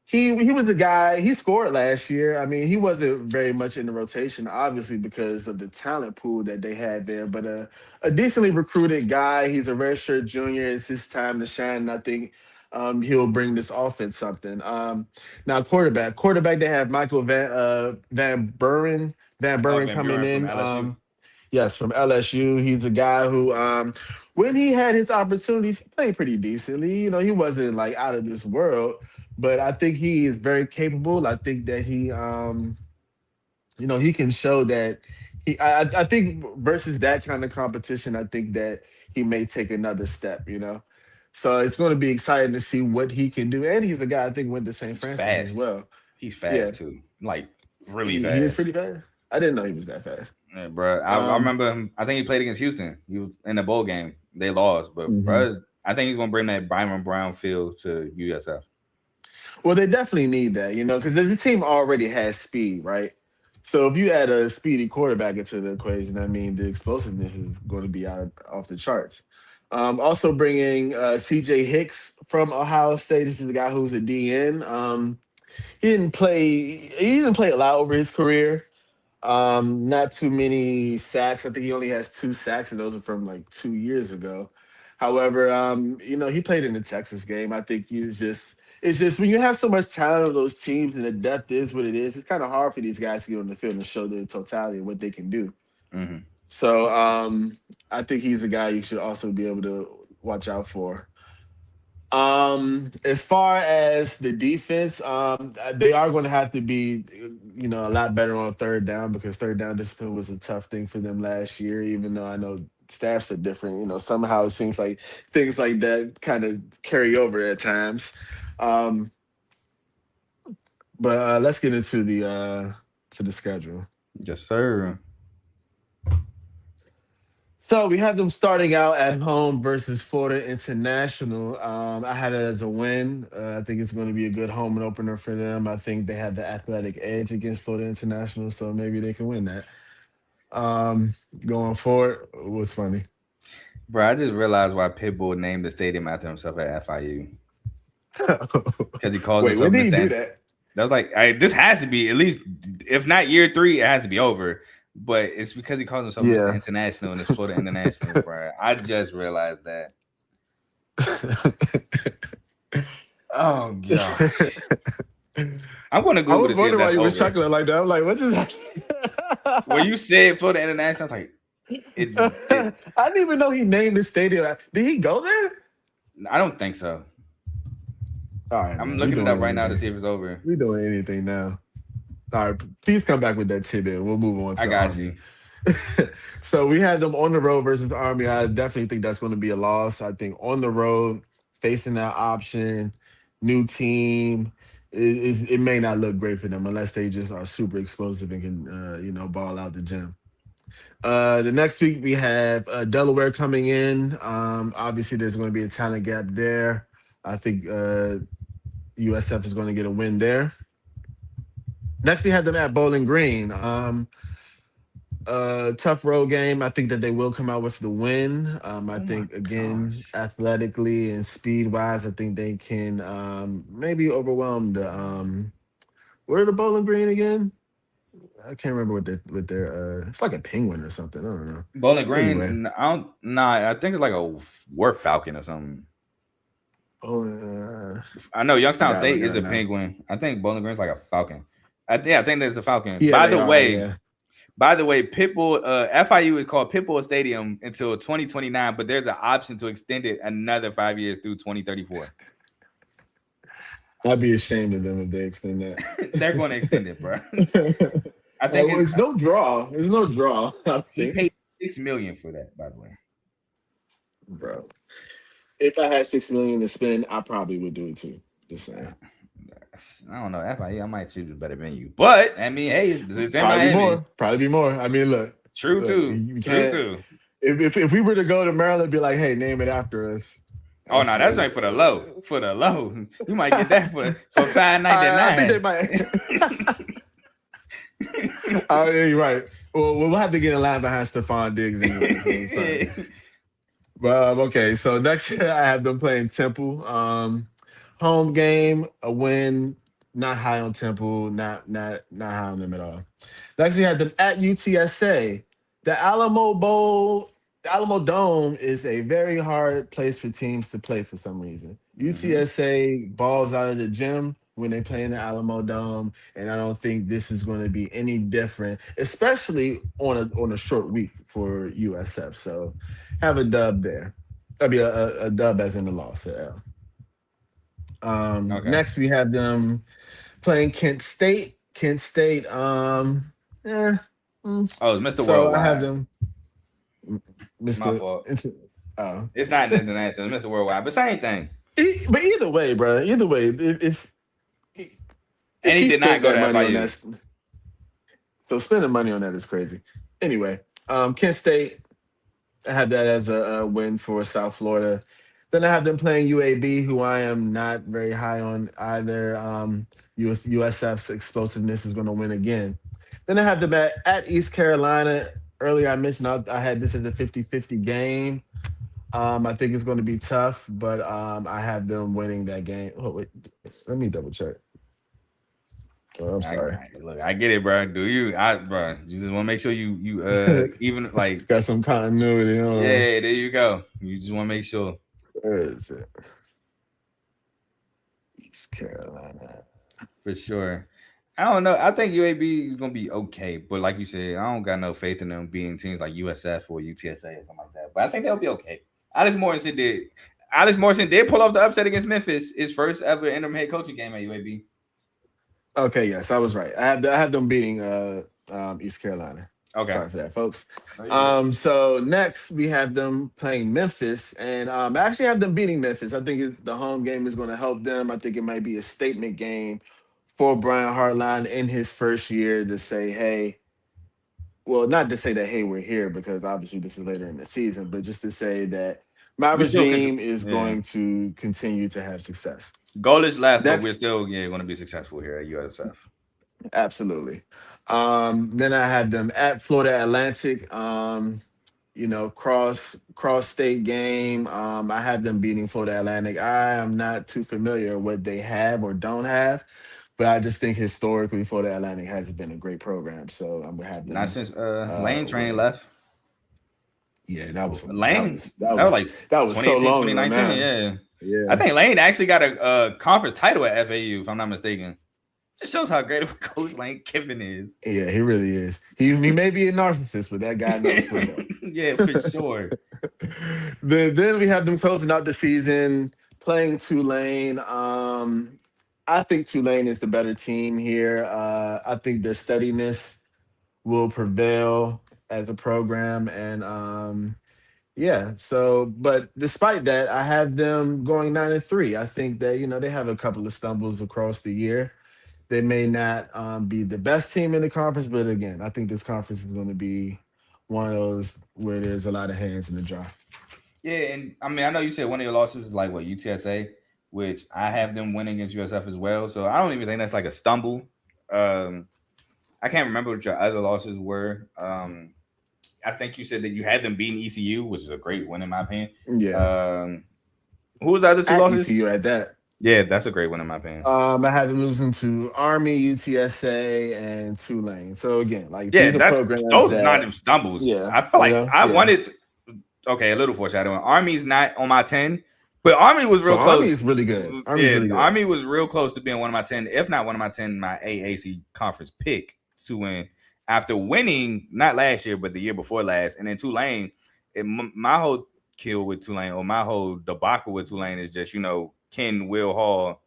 S3: He was a guy, he scored last year. I mean, he wasn't very much in the rotation, obviously, because of the talent pool that they had there, but a decently recruited guy. He's a redshirt junior. It's his time to shine, and I think he'll bring this offense something. Now, quarterback, they have Michael Van Buren coming in. Yes, from LSU. He's a guy who, when he had his opportunities, he played pretty decently. He wasn't like out of this world, but I think he is very capable. I think that he can show that I think versus that kind of competition, I think that he may take another step. So it's going to be exciting to see what he can do. And he's a guy I think went to St.
S2: He's
S3: Francis as
S2: fast.
S3: well.
S2: He's
S3: Yeah,
S2: fast too. Like really
S3: he is
S2: fast.
S3: pretty fast. I didn't know he was that fast.
S2: Yeah, bro. I
S3: Um,
S2: remember him. I think he played against Houston. He was in the bowl game. They lost, but
S3: mhm.
S2: bro, I think he's gonna bring that Byron Brown feel to USF.
S3: Well, they definitely need that, because the team already has speed, right? So if you add a speedy quarterback into the equation, I mean, the explosiveness is going to be out off the charts. Also bringing C.J. Hicks from Ohio State. This is the guy who's a DN. He didn't play a lot over his career. Not too many sacks. I think he only has 2 sacks, and those are from like 2 years ago. However, he played in the Texas game. I think it's just when you have so much talent on those teams and the depth is what it is, it's kind of hard for these guys to get on the field and show the totality of what they can do.
S2: Hmm.
S3: So I think he's a guy you should also be able to watch out for. As far as the defense, they are going to have to be, a lot better on third down because third down discipline was a tough thing for them last year. Even though I know staffs are different, somehow it seems like things like that kind of carry over at times. Um, but let's get into the schedule.
S2: Yes, sir.
S3: So we have them starting out at home versus Florida International. I had it as a win. I think it's going to be a good home and opener for them. I think they have the athletic edge against Florida International, so maybe they can win that. Going forward, what's funny?
S2: Bro, I just realized why Pitbull named the stadium after himself at FIU because he calls
S3: Wait,
S2: himself
S3: when did he
S2: Mr.
S3: do that?
S2: That was like, this has to be at least, if not year three, it has to be over. But it's because he calls himself Mr.
S3: Yeah.
S2: International and it's Florida International, bro. I just realized that. Oh gosh, I'm gonna
S3: I
S2: Google
S3: was
S2: to see if
S3: wondering why
S2: that's
S3: you was
S2: over.
S3: chuckling like that. I'm like, what just
S2: When
S3: happened?
S2: you said Florida International, I was like, it.
S3: I didn't even know he named the stadium. Did he go there?
S2: I don't think so.
S3: All right,
S2: I'm
S3: man. We
S2: looking it up
S3: doing
S2: right now to
S3: anything.
S2: see if it's over.
S3: We doing anything now. All right, please come back with that tidbit. We'll move on
S2: I
S3: to the
S2: got
S3: Army.
S2: you.
S3: So we had them on the road versus the Army. I definitely think that's going to be a loss. I think on the road, facing that option, new team, it may not look great for them unless they just are super explosive and can ball out the gym. The next week we have Delaware coming in. Obviously, there's going to be a talent gap there. I think USF is going to get a win there. Next, we have them at Bowling Green. Tough road game. I think that they will come out with the win. I
S2: Oh my
S3: think again,
S2: gosh.
S3: athletically and speed wise, I think they can maybe overwhelm the. What are the Bowling Green again? I can't remember what their. It's like a penguin or something. I don't know.
S2: Bowling
S3: Anyway,
S2: Green, I don't. Nah, I think it's like a War Falcon or something.
S3: oh,
S2: I know
S3: I
S2: Youngstown
S3: gotta look
S2: State
S3: it
S2: is
S3: up
S2: a
S3: now.
S2: penguin. I think Bowling Green's like a falcon. Yeah, I think there's a falcon.
S3: Yeah, they are. Yeah.
S2: By the way, Pitbull FIU is called Pitbull Stadium until 2029, but there's an option to extend it another 5 years through 2034.
S3: I'd be ashamed of them if they extend that.
S2: They're going to extend it, bro. I think
S3: Well, it's no draw. There's no draw. I
S2: he
S3: think,
S2: paid 6 million for that. By the way,
S3: bro. If I had 6 million to spend, I probably would do it too. Just saying.
S2: I don't know FIU. I might choose a better venue, but I mean, hey, it's in
S3: Probably be
S2: Miami.
S3: more. Probably be more. I mean, look.
S2: True
S3: Look.
S2: too.
S3: You
S2: True
S3: can't.
S2: too.
S3: If we were to go to Maryland, be like, hey, name it after us.
S2: Oh no, that's right for the low. For the low, you might get that for $5.99.
S3: I think they might. Oh, yeah, you're right. Well, we'll have to get in line behind Stephon Diggs anyway. So it's fine. Okay, so next I have them playing Temple. Home game, a win, not high on Temple, not high on them at all. Next we had them at UTSA. The Alamo Bowl, the Alamo Dome is a very hard place for teams to play for some reason.
S2: Mhm.
S3: UTSA balls out of the gym when they play in the Alamo Dome, and I don't think this is going to be any different, especially on a short week for USF. So have a dub there. That'd be a dub as in the loss at L.
S2: Okay.
S3: Next we have them playing Kent State. Kent State, Mm.
S2: Oh, it's Mr.
S3: So I have
S2: Worldwide.
S3: them,
S2: My
S3: Mister.
S2: fault.
S3: Oh,
S2: It's not international. It's Mr. Worldwide, but same thing.
S3: But either way, bro. Either way, if
S2: And he
S3: he
S2: did not
S3: spent
S2: go
S3: that
S2: to
S3: money on
S2: FIU.
S3: that, so spending money on that is crazy. Anyway, Kent State, I have that as a win for South Florida. Then I have them playing UAB, who I am not very high on either. USF's explosiveness is going to win again. Then I have them at East Carolina. Earlier I mentioned I had this as a 50-50 game. I think it's going to be tough, but I have them winning that game. Oh, wait, let me double check. Oh, I'm sorry.
S2: Look, I get it, bro. Do you? Bro, you just want to make sure you even like,
S3: Got some continuity on.
S2: yeah, there you go. You just want to make sure
S3: Where is it? East Carolina.
S2: for sure. I don't know. I think UAB is gonna be okay, but like you said, I don't got no faith in them being teams like USF or UTSA or something like that. But I think they'll be okay. Alex Morrison did. Alex Morrison did pull off the upset against Memphis, his first ever interim head coaching game at UAB.
S3: Okay, yes, I was right. I have them beating East Carolina.
S2: Okay.
S3: Sorry for that, folks.
S2: No, you good.
S3: So next we have them playing Memphis, and I actually have them beating Memphis. I think the home game is going to help them. I think it might be a statement game for Brian Hartline in his first year to say, "Hey," well, not to say that, "Hey, we're here," because obviously this is later in the season, but just to say that my
S2: We still can.
S3: regime is
S2: Yeah.
S3: going to continue to have success.
S2: Goal is left, but we're
S3: Next,
S2: still going to be successful here at USF.
S3: absolutely. Then I had them at Florida Atlantic. Cross state game. I have them beating Florida Atlantic. I am not too familiar what they have or don't have, but I just think historically Florida Atlantic has been a great program. So I'm gonna have
S2: Not
S3: them
S2: since Lane Train
S3: winning.
S2: left.
S3: Yeah, that was that
S2: Lane,
S3: was that
S2: that was
S3: was
S2: like
S3: that was so
S2: 2018,
S3: long ago
S2: 2019.
S3: now.
S2: Yeah. I
S3: Yeah.
S2: think Lane actually got a conference title at FAU, if I'm not mistaken. Just shows how great of a coach Lane Kiffin is.
S3: Yeah, he really is. He may be a narcissist, but that guy knows football.
S2: Yeah, for sure.
S3: Then we have them closing out the season playing Tulane. I think Tulane is the better team here. I think their steadiness will prevail as a program, and yeah. So, but despite that, I have them going 9-3. I think that they have a couple of stumbles across the year. They may not be the best team in the conference, but again, I think this conference is going to be one of those where there's a lot of hands in the jar.
S2: Yeah, and I mean, I know you said one of your losses is like what UTSA, which I have them winning against USF as well. So I don't even think that's like a stumble. Um, I can't remember what your other losses were. I think you said that you had them beating ECU, which is a great win in my opinion.
S3: Yeah,
S2: Um, who was the other two
S3: at
S2: losses?
S3: ECU at that.
S2: Yeah, that's a great win in my opinion.
S3: I had them losing to Army, UTSA, and Tulane. So again, like
S2: Yeah,
S3: these are
S2: that
S3: programs
S2: those not
S3: that,
S2: even stumbles.
S3: yeah,
S2: I feel like I
S3: yeah.
S2: wanted. Okay, a little foreshadowing. Army's not on my 10, but Army was real
S3: But Army
S2: close.
S3: is really good. Army's
S2: Yeah,
S3: really good.
S2: Army was real close to being one of my 10, if not one of my 10, my AAC conference pick to win after winning not last year, but the year before last. And then Tulane, my whole kill with Tulane or my whole debacle with Tulane is just, can Will Hall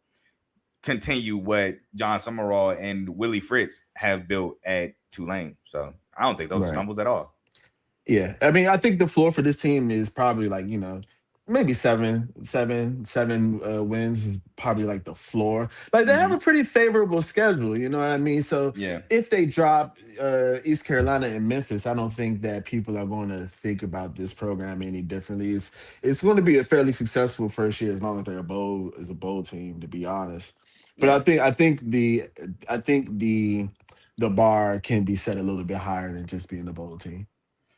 S2: continue what John Summerall and Willie Fritz have built at Tulane? So I don't think those are
S3: Right.
S2: stumbles at all.
S3: Yeah, I mean, I think the floor for this team is probably like maybe seven wins is probably like the floor. Like they have
S2: Mm-hmm.
S3: a pretty favorable schedule, you know what I mean? So
S2: Yeah.
S3: if they drop East Carolina and Memphis, I don't think that people are going to think about this program any differently. It's going to be a fairly successful first year as long as they're a bowl team, to be honest. But I
S2: Yeah.
S3: think I think the I think the bar can be set a little bit higher than just being a bowl team.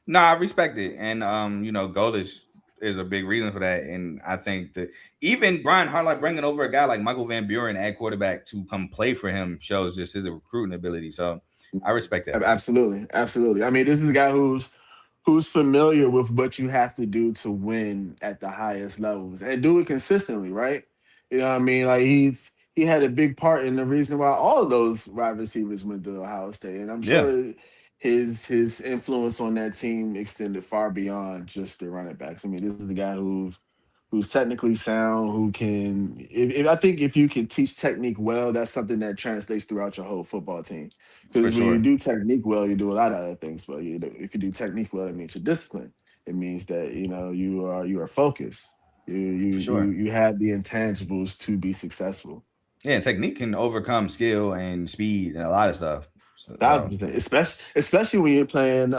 S2: No, I respect it, and Golish is a big reason for that. And I think that even Brian Hartline bringing over a guy like Michael Van Buren at quarterback to come play for him shows just his recruiting ability. So I respect that.
S3: Absolutely, absolutely. I mean, this is a guy who's familiar with what you have to do to win at the highest levels and do it consistently, right? You know what I mean? Like he had a big part in the reason why all of those wide receivers went to Ohio State, and I'm
S2: Yeah.
S3: sure his influence on that team extended far beyond just the running backs. I mean, this is the guy who's technically sound, who can. If I think if you can teach technique well, that's something that translates throughout your whole football team.
S2: For
S3: Because when you
S2: sure.
S3: do technique well, you do a lot of other things well. If you do technique well, it means you're disciplined. It means that you are focused.
S2: For sure.
S3: You have the intangibles to be successful.
S2: Yeah, and technique can overcome skill and speed and a lot of stuff. So
S3: 1,000%. Especially when you're playing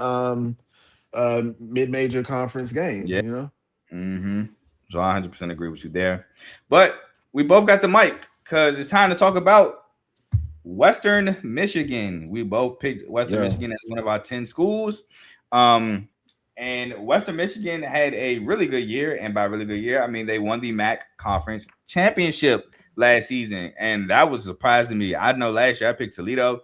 S3: mid-major conference games.
S2: yeah.
S3: You know.
S2: Mm-hmm. So I 100% agree with you there. But we both got the mic because it's time to talk about Western Michigan. We both picked Western
S3: Yeah.
S2: Michigan as one of our 10 schools. Um, and Western Michigan had a really good year. And by really good year, I mean they won the MAC conference championship last season. And that was a surprise to me. I know last year I picked Toledo.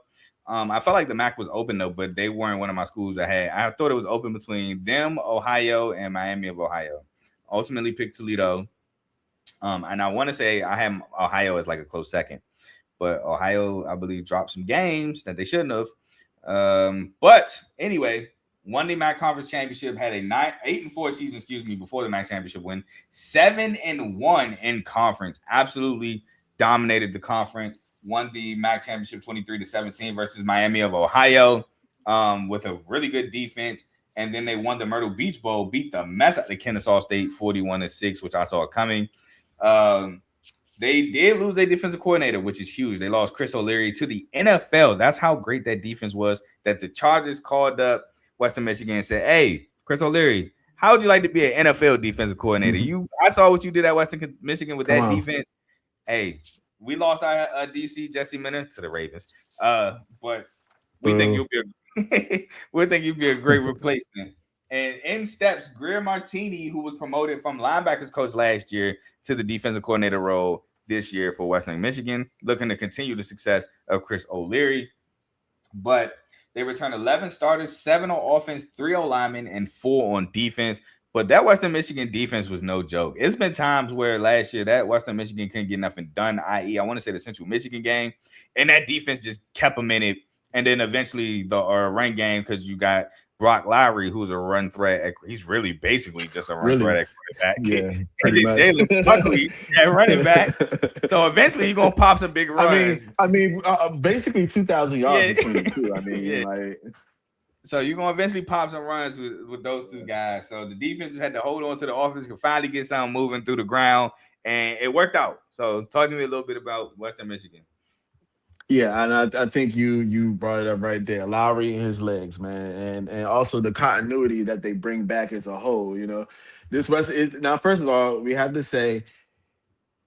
S2: I felt like the MAC was open though, but they weren't one of my schools I had. I thought it was open between them, Ohio, and Miami of Ohio. Ultimately picked Toledo. And I want to say I had Ohio as like a close second, but Ohio, I believe, dropped some games that they shouldn't have. But anyway, won the MAC conference championship, had a 8-4 season, before the MAC championship win, 7-1 in conference, absolutely dominated the conference, won the MAC championship 23-17 versus Miami of Ohio, with a really good defense. And then they won the Myrtle Beach Bowl, beat the mess out of Kennesaw State 41-6, which I saw coming. They did lose their defensive coordinator, which is huge. They lost Chris O'Leary to the NFL. That's how great that defense was, that the Chargers called up Western Michigan and said, "Hey, Chris O'Leary, how would you like to be an NFL defensive coordinator? I saw what you did at Western Michigan with
S3: Come
S2: that
S3: on.
S2: defense. Hey, we lost our DC Jesse Minter to the Ravens, but we think
S3: Boo.
S2: you'll be a great replacement." And in steps Greer Martini, who was promoted from linebackers coach last year to the defensive coordinator role this year for Western Michigan, looking to continue the success of Chris O'Leary. But they returned 11 starters, 7 on offense, 3 on linemen, and 4 on defense. But that Western Michigan defense was no joke. It's been times where last year that Western Michigan couldn't get nothing done, i.e., I want to say the Central Michigan game, and that defense just kept them in it. And then eventually the run game, because you got Brock Lowry, who's a run threat. He's really basically just a run threat
S3: Really?
S2: at quarterback.
S3: Yeah,
S2: And
S3: pretty
S2: then
S3: much.
S2: Jalen Buckley at running back. So eventually you're going to pop some big runs.
S3: Basically 2,000 yards
S2: Yeah.
S3: between the two. I mean,
S2: Yeah.
S3: like,
S2: So you're going to eventually pop some runs with those two guys. So the defense had to hold on to the offense, could finally get something moving through the ground, and it worked out. So talk to me a little bit about Western Michigan.
S3: yeah, and I think you brought it up right there. Lowry and his legs, man, and also the continuity that they bring back as a whole. This now. First of all, we have to say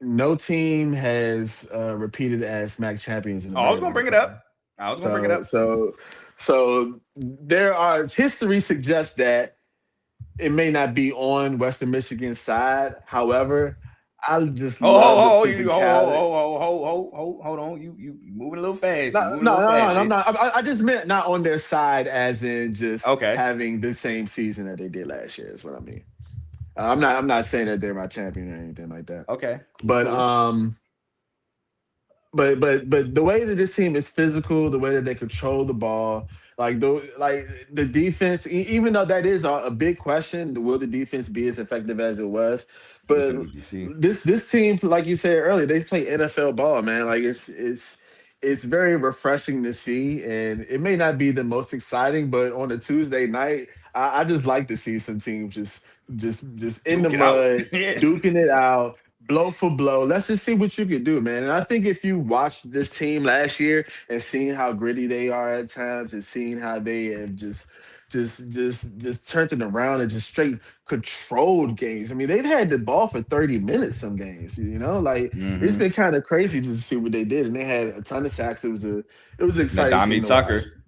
S3: no team has repeated as MAC champions in a
S2: Oh, I was
S3: very
S2: going to
S3: long
S2: bring it up.
S3: time.
S2: I was going to bring it
S3: So
S2: up.
S3: so so there are history suggests that it may not be on Western Michigan's side. However, I just love the physicality.
S2: Hold on. You moving a little fast.
S3: No,
S2: You moving a
S3: no,
S2: little
S3: no,
S2: fast,
S3: no, I'm
S2: Jason.
S3: not. I just meant not on their side, as in just
S2: Okay.
S3: having the same season that they did last year. Is what I mean. I'm not saying that they're my champion or anything like that.
S2: Okay.
S3: But
S2: Cool.
S3: but the way that this team is physical, the way that they control the ball, like the defense, even though that is a big question, will the defense be as effective as it was? But
S2: Looking at DC.
S3: this team, like you said earlier, they play NFL ball, man. Like it's very refreshing to see, and it may not be the most exciting, but on a Tuesday night, I just like to see some teams just in the
S2: Duke it out.
S3: mud,
S2: Yeah.
S3: duking it out, blow for blow. Let's just see what you can do, man. And I think if you watched this team last year and seen how gritty they are at times, and seeing how they have just turned it around and just straight controlled games. I mean, they've had the ball for 30 minutes some games, like it's
S2: Mm-hmm.
S3: been kind of crazy just to see what they did. And they had a ton of sacks. It was an exciting
S2: Nadami
S3: team to watch.
S2: Tucker.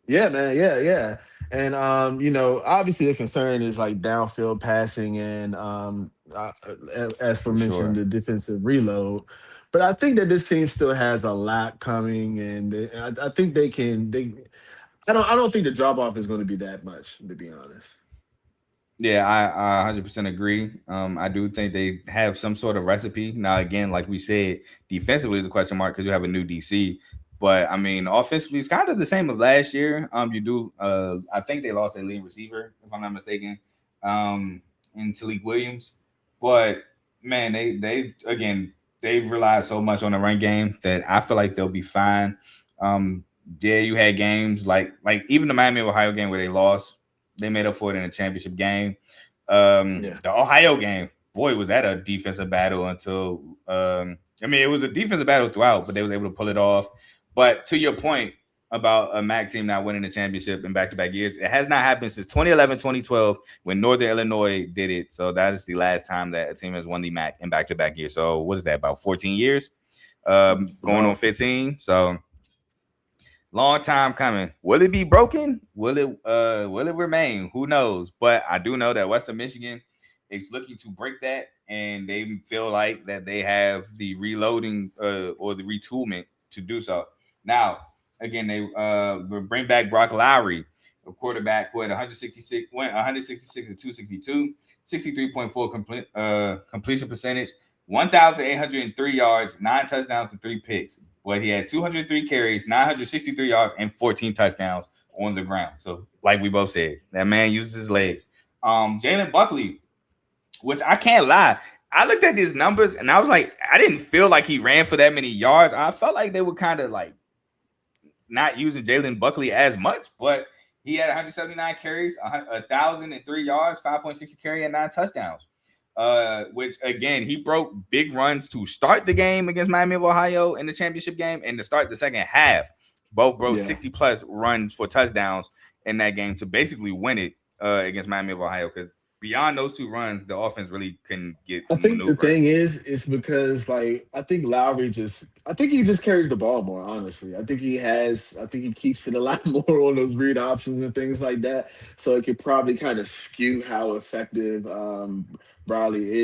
S3: Yeah, man. Yeah, yeah. And obviously the concern is like downfield passing and as for
S2: For
S3: mentioned,
S2: sure.
S3: the defensive reload. But I think that this team still has a lot coming, and I think they can. I don't think the drop off is going to be that much, to be honest.
S2: Yeah, I 100% agree. I do think they have some sort of recipe. Now, again, like we said, defensively is a question mark because you have a new DC. But I mean, offensively, it's kind of the same as last year. You do. I think they lost a lead receiver, if I'm not mistaken, in Talik Williams. But man, they again they've relied so much on the run game that I feel like they'll be fine. Um, yeah, you had games like even the Miami of Ohio game where they lost, they made up for it in a championship game.
S3: Yeah.
S2: The Ohio game, boy, was that a defensive battle until I mean it was a defensive battle throughout, but they was able to pull it off. But to your point about a MAC team not winning the championship in back-to-back years, it has not happened since 2011, 2012 when Northern Illinois did it. So that is the last time that a team has won the MAC in back-to-back years. So what is that, about 14 years? Going on
S3: Wow.
S2: 15. So long time coming. Will it be broken? Will it remain? Who knows? But I do know that Western Michigan is looking to break that, and they feel like that they have the reloading or the retoolment to do so. Now, again, they will bring back Brock Lowry, a quarterback who had 166 to 262, 63.4 completion percentage, 1,803 yards, 9 touchdowns to 3 picks. But he had 203 carries, 963 yards, and 14 touchdowns on the ground. So, like we both said, that man uses his legs. Jalen Buckley, which I can't lie, I looked at his numbers and I was like, I didn't feel like he ran for that many yards. I felt like they were kind of like not using Jalen Buckley as much, but he had 179 carries, 1,003 yards, 5.6 carry, and 9 touchdowns. Which again, he broke big runs to start the game against Miami of Ohio in the championship game and to start the second half. Both broke
S3: Yeah.
S2: 60 plus runs for touchdowns in that game to basically win it against Miami of Ohio. Because beyond those two runs, the offense really couldn't get
S3: I think the
S2: maneuver.
S3: thing is because like I think he just carries the ball more, honestly. I think he keeps it a lot more on those read options and things like that. So it could probably kind of skew how effective Buckley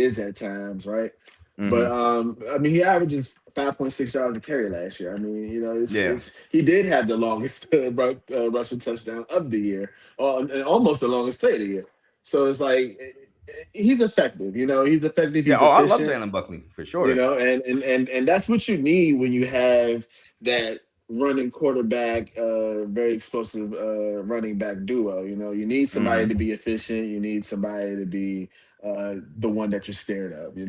S3: is at times, right? But
S2: Mm-hmm.
S3: I mean he averages 5.6 yards a carry last year. I mean,
S2: Yeah.
S3: it's he did have the longest rushing touchdown of the year, and almost the longest play of the year. So it's like he's effective. He's effective.
S2: Yeah.
S3: He's
S2: Oh, I love
S3: efficient.
S2: Jalen Buckley for sure.
S3: And that's what you need when you have that running quarterback, very explosive running back duo. You need somebody
S2: Mm-hmm.
S3: to be efficient. You need somebody to be the one that you're scared of. You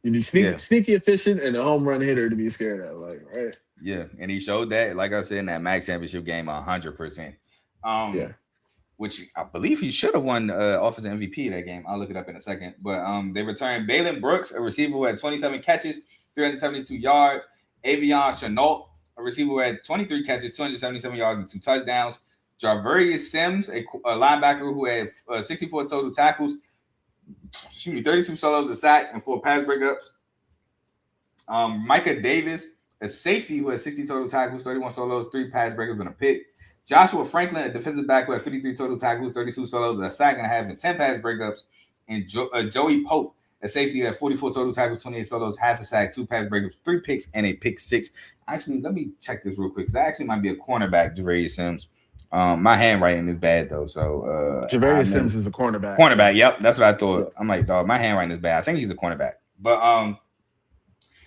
S3: need
S2: Yeah.
S3: sneaky efficient and a home run hitter to be scared of. Like, right?
S2: Yeah. And he showed that, like I said, in that MAC championship game, 100%. Um,
S3: Yeah.
S2: which I believe he should have won offensive MVP that game. I'll look it up in a second. But they returned Balin Brooks, a receiver who had 27 catches, 372 yards. Avion Chenault, a receiver who had 23 catches, 277 yards, and 2 touchdowns. Jarverius Sims, a linebacker who had 64 total tackles, 32 solos, a sack, and 4 pass breakups. Micah Davis, a safety who had 60 total tackles, 31 solos, 3 pass breakups, and a pick. Joshua Franklin, a defensive back who had 53 total tackles, 32 solos, a sack and a half, and 10 pass breakups. And Joey Pope, a safety who had 44 total tackles, 28 solos, half a sack, 2 pass breakups, 3 picks, and a pick six. Actually, let me check this real quick because that actually might be a cornerback, Javarius Sims. My handwriting is bad though, so I
S3: Javarius
S2: may
S3: Sims is a cornerback.
S2: cornerback. Yep, that's what I
S3: Yeah.
S2: thought. I'm like, dog, my handwriting is bad. I think he's a cornerback, but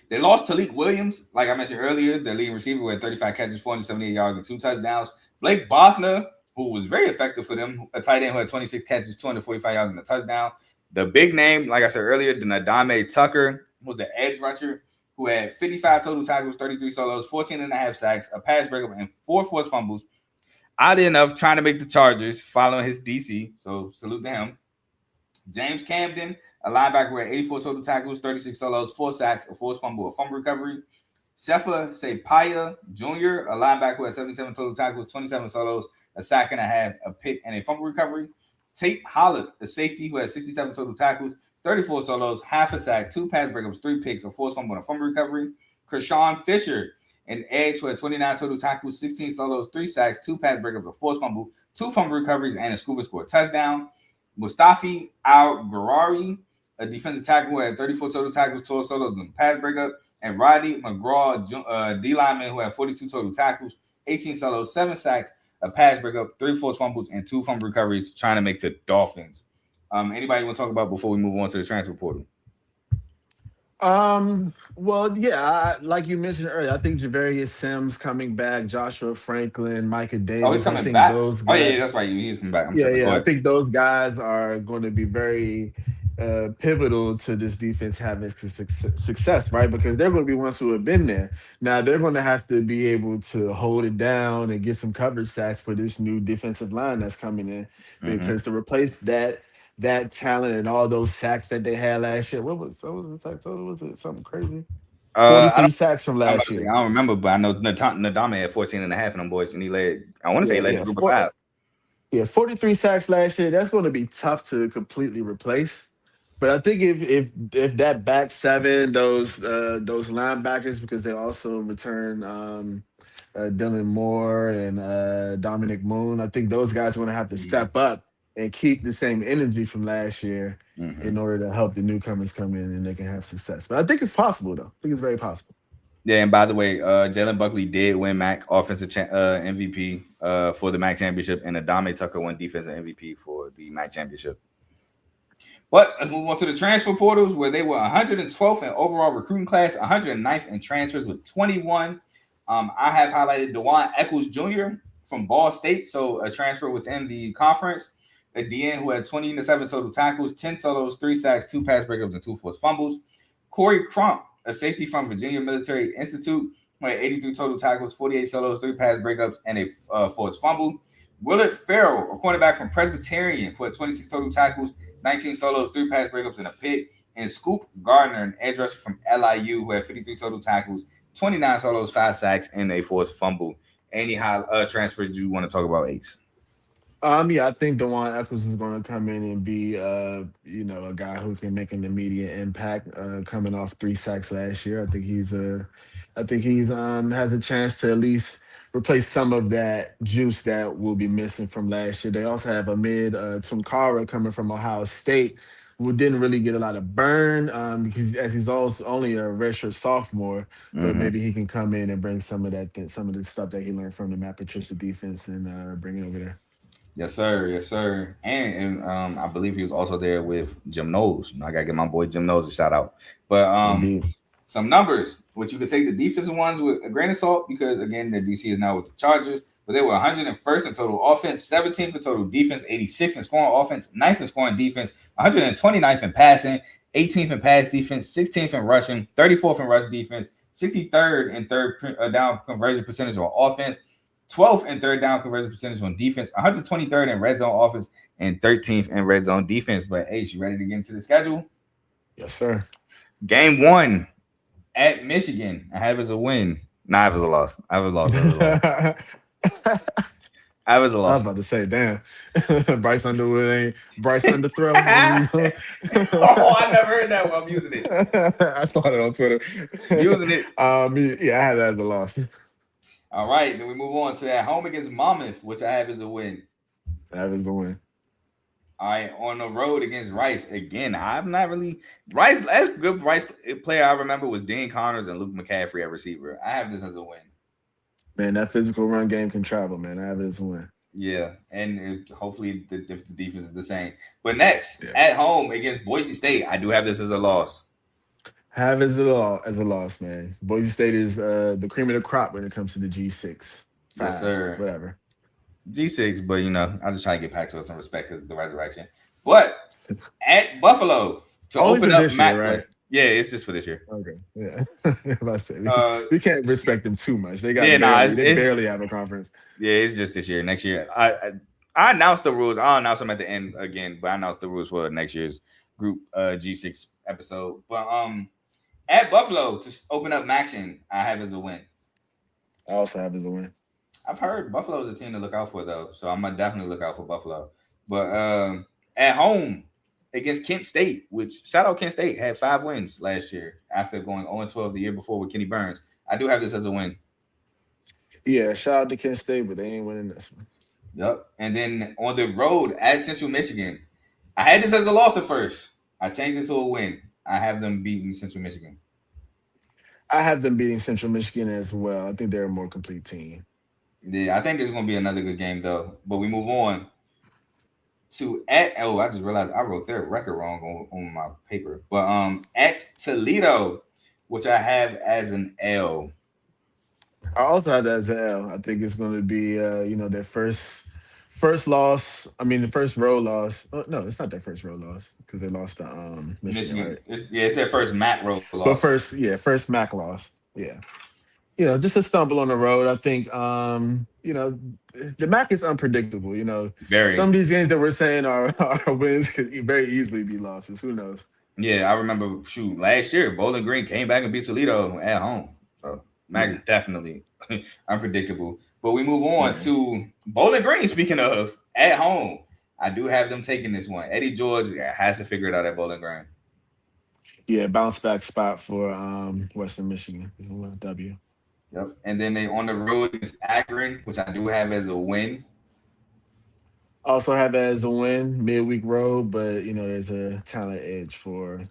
S2: they lost Talik Williams, like I mentioned earlier, the leading receiver who had 35 catches, 478 yards, and 2 touchdowns. Blake Bosner, who was very effective for them, a tight end who had 26 catches, 245 yards, and a touchdown. The big name, like I said earlier, the Nadame Tucker, was the edge rusher who had 55 total tackles, 33 solos, 14 and a half sacks, a pass breakup, and 4 forced fumbles. Oddly enough, trying to make the Chargers following his DC, so salute to him. James Camden, a linebacker with 84 total tackles, 36 solos, 4 sacks, a forced fumble, a fumble recovery. Sefa Sepaya Jr., a linebacker who had 77 total tackles, 27 solos, a sack and a half, a pick, and a fumble recovery. Tate Hollick, a safety who had 67 total tackles, 34 solos, half a sack, 2 pass breakups, 3 picks, a forced fumble, and a fumble recovery. Kershawn Fisher, an edge who had 29 total tackles, 16 solos, 3 sacks, 2 pass breakups, a forced fumble, 2 fumble recoveries, and a scuba score touchdown. Mustafi Al Garari, a defensive tackle who had 34 total tackles, 12 solos, and a pass breakup. And Rodney McGraw, D lineman who had 42 total tackles, 18 solos, 7 sacks, a pass breakup, 3 forced fumbles, and 2 fumble recoveries, trying to make the Dolphins. Anybody want to talk about before we move on to the transfer portal?
S3: Well, yeah, like you mentioned earlier, I think Javarius Sims coming back, Joshua Franklin, Micah
S2: Oh, he's
S3: Davis. I
S2: coming
S3: think
S2: back.
S3: those
S2: Oh yeah,
S3: guys.
S2: that's right. He's coming back. I'm
S3: Yeah,
S2: tripping. Go
S3: yeah. I
S2: ahead.
S3: think those guys are going to be very pivotal to this defense having success, right? Because they're going to be ones who have been there. Now they're going to have to be able to hold it down and get some coverage sacks for this new defensive line that's coming in.
S2: Mm-hmm.
S3: Because to replace that talent and all those sacks that they had last year, what was the sack total? Was it something crazy?
S2: I
S3: 43
S2: don't.
S3: sacks from
S2: I'm about
S3: last
S2: to say
S3: year.
S2: I don't remember, but I know Nadame had 14 and a half in them boys, and he led. I want to say
S3: Yeah,
S2: he led the
S3: yeah.
S2: group of five.
S3: Yeah, 43 sacks last year. That's going to be tough to completely replace. But I think if that back seven, those linebackers, because they also return Dylan Moore and Dominic Moon, I think those guys are going to have to
S2: Mm-hmm.
S3: step up and keep the same energy from last year
S2: Mm-hmm.
S3: in order to help the newcomers come in and they can have success. But I think it's possible, though. I think it's very possible.
S2: Yeah, and by the way, Jalen Buckley did win MAC MVP for the MAC championship, and Adame Tucker won defensive MVP for the MAC championship. But let's move on to the transfer portals, where they were 112th in overall recruiting class, 109th in transfers with 21. I have highlighted Dewan Eccles Jr. from Ball State, so a transfer within the conference. A DN who had 27 total tackles, 10 solos, 3 sacks, 2 pass breakups, and 2 forced fumbles. Corey Crump, a safety from Virginia Military Institute, who had 83 total tackles, 48 solos, 3 pass breakups, and a forced fumble. Willard Farrell, a cornerback from Presbyterian, who had 26 total tackles, 19 solos, 3 pass breakups, and a pick. And Scoop Gardner, an edge rusher from LIU, who had 53 total tackles, 29 solos, 5 sacks, and a forced fumble. Any high transfers you want to talk about, Ace?
S3: Yeah, I think Dewan Eccles is going to come in and be, a guy who can make an immediate impact. Coming off 3 sacks last year, I think he's has a chance to at least replace some of that juice that will be missing from last year. They also have Amid Tunkara coming from Ohio State, who didn't really get a lot of burn because as he's also only a redshirt sophomore, but
S2: Mm-hmm.
S3: maybe he can come in and bring some of some of the stuff that he learned from the Matt Patricia defense and bring it over there.
S2: Yes, sir. Yes, sir. And I believe he was also there with Jim Knowles. I gotta give my boy Jim Knowles a shout out. But
S3: Indeed.
S2: some numbers, which you could take the defensive ones with a grain of salt because again, the DC is now with the Chargers. But they were 101st in total offense, 17th in total defense, 86th in scoring offense, 9th in scoring defense, 129th in passing, 18th in pass defense, 16th in rushing, 34th in rush defense, 63rd in third down conversion percentage on offense, 12th in third down conversion percentage on defense, 123rd in red zone offense, and 13th in red zone defense. But Ace, you ready to get into the schedule?
S3: Yes, sir.
S2: Game one at Michigan. I have it as a win. Nah, I have it as a loss. I have it as a loss. I have it as a loss.
S3: I
S2: I have it as a
S3: was
S2: loss.
S3: about to say, damn, Bryce Underwood ain't Bryce Underthrow.
S2: Oh, I never heard that one. I'm using it.
S3: I saw it on Twitter.
S2: I'm using it.
S3: Yeah, I had that as a loss.
S2: All right, then we move on to at home against Monmouth, which I have as a win.
S3: That was the win.
S2: All right, on the road against Rice again. I'm not really Rice. Last good Rice player I remember was Dean Connors and Luke McCaffrey at receiver. I have this as a win.
S3: Man, that physical run game can travel, man. I have it as a win.
S2: Yeah, and hopefully the defense is the same. But next,
S3: Yeah.
S2: at home against Boise State, I do have this as a loss.
S3: Have as a loss, man. Boise State is the cream of the crop when it comes to the G6,
S2: Yes,
S3: five,
S2: sir.
S3: whatever.
S2: G6, but I just try to get Pac-12 some respect because of the resurrection. But at Buffalo to
S3: Only
S2: open
S3: for
S2: up
S3: this
S2: Mac
S3: year,
S2: play.
S3: right?
S2: Yeah, it's just for this year.
S3: Okay, yeah. I say,
S2: Uh,
S3: we can't respect them too much. They got
S2: Yeah, nah,
S3: they
S2: it's
S3: barely have a conference.
S2: yeah, it's just this year. Next year, I announced the rules. I'll announce them at the end again, but I announced the rules for next year's group G6 episode. But at Buffalo to open up Maction, I have as a win.
S3: I also have as a win.
S2: I've heard Buffalo is a team to look out for though, so I'm gonna definitely look out for Buffalo. But at home against Kent State, which shout out Kent State had 5 wins last year after going 0-12 the year before with Kenny Burns. I do have this as a win.
S3: Yeah, shout out to Kent State, but they ain't winning this one.
S2: Yep. And then on the road at Central Michigan, I had this as a loss at first. I changed it to a win. I have them beating Central Michigan.
S3: I have them beating Central Michigan as well. I think they're a more complete team.
S2: Yeah, I think there's gonna be another good game though. But we move on to at I just realized I wrote their record wrong on my paper. But at Toledo, which I have as an L.
S3: I also have that as an L. I think it's going to be, their First loss. I mean, the first road loss. Oh, no, it's not their first road loss because they lost to Michigan,
S2: Michigan.
S3: right?
S2: It's their first MAC road
S3: But
S2: loss.
S3: first, yeah, first MAC loss. Yeah. Just a stumble on the road. I think, the MAC is unpredictable. Some
S2: Very.
S3: of these games that we're saying are, are wins could very easily be losses. Who knows?
S2: Yeah, I remember. Shoot, last year Bowling Green came back and beat Toledo at home. So MAC is
S3: Yeah.
S2: definitely unpredictable. But we move on
S3: Yeah.
S2: to Bowling Green. Speaking of at home, I do have them taking this one. Eddie George has to figure it out at Bowling Green.
S3: Yeah. Bounce back spot for Western Michigan. This is a W.
S2: Yep. And then they on the road against Akron, which I do have as a win.
S3: Also have that as a win, midweek road, but there's a talent edge for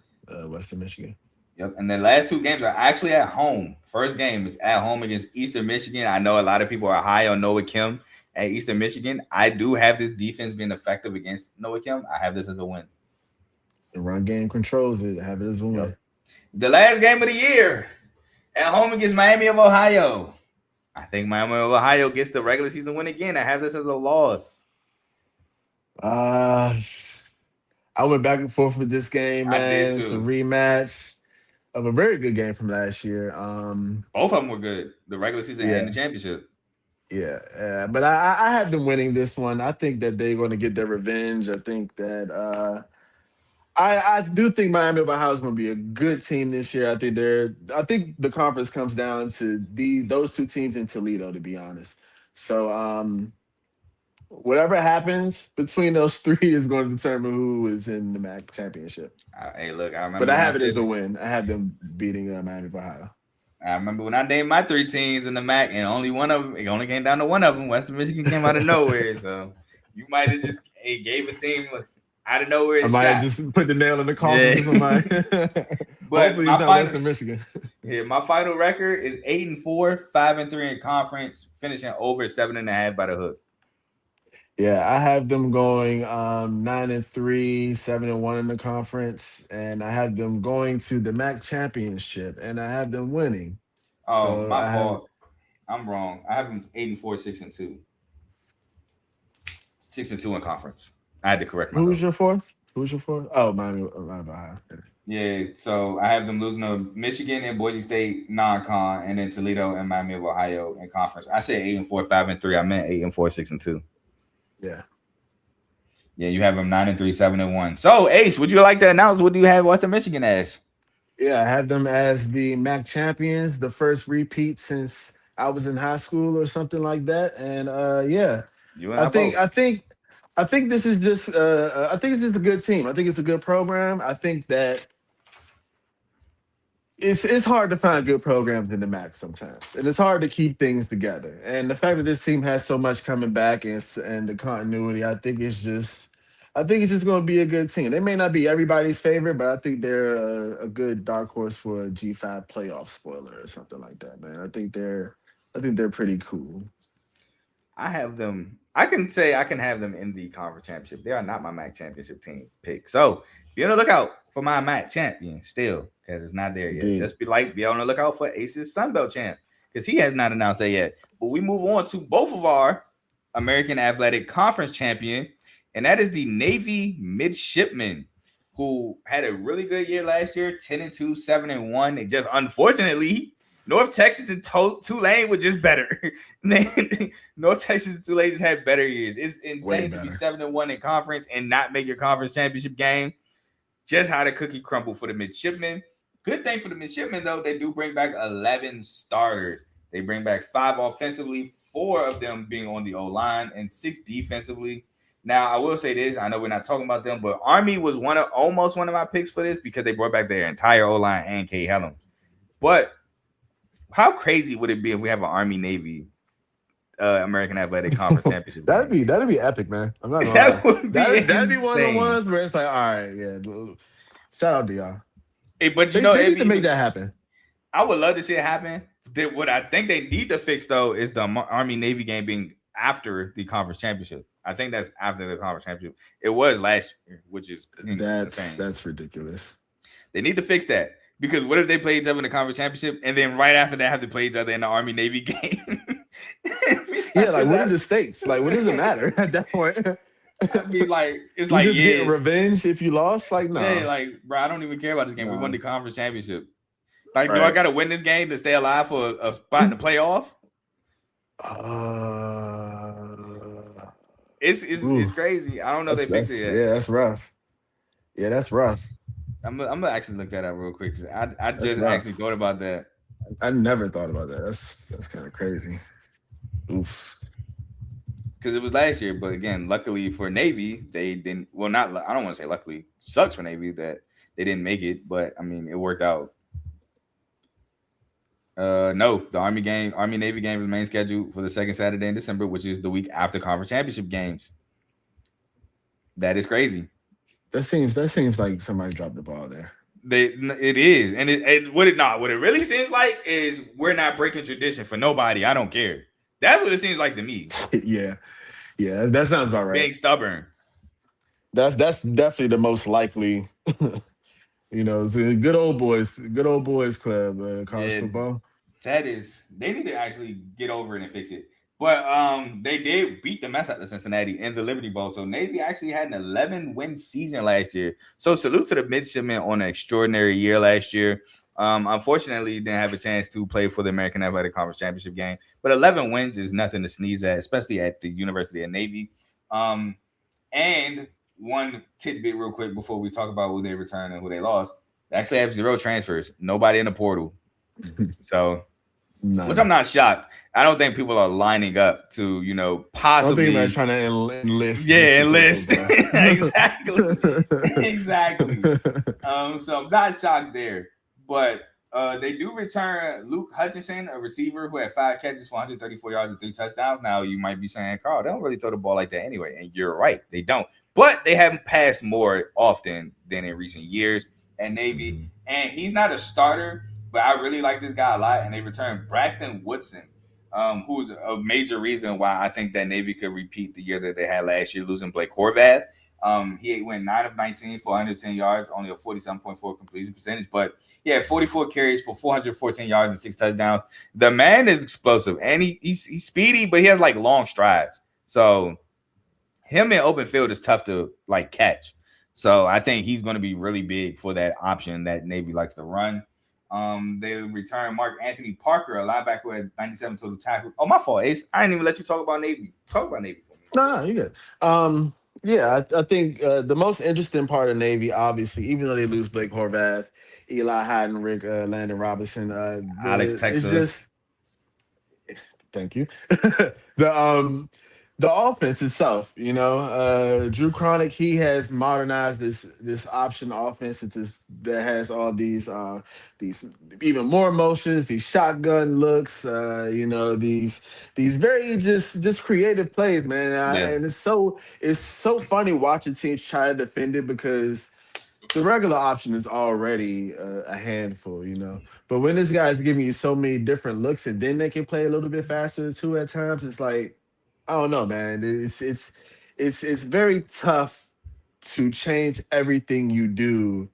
S3: Western Michigan.
S2: Yep. And the last two games are actually at home. First game is at home against Eastern Michigan. I know a lot of people are high on Noah Kim at Eastern Michigan. I do have this defense being effective against Noah Kim. I have this as a win.
S3: The run game controls it. I have it as a win.
S2: Yep. The last game of the year at home against Miami of Ohio. I think Miami of Ohio gets the regular season win again. I have this as a loss.
S3: I went back and forth with this game,
S2: I did
S3: man. It's a
S2: too.
S3: rematch of a very good game from last year.
S2: Both of them were good. The regular season and the
S3: Yeah,
S2: championship.
S3: yeah. But I had them winning this one. I think that they're going to get their revenge. I think that I do think Miami of Ohio is going to be a good team this year. I think the conference comes down to those two teams in Toledo, to be honest. So whatever happens between those three is going to determine who is in the MAC championship.
S2: Hey, look, I
S3: But
S2: remember
S3: I
S2: when I
S3: have it as
S2: said
S3: a win. I have them beating Miami of Ohio.
S2: I remember when I named my three teams in the MAC, and only one of them, it only came down to one of them. Western Michigan came out of nowhere. So you might have just gave a team out of nowhere
S3: I
S2: a
S3: might have
S2: shot.
S3: just put the nail in the coffin
S2: Yeah.
S3: for my.
S2: But
S3: Hopefully,
S2: my
S3: it's not
S2: final,
S3: Western Michigan.
S2: yeah, my final record is 8-4, 5-3 in conference, finishing over 7.5 by the hook.
S3: Yeah, I have them going 9-3, 7-1 in the conference, and I have them going to the MAC championship, and I have them winning.
S2: Oh,
S3: So
S2: my
S3: I have
S2: fault. I'm wrong. I have them 8-4, 6-2. 6-2 in conference. I had to correct myself.
S3: who's your fourth? Who's your fourth? Oh, Miami of Ohio.
S2: Yeah, so I have them losing to Michigan and Boise State non-con, and then Toledo and Miami of Ohio in conference. I said 8-4, 5-3. I meant 8-4, 6-2.
S3: Yeah.
S2: Yeah, you have them 9-3, 7-1. So Ace, would you like to announce what do you have Western Michigan as?
S3: Yeah, I had them as the MAC champions, the first repeat since I was in high school or something like that. And yeah,
S2: You and
S3: I
S2: I
S3: think
S2: both.
S3: I think I think this is just I think it's just a good team. I think it's a good program. I think that it's hard to find good programs in the MAC sometimes, and it's hard to keep things together. And the fact that this team has so much coming back and the continuity, I think it's just going to be a good team. They may not be everybody's favorite, but I think they're a good dark horse for a G5 playoff spoiler or something like that, man. I think they're pretty cool.
S2: I have them. I can say I can have them in the conference championship. They are not my MAC championship team pick. So be on the lookout for my MAC champion still, because it's not there yet.
S3: Indeed.
S2: Just be on the lookout for Ace's Sunbelt champ, because he has not announced that yet. But we move on to both of our American Athletic Conference champion, and that is the Navy Midshipmen, who had a really good year last year, 10-2, 7-1. They just unfortunately North Texas and Tulane were just better. North Texas and Tulane just had better years. It's
S3: Way
S2: insane to be
S3: better.
S2: 7-1 in conference and not make your conference championship game. Just how the cookie crumbled for the midshipmen. Good thing for the midshipmen, though, they do bring back 11 starters. They bring back 5 offensively, 4 of them being on the O-line, and 6 defensively. Now, I will say this. I know we're not talking about them, but Army was almost one of my picks for this because they brought back their entire O-line and Kay Helms. But how crazy would it be if we have an Army Navy American Athletic Conference Championship?
S3: That'd be epic, man. I'm not gonna
S2: That
S3: lie.
S2: would be
S3: That'd be one of the
S2: insane.
S3: ones where it's like, all right, yeah. Shout out to y'all.
S2: Hey, but
S3: They need to make that happen.
S2: I would love to see it happen. What I think they need to fix though is the Army Navy game being after the conference championship. I think that's after the conference championship. It was last year, which is insane.
S3: That's ridiculous.
S2: They need to fix that, because what if they play each other in the conference championship and then right after that have to play each other in the Army Navy game?
S3: Yeah, like what are the stakes? Like, what does it matter at that point?
S2: I mean, like it's
S3: You
S2: like
S3: just getting revenge if you lost? Like,
S2: yeah,
S3: no,
S2: like bro, I don't even care about this game. We won
S3: no.
S2: the conference championship. Like, do I
S3: Right.
S2: got to win this game to stay alive for a spot in the playoff? It's
S3: Ooh,
S2: crazy. I don't know if they fixed it
S3: that's
S2: yet.
S3: yeah, that's rough. Yeah, that's rough.
S2: I'm gonna actually look that up real quick because I
S3: That's
S2: just actually
S3: rough.
S2: thought about that
S3: I never thought about that. That's kind of crazy. Oof.
S2: because it was last year. But again, luckily for Navy, they didn't. Well, not I don't want to say luckily. Sucks for Navy that they didn't make it, but I mean it worked out. No, the Army Navy game remains scheduled for the second Saturday in December, which is the week after conference championship games. That is crazy.
S3: That seems like somebody dropped the ball there.
S2: It is, and what it really seems like is we're not breaking tradition for nobody. I don't care. That's what it seems like to me.
S3: Yeah, yeah, that sounds about right.
S2: Being stubborn.
S3: That's definitely the most likely. It's a good old boys club, college
S2: Yeah,
S3: football.
S2: that is. They need to actually get over it and fix it. But they did beat the mess out of Cincinnati in the Liberty Bowl. So Navy actually had an 11-win season last year. So salute to the midshipmen on an extraordinary year last year. Unfortunately, didn't have a chance to play for the American Athletic Conference Championship game. But 11 wins is nothing to sneeze at, especially at the University of Navy. And one tidbit real quick before we talk about who they returned and who they lost. They actually have 0 transfers. Nobody in the portal. So, which I'm not shocked. I don't think people are lining up to, possibly.
S3: I don't think they're trying to enlist.
S2: Yeah, enlist. Exactly. Exactly. So I'm not shocked there. But they do return Luke Hutchinson, a receiver who had 5 catches for 134 yards and 3 touchdowns. Now you might be saying, Carl, they don't really throw the ball like that anyway. And you're right, they don't. But they haven't passed more often than in recent years at Navy. And he's not a starter, but I really like this guy a lot. And they returned Braxton Woodson, who's a major reason why I think that Navy could repeat the year that they had last year, losing Blake Horvath. He went 9 of 19 for 110 yards, only a 47.4 completion percentage, but he had 44 carries for 414 yards and 6 touchdowns. The man is explosive, and he's speedy, but he has like long strides. So him in open field is tough to like catch. So I think he's going to be really big for that option that Navy likes to run. They return Mark Anthony Parker, a linebacker who had 97 total tackles. Oh, my fault, Ace. I didn't even let you talk about Navy. Talk about Navy for me.
S3: No, you good. Yeah, I think the most interesting part of Navy, obviously, even though they lose Blake Horvath, Eli Heidenreich, Landon Robinson,
S2: Alex
S3: it's
S2: Texas.
S3: just thank you. The offense itself, Drew Cronick, he has modernized this option offense that has all these even more motions, these shotgun looks, these very just creative plays, man. And it's so funny watching teams try to defend it because the regular option is already a handful, But when this guy's giving you so many different looks and then they can play a little bit faster too at times, it's like, I don't know, man. It's very tough to change everything you do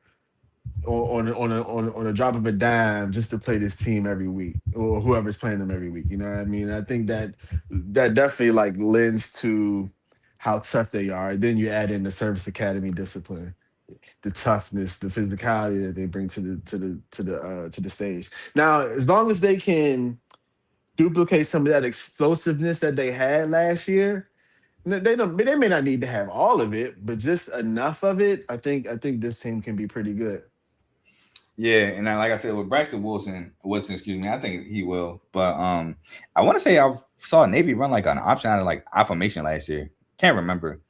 S3: on a drop of a dime just to play this team every week or whoever's playing them every week. You know what I mean? I think that definitely like lends to how tough they are. Then you add in the service academy discipline, the toughness, the physicality that they bring to the stage. Now, as long as they can duplicate some of that explosiveness that they had last year, they may not need to have all of it, but just enough of it. I think this team can be pretty good.
S2: Yeah, and like I said, with Braxton Woodson, excuse me, I think he will. But I want to say I saw Navy run like an option out of like affirmation last year. Can't remember,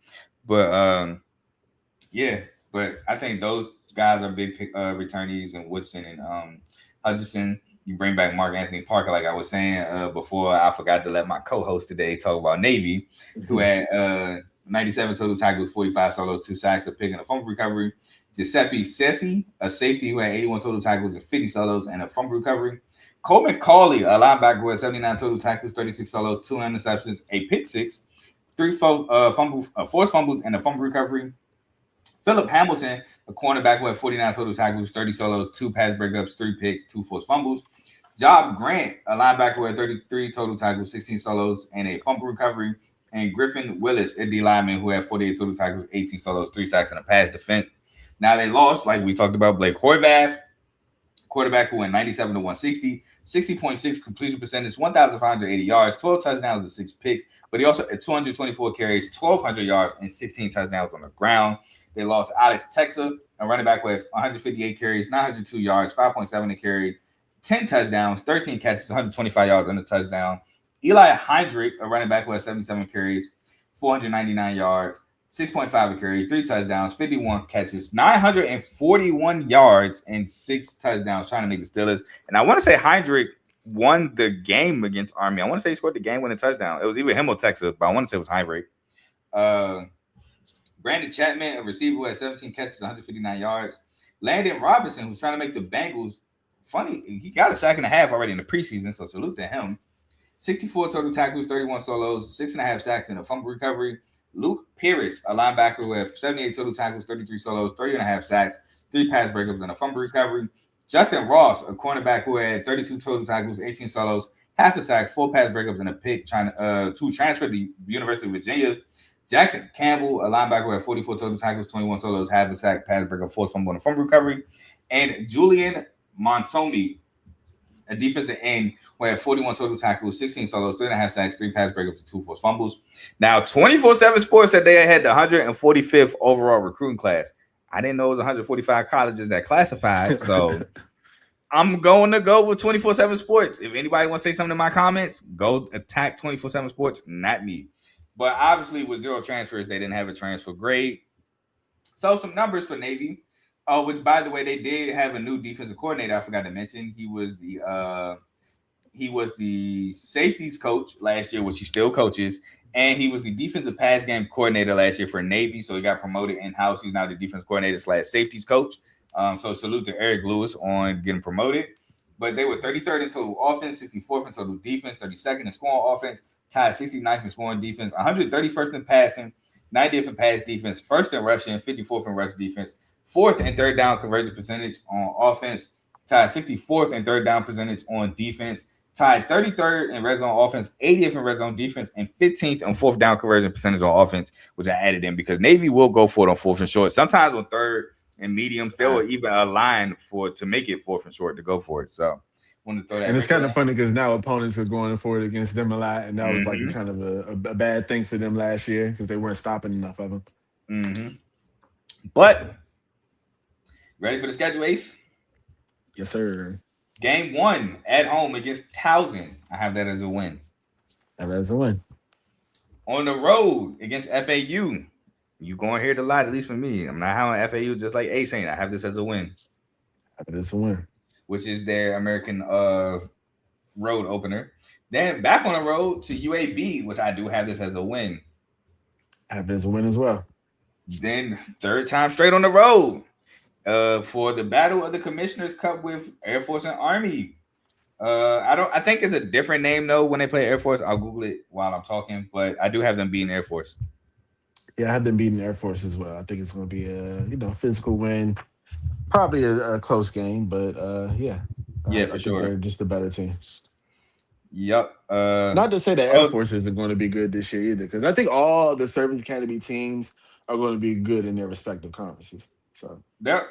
S2: but yeah. But I think those guys are big returnees, and Woodson and Hutchinson. You bring back Mark Anthony Parker, like I was saying before. I forgot to let my co-host today talk about Navy, who had 97 total tackles, 45 solos, 2 sacks, a pick, and a fumble recovery. Giuseppe Sessi, a safety who had 81 total tackles and 50 solos and a fumble recovery. Coleman Cawley, a linebacker who had 79 total tackles, 36 solos, 2 interceptions, a pick 6, 3 forced fumbles, and a fumble recovery. Philip Hamilton, a cornerback who had 49 total tackles, 30 solos, 2 pass breakups, 3 picks, 2 forced fumbles. Job Grant, a linebacker with 33 total tackles, 16 solos, and a fumble recovery. And Griffin Willis, a D lineman who had 48 total tackles, 18 solos, 3 sacks, and a pass defense. Now they lost, like we talked about, Blake Horvath, quarterback who went 97 to 160, 60.6 completion percentage, 1,580 yards, 12 touchdowns and 6 picks. But he also had 224 carries, 1,200 yards, and 16 touchdowns on the ground. They lost Alex Texa, a running back with 158 carries, 902 yards, 5.7 a carry, 10 touchdowns, 13 catches, 125 yards and a touchdown. Eli Heinrich, a running back who had 77 carries, 499 yards, 6.5 a carry, 3 touchdowns, 51 catches, 941 yards, and 6 touchdowns, trying to make the Steelers. And I want to say Heinrich won the game against Army. I want to say he scored the game-winning touchdown. It was either him or Texas, but I want to say it was Heinrich. Brandon Chapman, a receiver who had 17 catches, 159 yards. Landon Robinson, who's trying to make the Bengals funny. He got a sack and a half already in the preseason, so salute to him. 64 total tackles, 31 solos, 6.5 sacks, and a fumble recovery. Luke Pierce, a linebacker with 78 total tackles, 33 solos, 30.5 sacks, 3 pass breakups, and a fumble recovery. Justin Ross, a cornerback who had 32 total tackles, 18 solos, half a sack, 4 pass breakups, and a pick, trying to transfer to the University of Virginia. Jackson Campbell, a linebacker who had 44 total tackles, 21 solos, half a sack, pass breakup, 4 fumble, and a fumble recovery. And Julian Montomi, a defensive end who had 41 total tackles, 16 solos, 3.5 sacks, 3 pass breakups, and 2 forced fumbles. Now, 24/7 Sports said they had the 145th overall recruiting class. I didn't know it was 145 colleges that classified, so I'm going to go with 24/7 Sports. If anybody wants to say something in my comments, go attack 24/7 Sports, not me. But obviously, with 0 transfers, they didn't have a transfer grade. So some numbers for Navy. Oh, which by the way, they did have a new defensive coordinator. I forgot to mention he was the safeties coach last year, which he still coaches, and he was the defensive pass game coordinator last year for Navy. So he got promoted in house. He's now the defense coordinator / safeties coach. So salute to Eric Lewis on getting promoted. But they were 33rd in total offense, 64th in total defense, 32nd in scoring offense, tied 69th in scoring defense, 131st in passing, 90th in pass defense, 1st in rushing, 54th in rush defense, 4th and 3rd down conversion percentage on offense, tied 64th and 3rd down percentage on defense, tied 33rd in red zone offense, 80th in red zone defense, and 15th on 4th down conversion percentage on offense, which I added in because Navy will go for it on 4th and short. Sometimes on 3rd and mediums, they will even align to make it 4th and short to go for it. So wanted to throw that.
S3: And it's kind of funny because now opponents are going for it against them a lot, and that was like a kind of a bad thing for them last year because they weren't stopping enough of them.
S2: But ready for the schedule, Ace?
S3: Yes, sir.
S2: Game 1 at home against Towson. I have that as a win.
S3: That as a win.
S2: On the road against FAU. You going here a lot, at least for me. I'm not having FAU just like Ace saying. I have this as a win.
S3: I have this a win.
S2: Which is their American road opener. Then back on the road to UAB, which I do have this as a win.
S3: I have this a win as well.
S2: Then 3rd time straight on the road for the Battle of the Commissioners Cup with Air Force and Army. I think it's a different name though when they play Air Force. I'll Google it while I'm talking, but I do have them beating Air Force.
S3: Yeah, I have them beating Air Force as well. I think it's going to be a physical win. Probably a close game, but yeah.
S2: Yeah, for sure.
S3: They're just a better team.
S2: Yep.
S3: Not to say that Air Force isn't going to be good this year either, because I think all the Service Academy teams are going to be good in their respective conferences. So
S2: I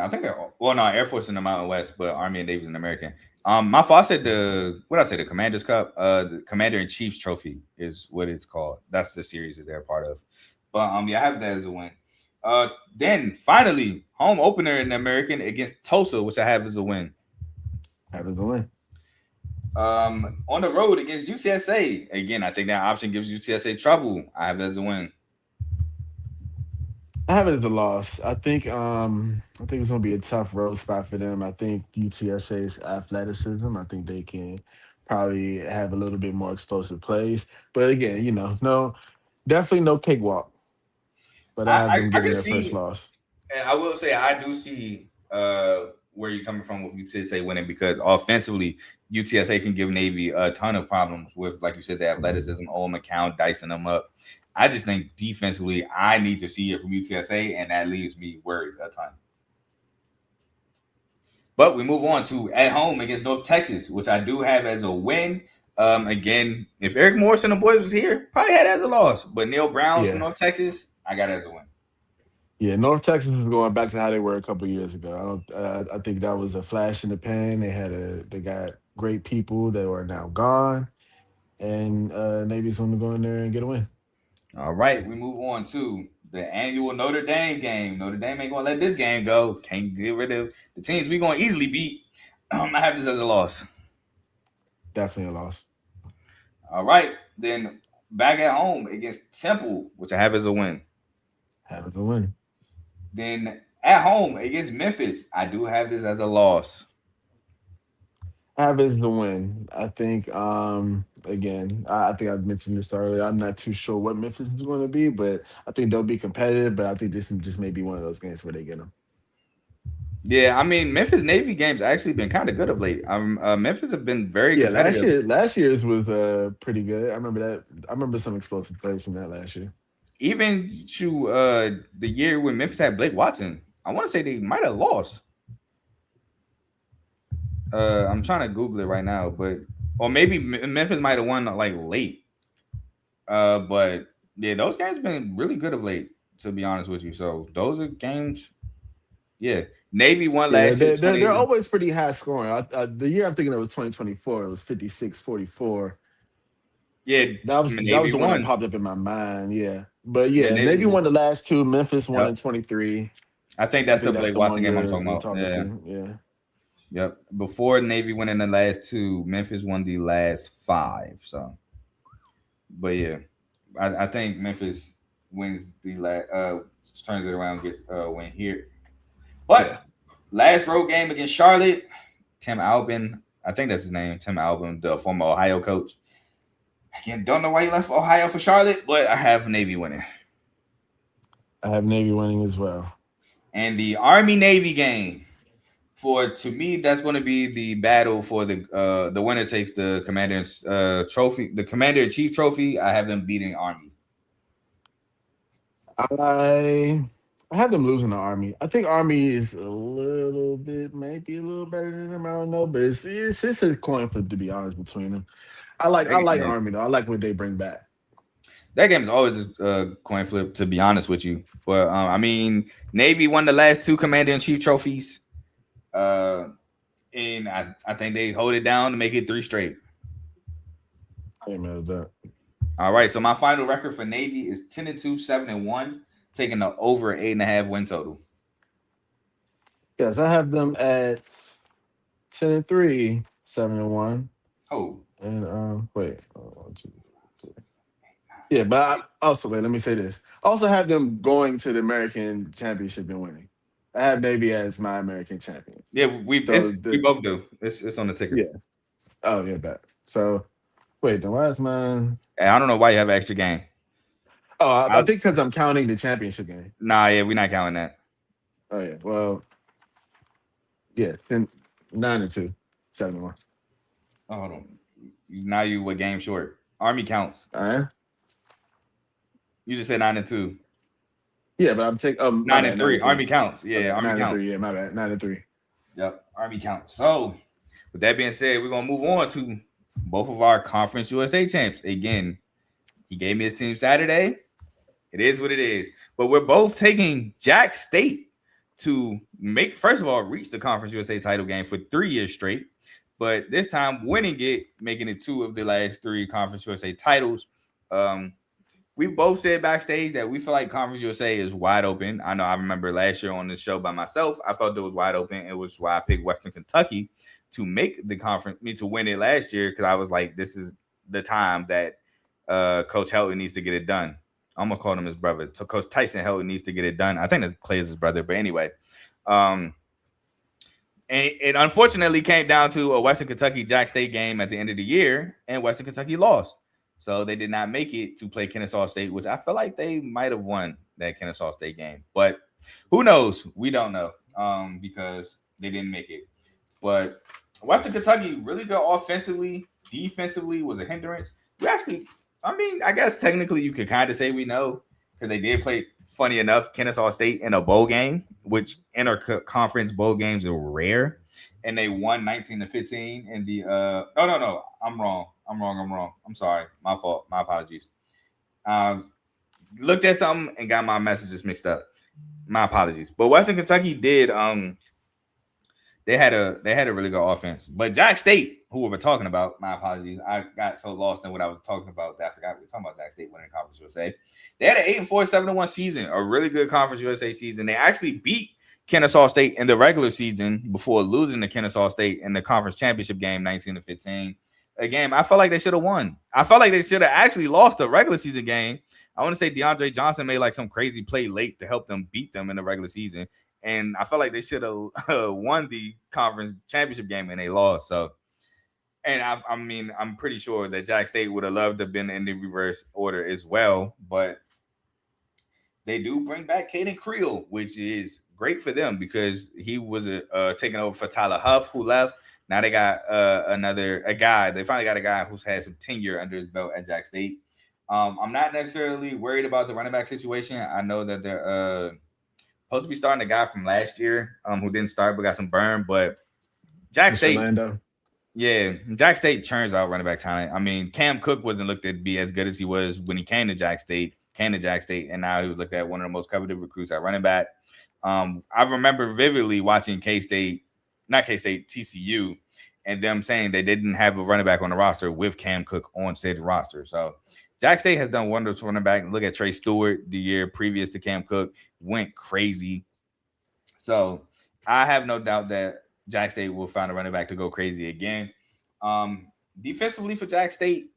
S2: think Air Force in the Mountain West, but Army and Navy's in the American. My father said the Commander's Cup, the Commander in Chief's Trophy is what it's called. That's the series that they're a part of. But yeah, I have that as a win. Then finally, home opener in the American against Tulsa, which I have as a win.
S3: Have as a win.
S2: On the road against UTSA. Again, I think that option gives UTSA trouble. I have it as a win.
S3: I have it as a loss. I think it's gonna be a tough road spot for them. I think UTSA's athleticism. I think they can probably have a little bit more explosive plays. But again, definitely no cakewalk. But I have them getting their first loss.
S2: And I will say I do see where you're coming from with UTSA winning because offensively, UTSA can give Navy a ton of problems with, like you said, the athleticism, Owen McCown dicing them up. I just think defensively, I need to see it from UTSA, and that leaves me worried a ton. But we move on to at home against North Texas, which I do have as a win. Again, if Eric Morris and the boys was here, probably had it as a loss. But Neil Brown's from
S3: Yeah.
S2: North Texas, I got it as a win.
S3: Yeah, North Texas is going back to how they were a couple of years ago. I don't. I think that was a flash in the pan. They got great people that are now gone, and Navy's going to go in there and get a win.
S2: All right, we move on to the annual Notre Dame game. Notre Dame ain't gonna let this game go. Can't get rid of the teams we gonna easily beat. I have this as a loss.
S3: Definitely a loss.
S2: All right, then back at home against Temple, which I have as a win.
S3: Have it a win.
S2: Then at home against Memphis, I do have this as a loss.
S3: Have is the win. I think. Again, I think I mentioned this earlier. I'm not too sure what Memphis is going to be, but I think they'll be competitive. But I think this is just maybe one of those games where they get them.
S2: Yeah, I mean Memphis Navy games actually been kind of good of late. Memphis have been very
S3: Yeah,
S2: competitive.
S3: last year's was pretty good. I remember that. I remember some explosive plays from that last year.
S2: Even to the year when Memphis had Blake Watson, I want to say they might have lost. I'm trying to Google it right now, but or maybe Memphis might have won like late. But yeah, those games have been really good of late, to be honest with you. So those are games. Yeah, Navy won
S3: Yeah,
S2: last year.
S3: they're
S2: 20.
S3: always pretty high scoring. The year I'm thinking it was 2024. It was 56-44.
S2: Yeah,
S3: That was that
S2: Navy
S3: was the one that
S2: won.
S3: popped up in my mind. Yeah, but
S2: Yeah,
S3: yeah,
S2: Navy
S3: Navy
S2: won.
S3: won the last two. Memphis won in
S2: Yep.
S3: 23.
S2: I think
S3: I
S2: that's the
S3: think that's
S2: Blake
S3: the
S2: Watson
S3: one
S2: game I'm talking
S3: you're
S2: about.
S3: talking
S2: Yeah.
S3: to. Yeah,
S2: Yep. Before Navy went in the last two, Memphis won the last five. So, but yeah, I think Memphis wins the last, turns it around, gets win here. But
S3: yeah.
S2: last road game against Charlotte, Tim Albin, I think that's his name, Tim Albin, the former Ohio coach. Again, don't know why he left Ohio for Charlotte, but I have Navy winning.
S3: I have Navy winning as well.
S2: And the Army Navy game. For to me, that's going to be the battle for the winner takes the commander's trophy, the commander in chief trophy. I have them beating Army.
S3: I I have them losing the Army. I think Army is a little bit, maybe a little better than them. I don't know, but it's a coin flip to be honest between them. I like
S2: Yeah,
S3: Army though. I like what they bring back.
S2: that game is always a coin flip. To be honest with you, but I mean, Navy won the last two commander in chief trophies, uh, and I think they hold it down to make it three straight.
S3: I ain't mad at that.
S2: All right, so my final record for Navy is 10-2, 7-1, taking the over 8.5 win total.
S3: Yes, I have them at 10-3, 7-1.
S2: Oh,
S3: And wait, 1, 2, 3. Yeah, but also wait, let me say this. I also have them going to the American Championship and winning. I have Navy as my American champion.
S2: yeah,
S3: So
S2: we
S3: the
S2: both do. It's on the ticker.
S3: yeah. Oh yeah, bet. So wait, the last mine.
S2: And I don't know why you have an extra game.
S3: Oh, I
S2: I,
S3: think because I'm counting the championship game.
S2: nah, yeah, we're not counting that.
S3: Oh yeah. Well, yeah, 10, 9-2, 7-1.
S2: Oh, hold on. Now you a game short. Army counts.
S3: All right.
S2: You just said 9-2.
S3: Yeah, but I'm taking my
S2: Nine
S3: bad,
S2: and three.
S3: 9-3.
S2: Army counts. Yeah,
S3: Okay,
S2: Army
S3: nine and
S2: counts.
S3: three. Yeah, my bad. 9-3.
S2: Yep, Army counts. So, with that being said, we're gonna move on to both of our Conference USA champs. Again, he gave me his team Saturday. It is what it is. But we're both taking Jack State to make, first of all, reach the Conference USA title game for 3 years straight. But this time winning it, making it 2 of the last 3 Conference USA titles. We both said backstage that we feel like Conference USA is wide open. I know I remember last year on this show by myself, I felt it was wide open. It was why I picked Western Kentucky to make the conference, to win it last year, because I was like, this is the time that Coach Helton needs to get it done. I almost called him his brother. So Coach Tyson Helton needs to get it done. I think that Clay is his brother, but anyway. And it unfortunately came down to a Western Kentucky Jack State game at the end of the year, and Western Kentucky lost. So they did not make it to play Kennesaw State, which I feel like they might have won that Kennesaw State game. But who knows? We don't know because they didn't make it. But Western Kentucky really good offensively. Defensively was a hindrance. We actually, I mean, I guess technically you could kind of say we know because they did play, funny enough, Kennesaw State in a bowl game, which inter-conference bowl games are rare. and they won 19-15 in the no, I'm wrong. I'm sorry. My fault. My apologies. Um Looked at something and got my messages mixed up. My apologies. But Western Kentucky did they had a really good offense. But Jack State, who we were talking about, my apologies. I got so lost in what I was talking about that I forgot we were talking about Jack State winning Conference USA. They had an 8-4, 7-1 season, a really good Conference USA season. They actually beat Kennesaw State in the regular season before losing to Kennesaw State in the conference championship game 19-15. A game I felt like they should have won. I felt like they should have actually lost the regular season game. I want to say DeAndre Johnson made like some crazy play late to help them beat them in the regular season. And I felt like they should have won the conference championship game and they lost. So, and I mean, I'm pretty sure that Jack State would have loved to have been in the reverse order as well. But they do bring back Caden Creel, which is great for them because he was taking over for Tyler Huff, who left. Now they got a guy. They finally got a guy who's had some tenure under his belt at Jack State. I'm not necessarily worried about the running back situation. I know that they're supposed to be starting a guy from last year who didn't start but got some burn. But Jack State, yeah, Jack State churns out running back talent. I mean, Cam Cook wasn't looked at to be as good as he was when he came to Jack State, and now he was looked at one of the most coveted recruits at running back. I remember vividly watching TCU, and them saying they didn't have a running back on the roster with Cam Cook on said roster. So Jack State has done wonders for running back. Look at Trey Stewart the year previous to Cam Cook, went crazy. So I have no doubt that Jack State will find a running back to go crazy again. Defensively for Jack State,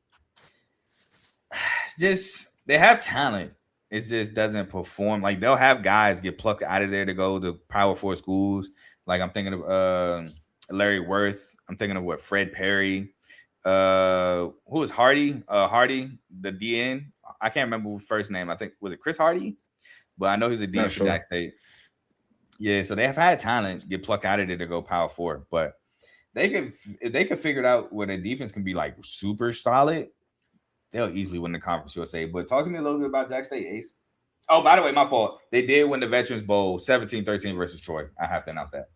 S2: just they have talent. It just doesn't perform. Like they'll have guys get plucked out of there to go to Power 4 schools. Like I'm thinking of Larry Worth. I'm thinking of Fred Perry. Who is Hardy? Hardy, the DN. I can't remember his first name. I think was it Chris Hardy, but I know he's a DN for Jack State. Yeah, so they have had talent get plucked out of there to go Power 4, but if they could figure it out where the defense can be like super solid, they'll easily win the Conference USA. But talk to me a little bit about Jack State, Ace. Oh, by the way, my fault. They did win the Veterans Bowl 17-13 versus Troy. I have to announce that.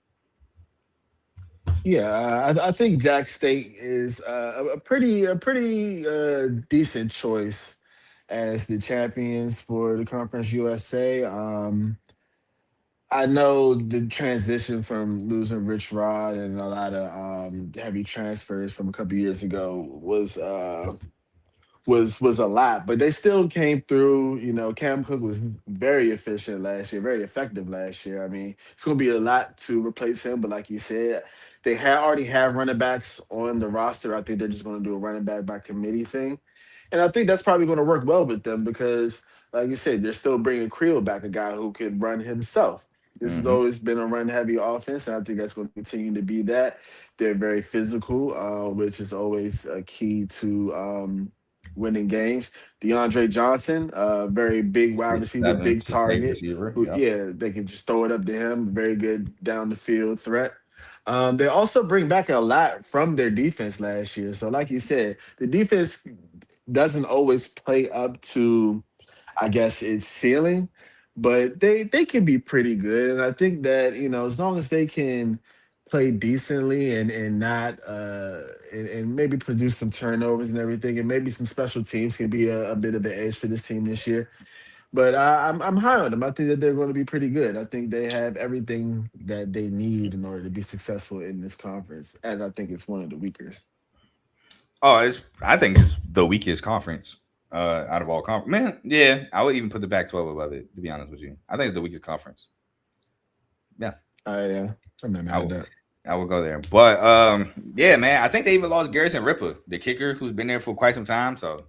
S3: Yeah, I think Jack State is a pretty decent choice as the champions for the Conference USA. I know the transition from losing Rich Rod and a lot of heavy transfers from a couple years ago was a lot, but they still came through. You know, Cam Cook was very efficient last year, very effective last year. I mean, it's going to be a lot to replace him, but like you said, they already have running backs on the roster. I think they're just going to do a running back by committee thing, and I think that's probably going to work well with them because, like you said, they're still bringing Creel back, a guy who could run himself. This has always been a run-heavy offense, and I think that's going to continue to be that. They're very physical, which is always a key to winning games. DeAndre Johnson, very big wide receiver, big target.
S2: Receiver.
S3: Who, yeah, they can just throw it up to him. Very good down the field threat. They also bring back a lot from their defense last year. So, like you said, the defense doesn't always play up to, I guess, its ceiling, but they can be pretty good. And I think that, you know, as long as they can play decently and not and maybe produce some turnovers and everything, and maybe some special teams can be a bit of an edge for this team this year. But I'm high on them. I think that they're going to be pretty good. I think they have everything that they need in order to be successful in this conference, as I think it's one of the weakest.
S2: Oh, I think it's the weakest conference out of all conference. Man, yeah, I would even put the Pac-12 above it. To be honest with you, I think it's the weakest conference. Yeah,
S3: I'm not mad at that.
S2: I would go there, but yeah, man, I think they even lost Garrison Ripper, the kicker, who's been there for quite some time. So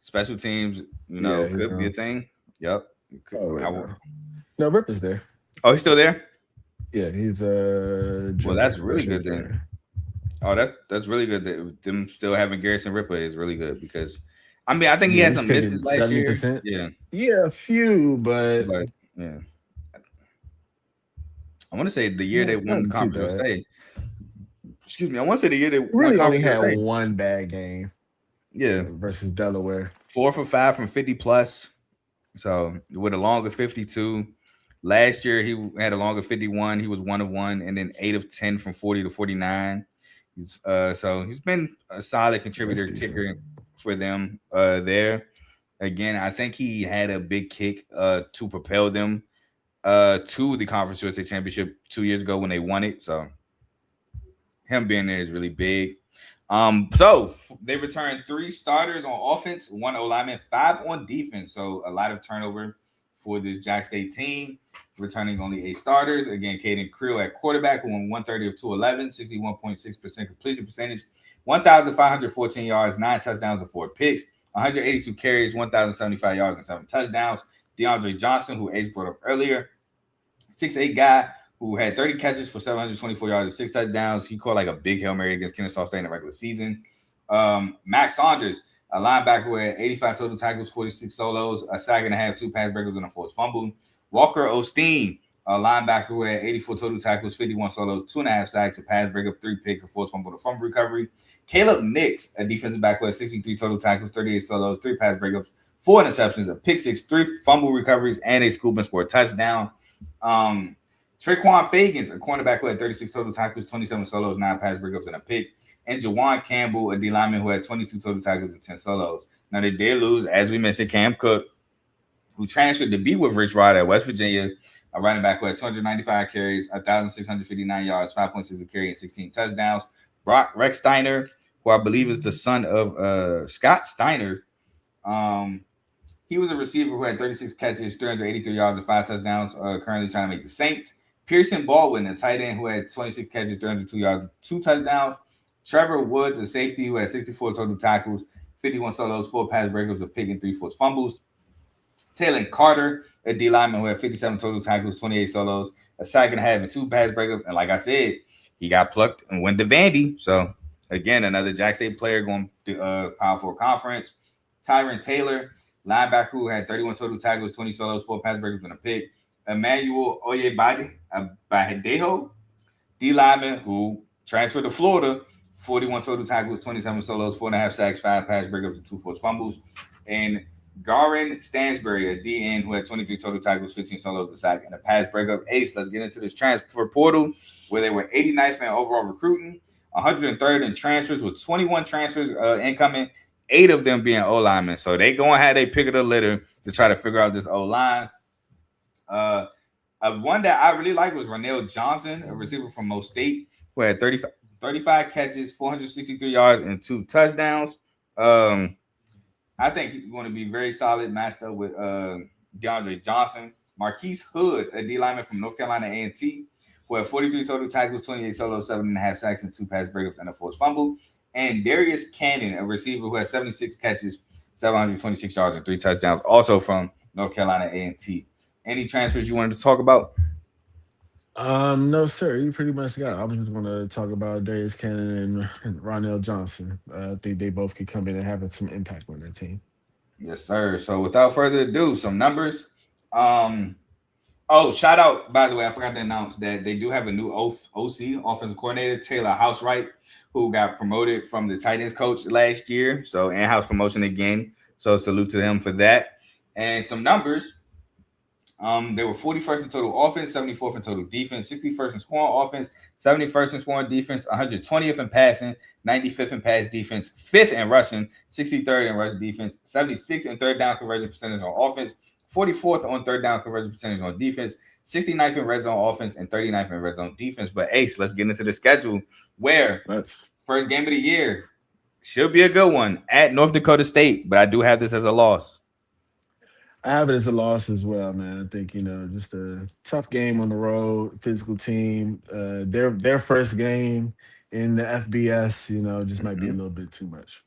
S2: special teams, could be a thing. Yep.
S3: No, Ripper's there.
S2: Oh, he's still there.
S3: Yeah, he's
S2: well, that's really good then. Oh, that's really good. That them still having Garrison Ripper is really good because, I mean, I think he had some misses last 70%. Year.
S3: Yeah, a few, but
S2: yeah. I want to say the year they won the Conference USA. Excuse me. I want to say the year they
S3: really only had one bad game.
S2: Yeah,
S3: versus Delaware.
S2: 4 for 5 from 50 plus. So with the longest 52. Last year he had a longer 51. He was 1 of 1, and then 8 of 10 from 40 to 49. So he's been a solid contributor kicker for them there. Again, I think he had a big kick to propel them to the Conference USA Championship 2 years ago when they won it. So him being there is really big. They returned 3 starters on offense, 1 O lineman, 5 on defense. So a lot of turnover for this Jack State team. Returning only 8 starters. Again, Caden Creel at quarterback, who won 130 of 211, 61.6% completion percentage, 1,514 yards, 9 touchdowns, and 4 picks, 182 carries, 1,075 yards, and 7 touchdowns. DeAndre Johnson, who Ace brought up earlier, 6'8" guy who had 30 catches for 724 yards and 6 touchdowns. He caught like a big Hail Mary against Kennesaw State in the regular season. Max Saunders, a linebacker who had 85 total tackles, 46 solos, a sack and a half, 2 pass breakups, and a forced fumble. Walker Osteen, a linebacker who had 84 total tackles, 51 solos, 2.5 sacks, a pass breakup, 3 picks, a forced fumble, and a fumble recovery. Caleb Nix, a defensive back who had 63 total tackles, 38 solos, 3 pass breakups, 4 interceptions, a pick 6, 3 fumble recoveries, and a scoop and score touchdown. Traquan Fagans, a cornerback who had 36 total tackles, 27 solos, 9 pass breakups, and a pick. And Jawan Campbell, a D lineman who had 22 total tackles and 10 solos. Now, they did lose, as we mentioned, Cam Cook, who transferred to be with Rich Rod at West Virginia, a running back who had 295 carries, 1,659 yards, 5.6 a carry, and 16 touchdowns. Brock Recksteiner, who I believe is the son of Scott Steiner. He was a receiver who had 36 catches, 383 yards, and 5 touchdowns, currently trying to make the Saints. Pearson Baldwin, a tight end who had 26 catches, 302 yards, and 2 touchdowns. Trevor Woods, a safety who had 64 total tackles, 51 solos, 4 pass breakups, a pick, and 3 forced fumbles. Taylor Carter, a D lineman who had 57 total tackles, 28 solos, a sack and a half, and 2 pass breakups. And like I said, he got plucked and went to Vandy. So, again, another Jack State player going to Power 4 Conference. Tyron Taylor, linebacker who had 31 total tackles, 20 solos, 4 pass breakups, and a pick. Emmanuel Oyebadejo, D lineman who transferred to Florida, 41 total tackles, 27 solos, 4.5 sacks, 5 pass breakups, and 2 forced fumbles. And Garin Stansbury, a DN who had 23 total tackles, 15 solos, a sack, and a pass breakup. Ace, let's get into this transfer portal where they were 89th in overall recruiting, 103rd in transfers with 21 transfers incoming, 8 of them being O-linemen. So they going to have their pick of the litter to try to figure out this O-line. One that I really like was Ronell Johnson, a receiver from Mo State, who had 35 catches, 463 yards, and 2 touchdowns. I think he's going to be very solid, matched up with DeAndre Johnson. Marquise Hood, a D lineman from North Carolina A&T, who had 43 total tackles, 28 solos, 7.5 sacks, and 2 pass breakups, and a forced fumble. And Darius Cannon, a receiver who had 76 catches, 726 yards, and 3 touchdowns, also from North Carolina A&T. Any transfers you wanted to talk about?
S3: No, sir. You pretty much got it. I was just going to talk about Darius Cannon and Ronell Johnson. I think they both could come in and have some impact on their team.
S2: Yes, sir. So without further ado, some numbers. Shout out, by the way, I forgot to announce that they do have a new OC, offensive coordinator, Taylor Housewright, who got promoted from the tight ends coach last year. So in-house promotion again. So salute to them for that. And some numbers. They were 41st in total offense, 74th in total defense, 61st in scoring offense, 71st in scoring defense, 120th in passing, 95th in pass defense, 5th in rushing, 63rd in rush defense, 76th in third down conversion percentage on offense, 44th on third down conversion percentage on defense, 69th in red zone offense, and 39th in red zone defense. But Ace, let's get into the schedule where first game of the year should be a good one at North Dakota State, but I do have this as a loss.
S3: I have it as a loss as well, man. I think, just a tough game on the road, physical team. Their first game in the FBS, just might be a little bit too much.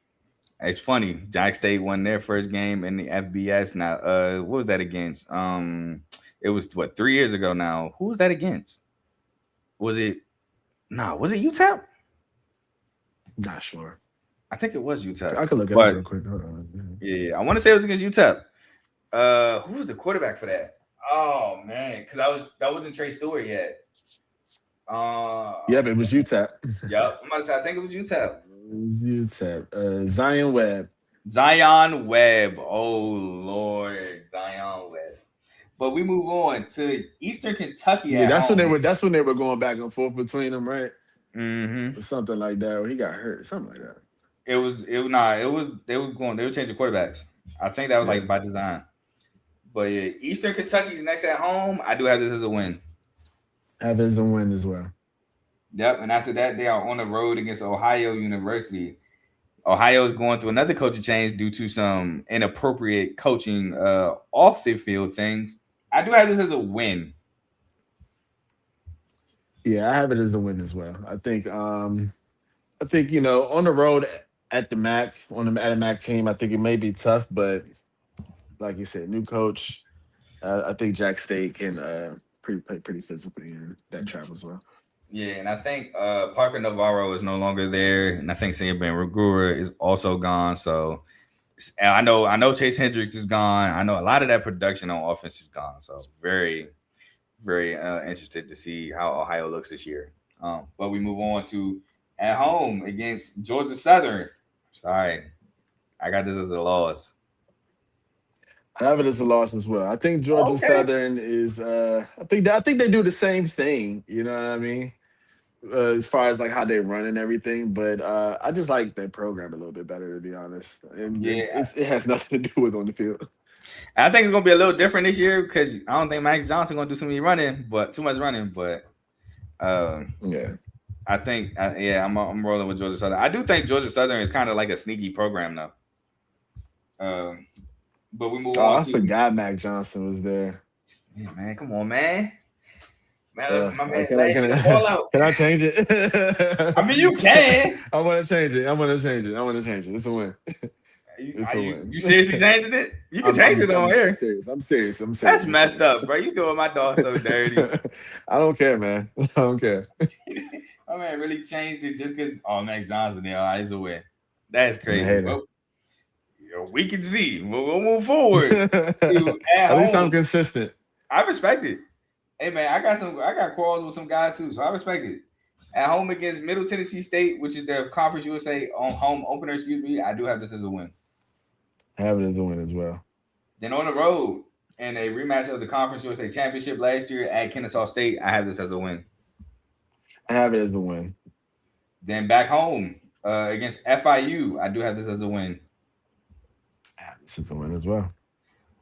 S2: It's funny. Jack State won their first game in the FBS. Now, what was that against? It was 3 years ago now. Who was that against? Was it UTEP?
S3: Not sure.
S2: I think it was UTEP.
S3: I could look it up real quick. Hold on.
S2: Yeah, I want to say it was against UTEP. Who was the quarterback for that? Oh man, because that wasn't Trey Stewart yet.
S3: Yep, it was UTEP.
S2: Yep, I'm about to say I think it was UTEP.
S3: It was UTEP. Zion Webb.
S2: Zion Webb. Oh Lord, Zion Webb. But we move on to Eastern Kentucky
S3: Yeah,
S2: at home.
S3: that's when they were going back and forth between them, right?
S2: Mm-hmm.
S3: Or something like that, or he got hurt, something like that.
S2: They were changing quarterbacks. I think that was
S3: Yeah,
S2: like by design. But yeah, Eastern Kentucky's next at home. I do have this as a win.
S3: Evans a win as well.
S2: Yep, and after that, they are on the road against Ohio University. Ohio is going through another coaching change due to some inappropriate coaching off the field things. I do have this as a win.
S3: Yeah, I have it as a win as well. I think on the road at the MAC at a MAC team, I think it may be tough, but like you said, new coach. I think Jack State can play pretty physically in that travel as well.
S2: Yeah, and I think Parker Navarro is no longer there, and I think Senior Ben Regura is also gone. So and I know Chase Hendricks is gone. I know a lot of that production on offense is gone. So very, very interested to see how Ohio looks this year. But we move on to at home against Georgia Southern. Sorry, I got this as a loss.
S3: I have it as a loss as well. I think Georgia
S2: Okay.
S3: Southern is. I think they do the same thing. You know what I mean? As far as like how they run and everything, but I just like their program a little bit better, to be honest. And
S2: Yeah,
S3: it has nothing to do with on the field.
S2: I think it's gonna be a little different this year because I don't think Max Johnson gonna do too much running. But um,
S3: Yeah.
S2: I think, I'm rolling with Georgia Southern. I do think Georgia Southern is kind of like a sneaky program though. Um, but we move
S3: Oh,
S2: on
S3: I
S2: to,
S3: forgot Mac Johnson was there.
S2: yeah, man, come on, man. Man, my man
S3: Can
S2: last year ball out.
S3: can I change it?
S2: I mean, you can.
S3: I want to change it. I want to change it. I want to change it. It's a win. It's
S2: Are
S3: a
S2: you,
S3: win.
S2: you seriously changing it? You can change it on
S3: I'm
S2: here.
S3: serious. I'm serious. I'm serious.
S2: That's
S3: I'm
S2: messed
S3: serious.
S2: up, bro. You doing my dog so dirty.
S3: I don't care, man. I don't care.
S2: My man really changed it just because. Oh, Max Johnson there is a win. That's
S3: I'm a
S2: crazy.
S3: hater.
S2: Well, we can see. We'll move forward. At
S3: At least I'm
S2: home,
S3: consistent.
S2: I respect it. Hey man, I got quarrels with some guys too, so I respect it. At home against Middle Tennessee State, which is their Conference USA on home opener, excuse me, I do have this as a win.
S3: I have it as a win as well.
S2: Then on the road in a rematch of the Conference USA Championship last year at Kennesaw State, I have this as a win.
S3: I have it as a win.
S2: Then back home against FIU, I do have this as a win.
S3: I have this as a win as well.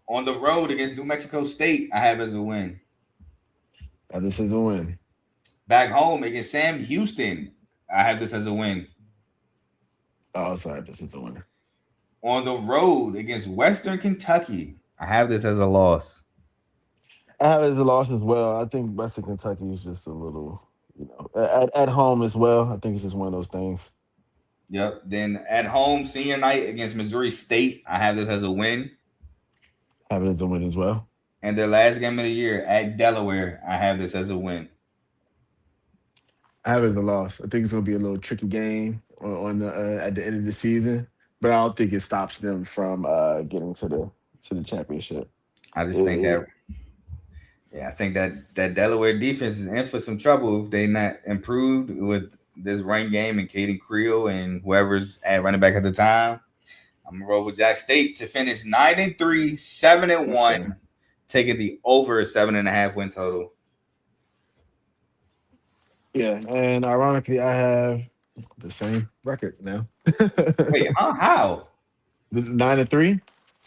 S2: On the road against New Mexico State, I have as a win.
S3: I have this as a win.
S2: Back home against Sam Houston, I have this as a win.
S3: I also have this as a win.
S2: On the road against Western Kentucky, I have this as a loss.
S3: I have it as a loss as well. I think Western Kentucky is just a little, at home as well. I think it's just one of those things.
S2: Yep. Then at home, senior night against Missouri State, I have this as a win.
S3: I have it as a win as well.
S2: And their last game of the year at Delaware, I have this as a win.
S3: I have it as a loss. I think it's going to be a little tricky game on the at the end of the season, but I don't think it stops them from getting to the championship.
S2: I just think that, I think that Delaware defense is in for some trouble if they not improved with this run game and Caden Creel and whoever's at running back at the time. I'm gonna roll with Jack State to finish 9-3, 7-1, taking the over 7.5 win total.
S3: Yeah, and ironically, I have the same record now.
S2: Wait, how?
S3: 9-3.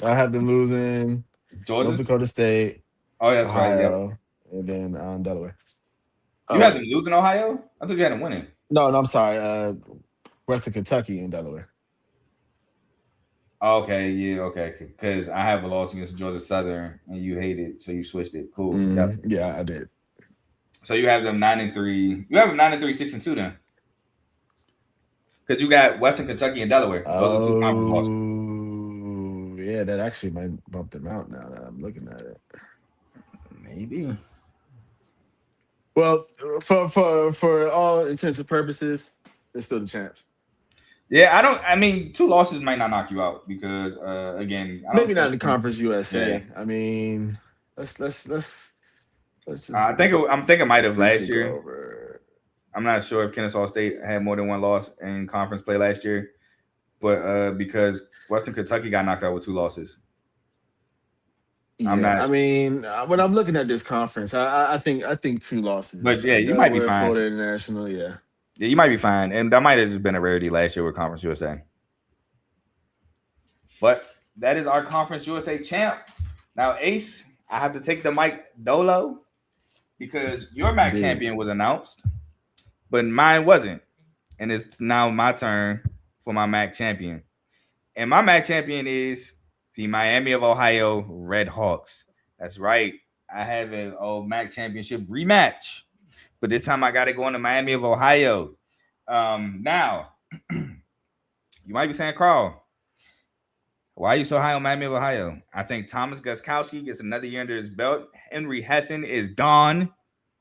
S3: I have them losing
S2: Georgia,
S3: North Dakota State,
S2: oh, that's
S3: Ohio,
S2: right.
S3: and then Delaware.
S2: Yep. You had them losing Ohio? I thought you had them winning.
S3: No, I'm sorry. Western Kentucky and Delaware.
S2: Okay, yeah, okay. Because I have a loss against Georgia Southern, and you hate it, so you switched it. Cool.
S3: Mm-hmm.
S2: Yep.
S3: Yeah, I did.
S2: So you have them 9-3. You have them 9-3, 6-2 then. Because you got Western Kentucky and Delaware. Those are two conference losses.
S3: Yeah, that actually might bump them out now that I'm looking at it.
S2: Maybe.
S3: Well, for all intents and purposes, they're still the champs.
S2: Yeah, I mean, 2 losses might not knock you out because again,
S3: maybe not in the Conference USA.
S2: Yeah.
S3: I mean, let's just.
S2: I'm thinking it might have last year.
S3: Over.
S2: I'm not sure if Kennesaw State had more than 1 loss in conference play last year, but because Western Kentucky got knocked out with 2 losses. I'm
S3: Yeah,
S2: not,
S3: I mean, when I'm looking at this conference, I think 2 losses is
S2: but yeah,
S3: fine.
S2: you might be
S3: Delaware,
S2: fine.
S3: Florida International, yeah.
S2: Yeah, you might be fine, and that might have just been a rarity last year with Conference USA. But that is our Conference USA champ. Now, Ace, I have to take the mic dolo because your MAC
S3: Big.
S2: champion was announced, but mine wasn't, and it's now my turn for my MAC champion. And my MAC champion is the Miami of Ohio Red Hawks. That's right. I have an old MAC championship rematch, but this time I got to go into Miami of Ohio. Now, you might be saying, Carl, why are you so high on Miami of Ohio? I think Thomas Gostkowski gets another year under his belt. Henry Hessen is gone.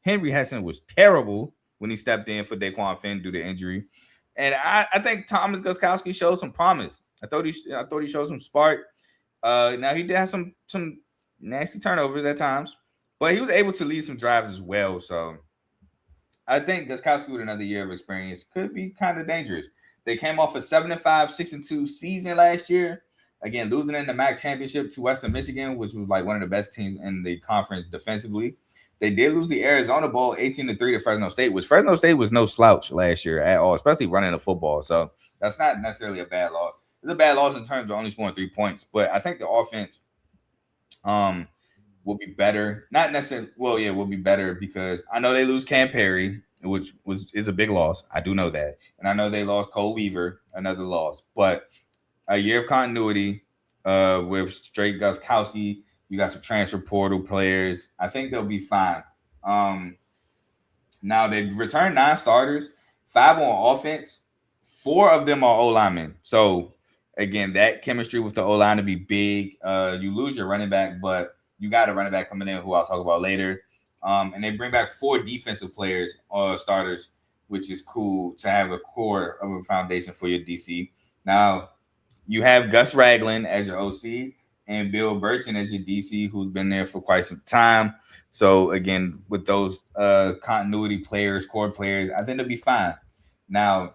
S2: Henry Hessen was terrible when he stepped in for Daquan Finn due to injury. And I think Thomas Gostkowski showed some promise. I thought he showed some spark. Now he did have some nasty turnovers at times, but he was able to lead some drives as well. So I think Gostkowski with another year of experience could be kind of dangerous. They came off a 7-5, 6-2 season last year. Again, losing in the MAC championship to Western Michigan, which was like one of the best teams in the conference defensively. They did lose the Arizona Bowl 18-3 to Fresno State, which Fresno State was no slouch last year at all, especially running the football. So that's not necessarily a bad loss. It's a bad loss in terms of only scoring 3 points, but I think the offense um will be better. Not necessarily. Well, yeah, will be better because I know they lose Cam Perry, which is a big loss. I do know that, and I know they lost Cole Weaver, another loss. But a year of continuity with straight Gostkowski. You got some transfer portal players. I think they'll be fine. Um, Now they returned 9 starters, 5 on offense. 4 of them are O linemen. So again, that chemistry with the O line to be big. You lose your running back, but you got a running back coming in who I'll talk about later. And they bring back 4 defensive players or starters, which is cool to have a core of a foundation for your DC. Now you have Gus Ragland as your OC and Bill Burton as your DC, who's been there for quite some time. So again, with those continuity players, core players, I think they'll be fine. Now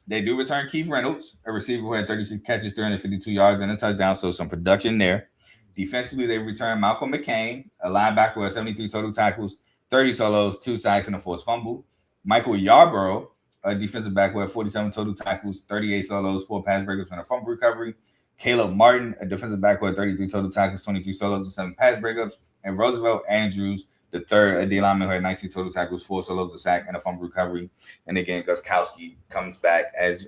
S2: they do return Keith Reynolds, a receiver who had 36 catches, 352 yards, and a touchdown, so some production there. Defensively, they return Malcolm McCain, a linebacker who had 73 total tackles, 30 solos, 2 sacks, and a forced fumble. Michael Yarborough, a defensive back who had 47 total tackles, 38 solos, 4 pass breakups, and a fumble recovery. Caleb Martin, a defensive back who had 33 total tackles, 23 solos, and 7 pass breakups. And Roosevelt Andrews, the third, a D lineman who had 19 total tackles, 4 solos, a sack, and a fumble recovery. And again, Gostkowski comes back as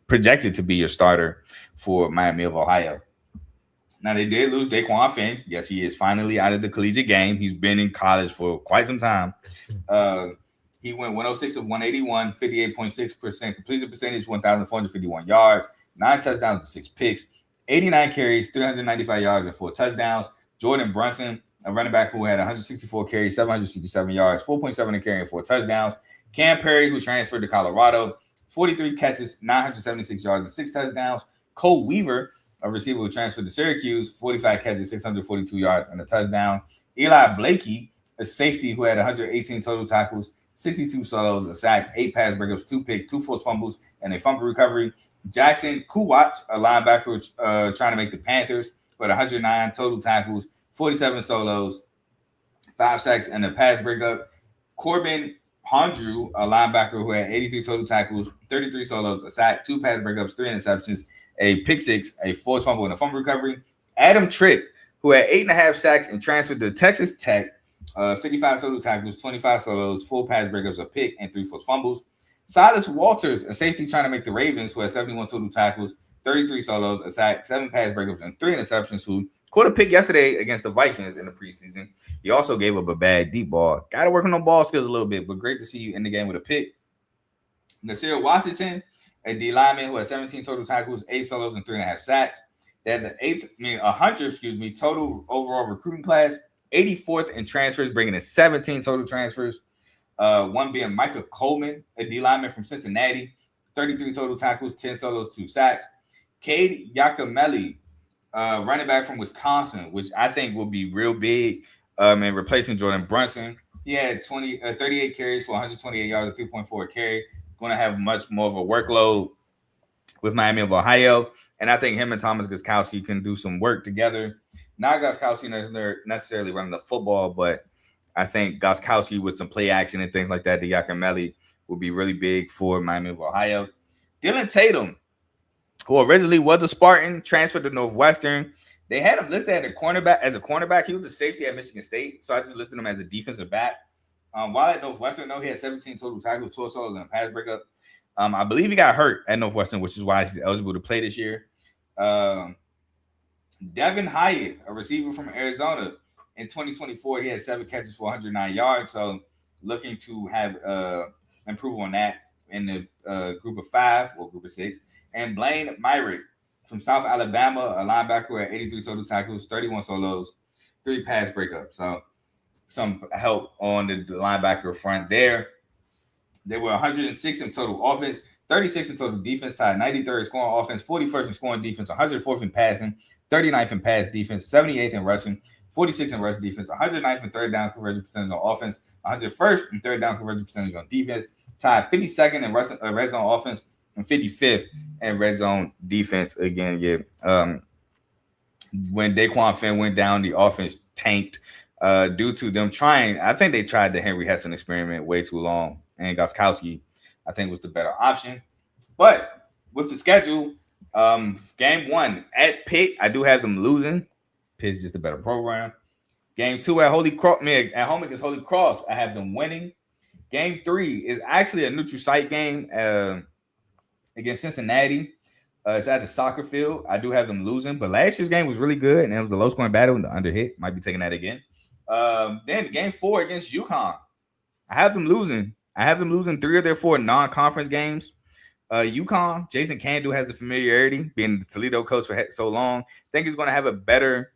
S2: projected to be your starter for Miami of Ohio. Now, they did lose Daquan Finn. Yes, he is finally out of the collegiate game. He's been in college for quite some time. He went 106 of 181, 58.6% completion percentage, 1,451 yards, 9 touchdowns and 6 picks, 89 carries, 395 yards, and 4 touchdowns. Jordan Brunson, a running back who had 164 carries, 767 yards, 4.7 a carry, and 4 touchdowns. Cam Perry, who transferred to Colorado, 43 catches, 976 yards, and 6 touchdowns. Cole Weaver, a receiver who transferred to Syracuse, 45 catches, 642 yards, and a touchdown. Eli Blakey, a safety who had 118 total tackles, 62 solos, a sack, 8 pass breakups, 2 picks, 2 forced fumbles, and a fumble recovery. Jackson Kuwach, a linebacker trying to make the Panthers, with 109 total tackles, 47 solos, 5 sacks, and a pass breakup. Corbin Hondrew, a linebacker who had 83 total tackles, 33 solos, a sack, 2 pass breakups, 3 interceptions, a pick 6, a forced fumble, and a fumble recovery. Adam Trick, who had 8.5 sacks and transferred to Texas Tech, 55 total tackles, 25 solos, 4 pass breakups, a pick, and 3 forced fumbles. Silas Walters, a safety trying to make the Ravens, who had 71 total tackles, 33 solos, a sack, 7 pass breakups, and 3 interceptions, who caught a pick yesterday against the Vikings in the preseason. He also gave up a bad deep ball. Got to work on ball skills a little bit, but great to see you in the game with a pick. Nasir Washington, a D lineman who had 17 total tackles, 8 solos, and 3.5 sacks. They had the 100 total overall recruiting class, 84th in transfers, bringing in 17 total transfers. One being Micah Coleman, a D lineman from Cincinnati, 33 total tackles, 10 solos, 2 sacks. Cade Yakameli, running back from Wisconsin, which I think will be real big in replacing Jordan Brunson. He had 38 carries for 128 yards, a 3.4 carry. Going to have much more of a workload with Miami of Ohio. And I think him and Thomas Gostkowski can do some work together. Not Gostkowski necessarily running the football, but I think Gostkowski with some play action and things like that, the Yakimelli will be really big for Miami of Ohio. Dylan Tatum, who originally was a Spartan, transferred to Northwestern. They had him listed as a cornerback. He was a safety at Michigan State, so I just listed him as a defensive back. While at Northwestern, though, he had 17 total tackles, 12 solos, and a pass breakup. I believe he got hurt at Northwestern, which is why he's eligible to play this year. Devin Hyatt, a receiver from Arizona, in 2024, he had 7 catches for 109 yards. So looking to have improve on that in the group of 5 or group of 6. And Blaine Myrick from South Alabama, a linebacker at 83 total tackles, 31 solos, 3 pass breakups. So some help on the linebacker front there. There were 106 in total offense, 36 in total defense, tied 93rd in scoring offense, 41st in scoring defense, 104th in passing, 39th in pass defense, 78th in rushing, 46th in rush defense, 109th in third down conversion percentage on offense, 101st in third down conversion percentage on defense, tied 52nd in red zone offense, and 55th in red zone defense. Again, when Daquan Finn went down, the offense tanked due to them trying. I think they tried the Henry Hesson experiment way too long, and Gostkowski, I think, was the better option. But with the schedule, game 1 at Pitt, I do have them losing. Pitt's just a better program. Game 2 at at home against Holy Cross, I have them winning. Game 3 is actually a neutral site game against Cincinnati. It's at the soccer field. I do have them losing, but last year's game was really good, and it was a low-scoring battle, and the under hit. Might be taking that again. Then game 4 against UConn, I have them losing. I have them losing 3 of their 4 non-conference games. UConn, Jason Candu has the familiarity, being the Toledo coach for so long. I think he's going to have a better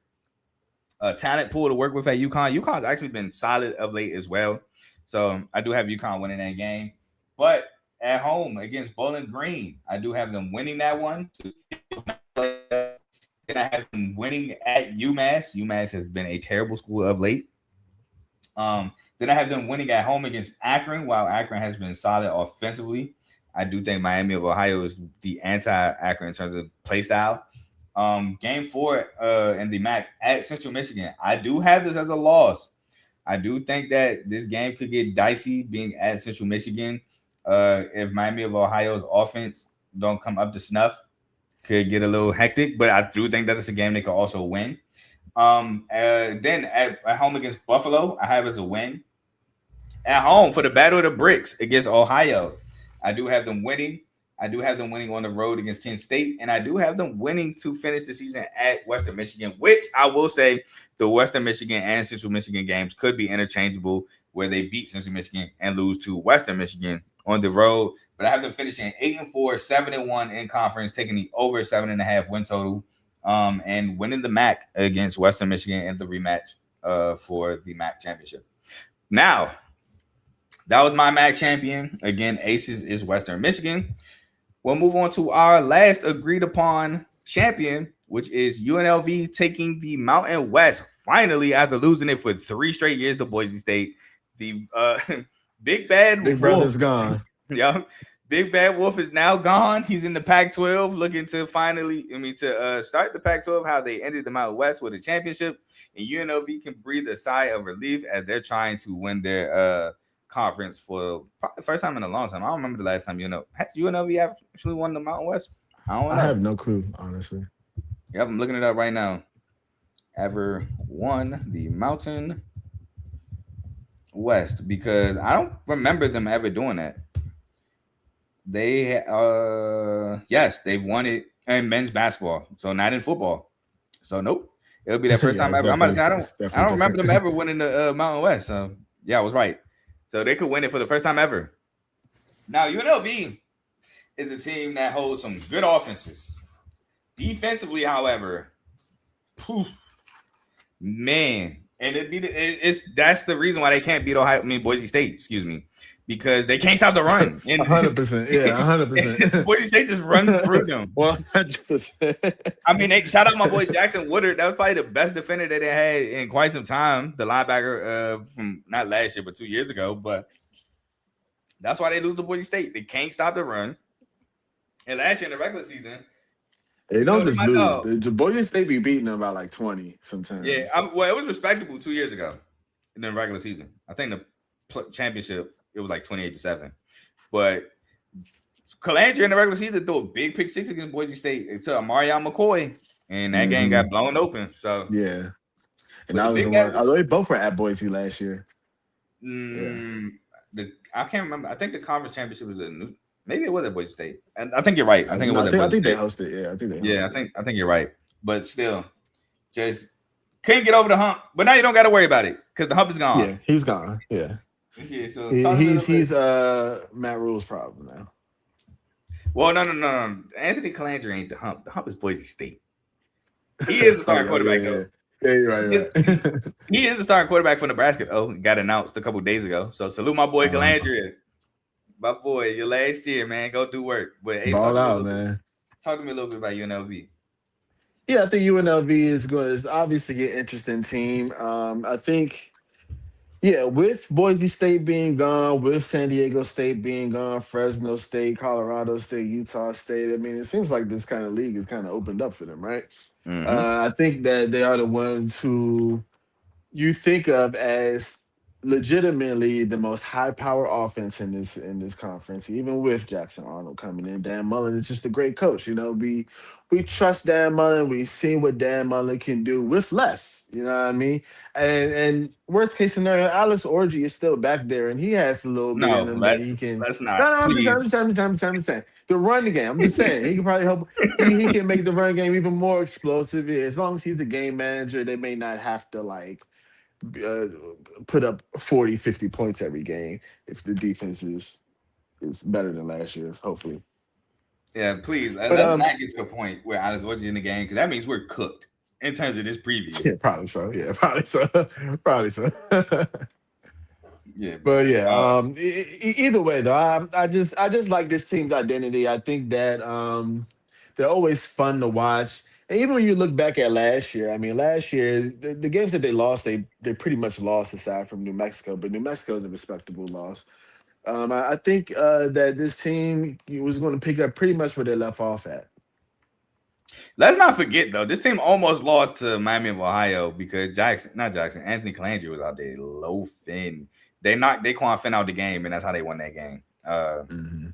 S2: talent pool to work with at UConn. UConn's actually been solid of late as well. So I do have UConn winning that game. But at home against Bowling Green, I do have them winning that one. Then I have them winning at UMass. UMass has been a terrible school of late. Then I have them winning at home against Akron, while Akron has been solid offensively. I do think Miami of Ohio is the anti-Akron in terms of play style. Game 4 in the MAC at Central Michigan, I do have this as a loss. I do think that this game could get dicey being at Central Michigan. If Miami of Ohio's offense don't come up to snuff, could get a little hectic, but I do think that it's a game they could also win. Then at home against Buffalo, I have as a win. At home for the Battle of the Bricks against Ohio, I do have them winning. I do have them winning on the road against Kent State, and I do have them winning to finish the season at Western Michigan, which I will say the Western Michigan and Central Michigan games could be interchangeable, where they beat Central Michigan and lose to Western Michigan on the road. But I have them finishing 8-4, 7-1 in conference, taking the over 7.5 win total, and winning the MAC against Western Michigan in the rematch for the MAC championship. Now, that was my MAC champion. Again, Aces is Western Michigan. We'll move on to our last agreed upon champion, which is UNLV taking the Mountain West finally after losing it for 3 straight years to Boise State. The Big
S3: Brother's gone.
S2: Yeah, Big Bad Wolf is now gone. He's in the Pac-12, looking to start the Pac-12 how they ended the Mountain West with a championship, and UNLV can breathe a sigh of relief as they're trying to win their conference for probably the first time in a long time. I don't remember the last time has UNLV actually won the Mountain West.
S3: I have no clue, honestly.
S2: Yep, I'm looking it up right now. Ever won the Mountain West, because I don't remember them ever doing that. They yes, they've won it in men's basketball, so not in football. So nope, it'll be their first time ever. I'm about to say I don't remember them ever winning the Mountain West. So yeah, I was right. So they could win it for the first time ever. Now UNLV is a team that holds some good offenses. Defensively, however, man, and that's the reason why they can't beat Boise State. Excuse me. Because they can't stop the run.
S3: 100%. Yeah, 100%.
S2: Boise State just runs through them.
S3: 100%.
S2: I mean, shout out my boy Jackson Woodard. That was probably the best defender that they had in quite some time. The linebacker from not last year, but 2 years ago. But that's why they lose to Boise State. They can't stop the run. And last year in the regular season,
S3: They
S2: You know
S3: don't
S2: they're
S3: just
S2: my
S3: lose.
S2: dog.
S3: The Boise State be beating them by like 20
S2: Yeah,
S3: sometimes.
S2: well, it was respectable 2 years ago in the regular season. I think the championship it was like 28-7. But Calandria in the regular season threw a big pick six against Boise State to Marion McCoy, and that game
S3: Hmm.
S2: got blown open. So,
S3: Yeah. And
S2: but
S3: that
S2: the
S3: was the
S2: big
S3: one.
S2: guy,
S3: Although they both were at Boise last year. Yeah.
S2: mm, I can't remember. I think the conference championship was maybe it was at Boise State, and I think you're right. I think it
S3: No,
S2: was at
S3: I
S2: Boise
S3: think they
S2: State.
S3: hosted. Yeah, I think they
S2: Yeah,
S3: hosted.
S2: I think you're right. But still, just couldn't get over the hump. But now you don't got to worry about it because the hump is gone.
S3: Yeah, he's gone. Yeah.
S2: Yeah, so talk to me a little bit.
S3: He's Matt Rule's problem now.
S2: Well, no. Anthony Calandra ain't the hump. The hump is Boise State. He is the starting
S3: Okay,
S2: quarterback
S3: yeah.
S2: though.
S3: Yeah, you're right,
S2: He
S3: you're
S2: is,
S3: right.
S2: he is the starting quarterback for Nebraska. Oh, got announced a couple days ago. So salute my boy
S3: uh,
S2: Calandria. My boy, your last year, man. Go do work. But Ace,
S3: ball out, man.
S2: talk to me a little bit about UNLV.
S3: Yeah, I think UNLV is going is obviously an interesting team. I think, yeah, with Boise State being gone, with San Diego State being gone, Fresno State, Colorado State, Utah State. I mean, it seems like this kind of league is kind of opened up for them, right?
S2: Mm-hmm.
S3: I think that they are the ones who you think of as legitimately the most high power offense in this conference, even with Jackson Arnold coming in. Dan Mullen is just a great coach. You know, we trust Dan Mullen. We've seen what Dan Mullen can do with less. You know what I mean? And worst case scenario, Alex Orgy is still back there, and he has a little bit in
S2: No,
S3: him that he can.
S2: let's
S3: No,
S2: not.
S3: no,
S2: Please.
S3: I'm just saying. The run the game. I'm just saying he can probably help. He can make the run game even more explosive as long as he's the game manager. They may not have to like uh, put up 40, 50 points every game if the defense is better than last year's, hopefully.
S2: Yeah, please.
S3: But
S2: Let's not get to a point where Alex Orji in the game because that means we're cooked in terms of this preview.
S3: yeah, probably so. Yeah, probably so. Probably so.
S2: Yeah,
S3: But
S2: bro.
S3: yeah, either way though, I just like this team's identity. I think that they're always fun to watch. And even when you look back at last year, I mean, last year the games that they lost, they pretty much lost aside from New Mexico. But New Mexico is a respectable loss. I think that this team was going to pick up pretty much where they left off at.
S2: Let's not forget though, this team almost lost to Miami of Ohio because Anthony Calandri was out there low fin. They knocked Daquan Finn out the game, and that's how they won that game.
S3: Mhm.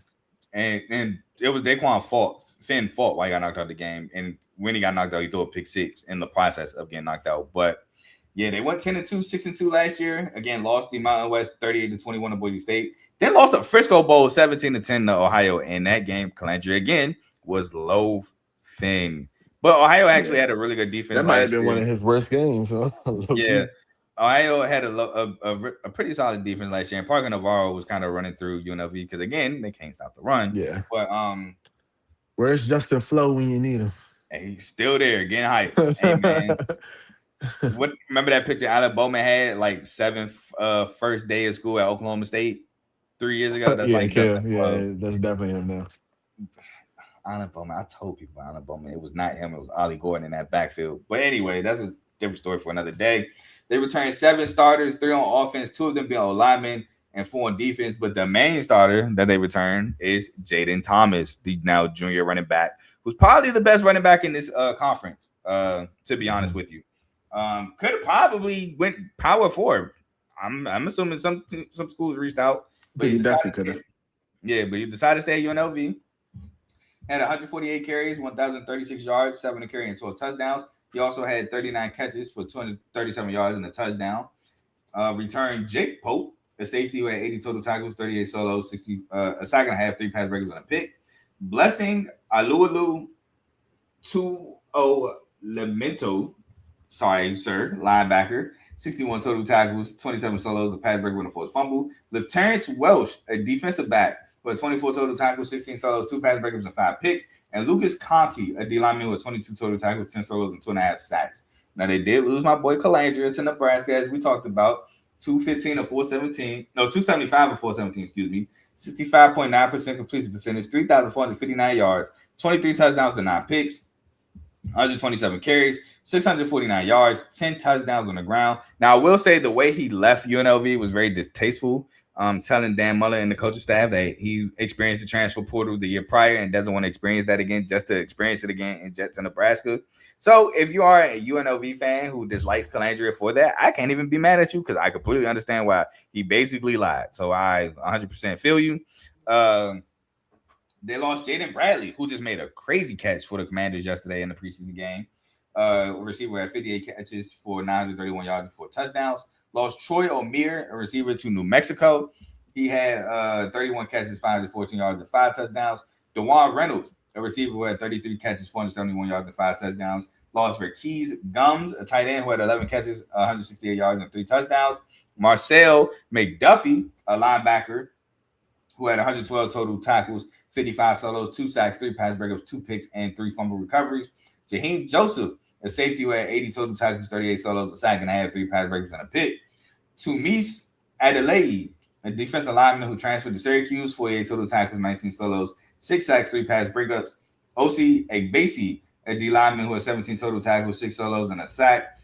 S2: And it was Daquan fault. Finn fault why he got knocked out the game, and when he got knocked out, he threw a pick six in the process of getting knocked out. But yeah, they went 10-2, 6-2 last year. Again, lost the Mountain West 38-21 to Boise State. Then lost a Frisco Bowl 17-10 to Ohio. In that game, Calandria again was low fin. But Ohio actually
S3: Yeah,
S2: had a really good defense
S3: that might have
S2: last
S3: been one
S2: year.
S3: of his worst games. Huh?
S2: Yeah,
S3: Low-key.
S2: Ohio had a pretty solid defense last year. And Parker Navarro was kind of running through UNLV because again they can't stop the run.
S3: Yeah.
S2: But
S3: Where's Justin Flo when you need him?
S2: and he's still there, getting hype. Hey man, what remember that picture Alec Bowman had like seventh first day of school at Oklahoma State 3 years ago? That's
S3: Yeah,
S2: like Justin
S3: Kim.
S2: Flo.
S3: Yeah, that's definitely him now.
S2: Allen Bowman. I told people Allen Bowman. It was not him. It was Ollie Gordon in that backfield. But anyway, that's a different story for another day. They returned 7 starters, 3 on offense, 2 of them being on linemen, and 4 on defense. But the main starter that they returned is Jaden Thomas, the now junior running back, who's probably the best running back in this conference. To be honest with you, could have probably went power forward. I'm assuming some schools reached out, but
S3: He
S2: he decided
S3: definitely could have.
S2: yeah, but he decided to stay at UNLV. Had 148 carries, 1,036 yards, 7 to carry, and 12 touchdowns. He also had 39 catches for 237 yards and a touchdown. Returned Jake Pope, a safety who had 80 total tackles, 38 solos, 60 a sack and a half, 3 pass breakers, and a pick. Blessing Alualu Tuo Lamento, sorry, sir, linebacker, 61 total tackles, 27 solos, a pass breaker, and a forced fumble. LaTerrence Welsh, a defensive back, with 24 total tackles, 16 solos, 2 pass breakers, and 5 picks. And Lucas Conti, a D lineman with 22 total tackles, 10 solos, and 2.5 sacks. Now, they did lose my boy Calandria to Nebraska, as we talked about. 215 or 417. No, 275 or 417, excuse me. 65.9% completion percentage, 3,459 yards, 23 touchdowns and 9 picks, 127 carries, 649 yards, 10 touchdowns on the ground. Now, I will say the way he left UNLV was very distasteful telling Dan Mullen and the coaching staff that he experienced the transfer portal the year prior and doesn't want to experience that again, just to experience it again in Jets and Nebraska. So if you are a UNLV fan who dislikes Calandria for that, I can't even be mad at you because I completely understand why he basically lied. So I 100% feel you. Um, they lost Jaden Bradley, who just made a crazy catch for the Commanders yesterday in the preseason game. A receiver had 58 catches for 931 yards and 4 touchdowns. Lost Troy O'Meara, a receiver to New Mexico. He had 31 catches, 514 yards, and 5 touchdowns. DeJuan Reynolds, a receiver who had 33 catches, 471 yards, and 5 touchdowns. Lost Verkees Gums, a tight end who had 11 catches, 168 yards, and 3 touchdowns. Marcel McDuffie, a linebacker who had 112 total tackles, 55 solos, 2 sacks, 3 pass breakups, 2 picks, and 3 fumble recoveries. Jaheim Joseph, a safety who had 80 total tackles, 38 solos, a sack and a half, 3 pass breakups, and a pick. Tumis Adelaide, a defensive lineman who transferred to Syracuse, 48 total tackles, 19 solos, 6 sacks, 3 pass breakups. Osi Agbasi, a D lineman who had 17 total tackles, 6 solos, and a sack.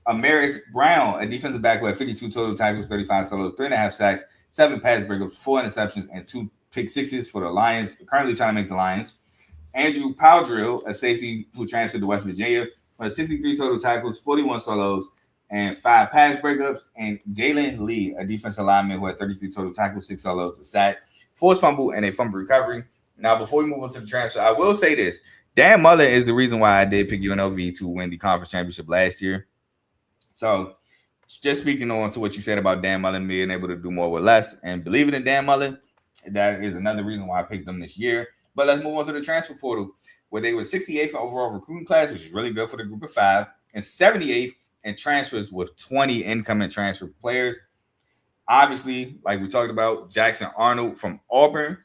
S2: Amaris Brown, a defensive back who had 52 total tackles, 35 solos, 3.5 sacks, 7 pass breakups, 4 interceptions, and 2 pick sixes for the Lions, currently trying to make the Lions. Andrew Powdrill, a safety who transferred to West Virginia, had 63 total tackles, 41 solos, and 5 pass breakups. And Jalen Lee, a defensive lineman who had 33 total tackles, 6 solos, a sack, forced fumble, and a fumble recovery. Now, before we move on to the transfer, I will say this. Dan Mullen is the reason why I did pick UNLV to win the conference championship last year. So, just speaking on to what you said about Dan Mullen being able to do more with less and believing in Dan Mullen, that is another reason why I picked them this year. But let's move on to the transfer portal, where they were 68th overall recruiting class, which is really good for the group of 5, and 78th in transfers with 20 incoming transfer players. Obviously, like we talked about, Jackson Arnold from Auburn.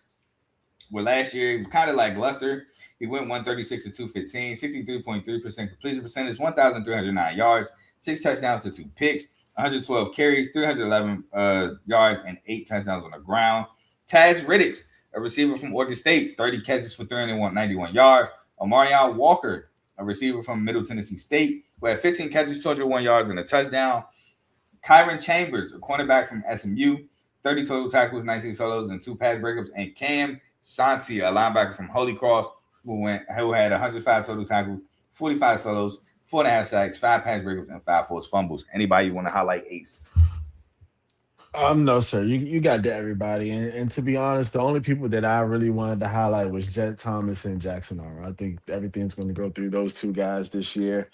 S2: Well, last year he was kind of like luster. He went 136 to 215, 63.3% completion percentage, 1,309 yards, 6 touchdowns to 2 picks, 112 carries, 311 yards, and 8 touchdowns on the ground. Taz Riddick, a receiver from Oregon State, 30 catches for 391 yards. Omarion Walker, a receiver from Middle Tennessee State, who had 15 catches, 201 yards, and a touchdown. Kyron Chambers, a cornerback from SMU, 30 total tackles, 19 solos, and 2 pass breakups. And Cam Santi, a linebacker from Holy Cross, who had 105 total tackles, 45 solos, 4.5 sacks, 5 pass breakups, and 5 forced fumbles. Anybody you want to highlight, Ace?
S3: No, sir. You got to everybody. And to be honest, the only people that I really wanted to highlight was Jet Thomas and Jackson Arnold. I think everything's going to go through those 2 guys this year.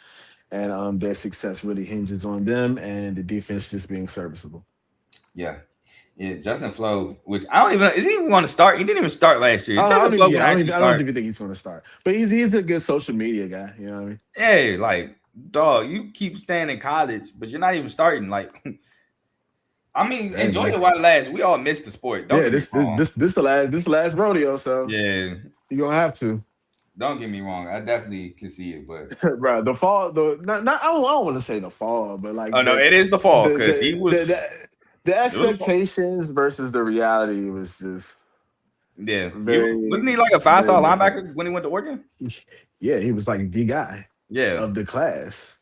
S3: And their success really hinges on them and the defense just being serviceable.
S2: Yeah. Yeah, Justin Flo, which I don't even is he even going to start? He didn't even start last year.
S3: I
S2: Justin Flo going to actually
S3: I
S2: start.
S3: don't even think he's going to start. But he's a good social media guy. You know what I mean?
S2: Hey, like, dog, you keep staying in college, but you're not even starting. Like, I mean, enjoy it while it lasts. We all miss the sport. Don't get me wrong.
S3: This the last rodeo, so
S2: yeah,
S3: you're gonna have to.
S2: Don't get me wrong. I definitely can see it, but
S3: bro, the fall, I don't want to say the fall, but like,
S2: no, it is the fall because he was
S3: the expectations versus the reality was just
S2: wasn't he like a 5-star linebacker when he went to Oregon?
S3: Yeah, he was like the guy.
S2: Yeah,
S3: of the class.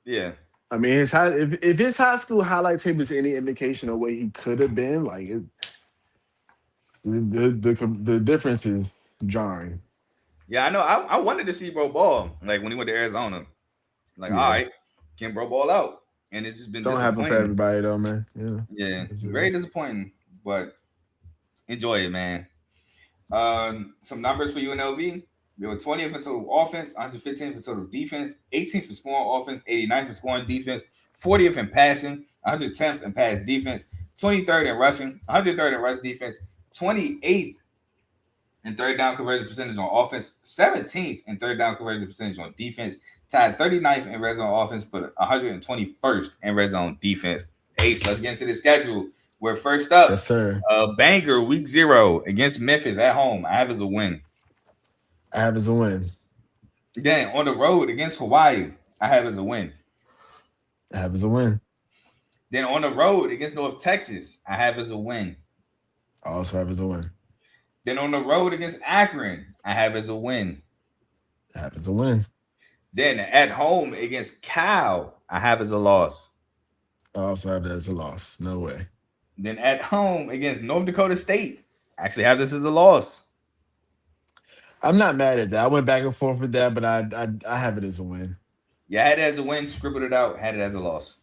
S2: Yeah.
S3: I mean, if his high school highlight tape is any indication of what he could have been, like the difference is jarring.
S2: Yeah, I know. I wanted to see Bro ball like when he went to Arizona. Like, all right, can Bro ball out? And it's just been
S3: don't happen for everybody though, man.
S2: Yeah, very disappointing, but enjoy it, man. Some numbers for UNLV. We were 20th in total offense, 115th in total defense, 18th for scoring offense, 89th for scoring defense, 40th in passing, 110th in pass defense, 23rd in rushing, 103rd in rush defense, 28th in third down conversion percentage on offense, 17th in third down conversion percentage on defense, tied 39th in red zone offense, but 121st in red zone defense. Ace, let's get into the schedule. We're first up.
S3: Yes, sir.
S2: Banger week 0 against Memphis at home. I have as a win. Then on the road against Hawaii, I have as a win. Then on the road against North Texas, I have as a win.
S3: I also have as a win.
S2: Then on the road against Akron, I have as a win. Then at home against Cal, I have as a loss.
S3: I also have that as a loss. No way.
S2: Then at home against North Dakota State, I actually have this as a loss.
S3: I'm not mad at that. I went back and forth with that, but I have it as a win.
S2: Yeah, I had it as a win, scribbled it out, had it as a loss.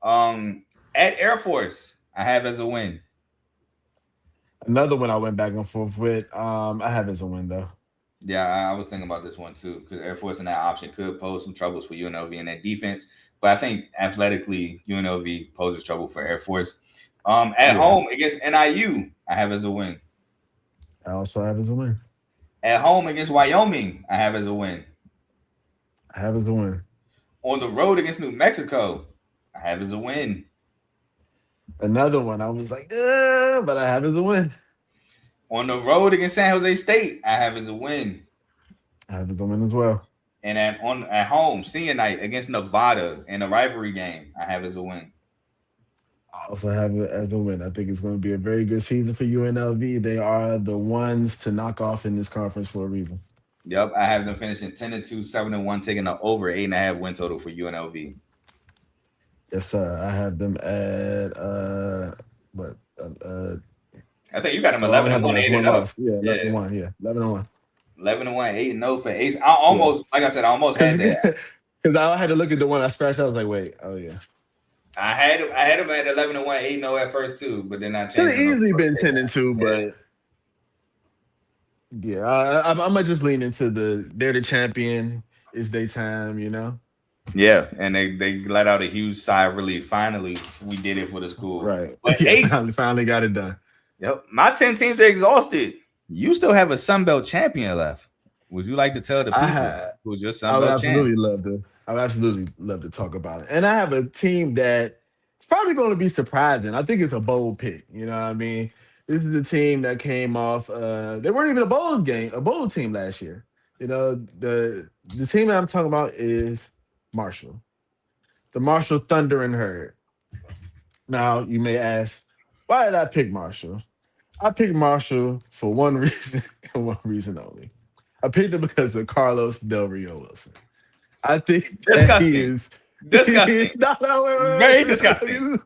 S2: Um, at Air Force, I have as a win.
S3: Another one I went back and forth with. I have it as a win though.
S2: Yeah, I was thinking about this one too because Air Force in that option could pose some troubles for UNLV in that defense. But I think athletically, UNLV poses trouble for Air Force. At
S3: Yeah,
S2: home against NIU, I have as a win.
S3: I also have it as a win.
S2: At home against Wyoming, I have as a win.
S3: I have it as a win.
S2: On the road against New Mexico, I have as a win.
S3: Another one I was like, but I have it as a win.
S2: On the road against San Jose State, I have as a win.
S3: I have it as a win as well.
S2: And at home, senior night against Nevada in a rivalry game, I have as a win.
S3: I also have it as a win. I think it's going to be a very good season for UNLV. They are the ones to knock off in this conference for a reason.
S2: Yep, I have them finishing 10-2, 7-1, taking the over 8.5 win total for UNLV.
S3: Yes, sir. I have them at what?
S2: I think you got them
S3: I only
S2: 11
S3: have
S2: and
S3: them
S2: 1,
S3: as
S2: 8
S3: one
S2: and 0.
S3: loss. Yeah, 11
S2: Yeah,
S3: and 1. Yeah, 11 and 1.
S2: 11 and 1, 8 and 0 for Ace. I
S3: Yeah.
S2: almost, like I said, I almost had that.
S3: Because I had to look at the one I scratched. I was like, wait, oh yeah.
S2: I had them at 11 and 1, 8 and 0 at first too, but then I
S3: Could
S2: changed
S3: have
S2: them up.
S3: easily been 10 and 2,
S2: Yeah.
S3: but yeah, I might just lean into they're the champion. It's their time, you know.
S2: Yeah, and they let out a huge sigh of relief. Finally, we did it for the school.
S3: Right.
S2: But
S3: Yeah,
S2: Ace,
S3: finally got it done.
S2: yep, my 10 teams are exhausted. You still have a Sun Belt champion left. Would you like to tell the
S3: I
S2: people
S3: had
S2: who's your
S3: I
S2: Sun
S3: would
S2: Belt champ?
S3: absolutely love to. I would absolutely love to talk about it. And I have a team that it's probably going to be surprising. I think it's a bold pick. You know what I mean? This is the team that came off. They weren't even a bowl team last year. You know, the team that I'm talking about is Marshall, the Marshall Thunder and Herd. Now you may ask, why did I pick Marshall? I picked Marshall for one reason and one reason only. I picked him because of Carlos Del Rio Wilson. I think that he
S2: Disgusting.
S3: is.
S2: Disgusting.
S3: No,
S2: Very
S3: wait,
S2: disgusting.
S3: wait.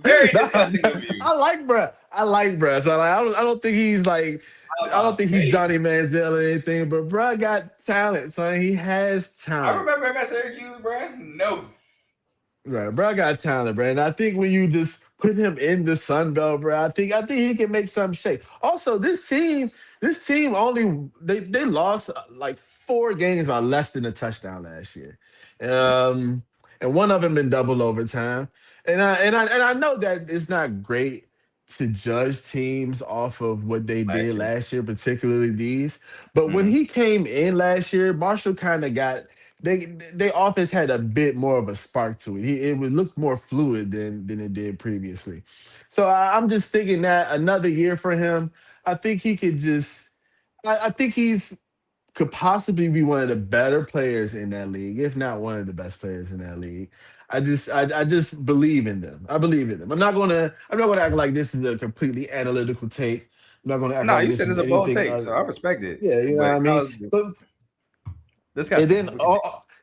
S2: Very
S3: No,
S2: disgusting of you.
S3: I like bruh. I like bruh. So like, I don't think he's like. I don't think he's
S2: Hey,
S3: Johnny Manziel or anything. But bruh got talent, son. He has
S2: I
S3: talent.
S2: remember him at Syracuse, bro. No.
S3: Right, bro, I got talent, bro, and I think when you just put him in the Sun Belt, bro, I think he can make some shake. Also, this team only they lost like 4 games by less than a touchdown last year, um, and one of them in double overtime. And I know that it's not great to judge teams off of what they
S2: Last
S3: did
S2: year.
S3: last year, particularly these. But when
S2: Mhm.
S3: he came in last year, Marshall kind of got they offense had a bit more of a spark to it. It would look more fluid than it did previously. So I'm just thinking that another year for him, I think he could just. I think he's could possibly be one of the better players in that league, if not one of the best players in that league. I just believe in them. I believe in them. I'm not gonna act like this is a completely analytical take. I'm not gonna act
S2: No,
S3: like
S2: you
S3: this
S2: said
S3: is
S2: it's a bold
S3: anything.
S2: take, so I respect it.
S3: Yeah, you know what
S2: But
S3: I mean.
S2: no,
S3: But and
S2: disgusting.
S3: then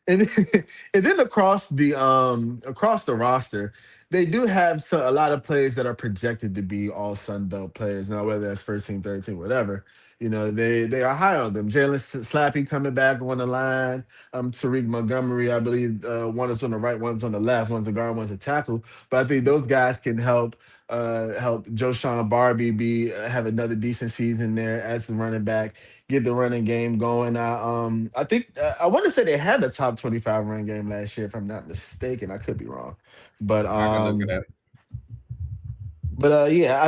S3: and then, and then across the roster, they do have a lot of players that are projected to be all Sun Belt players. Now, whether that's first team, third team, whatever, they are high on them. Jalen Slappy coming back on the line. Tariq Montgomery, I believe, one is on the right, one's on the left, one's a guard, one's a tackle. But I think those guys can help Joe Sean Barbie be have another decent season there as the running back, get the running game going. I think I want to say they had the top 25 run game last year, if I'm not mistaken. I could be wrong, but
S2: I can look it up.
S3: yeah,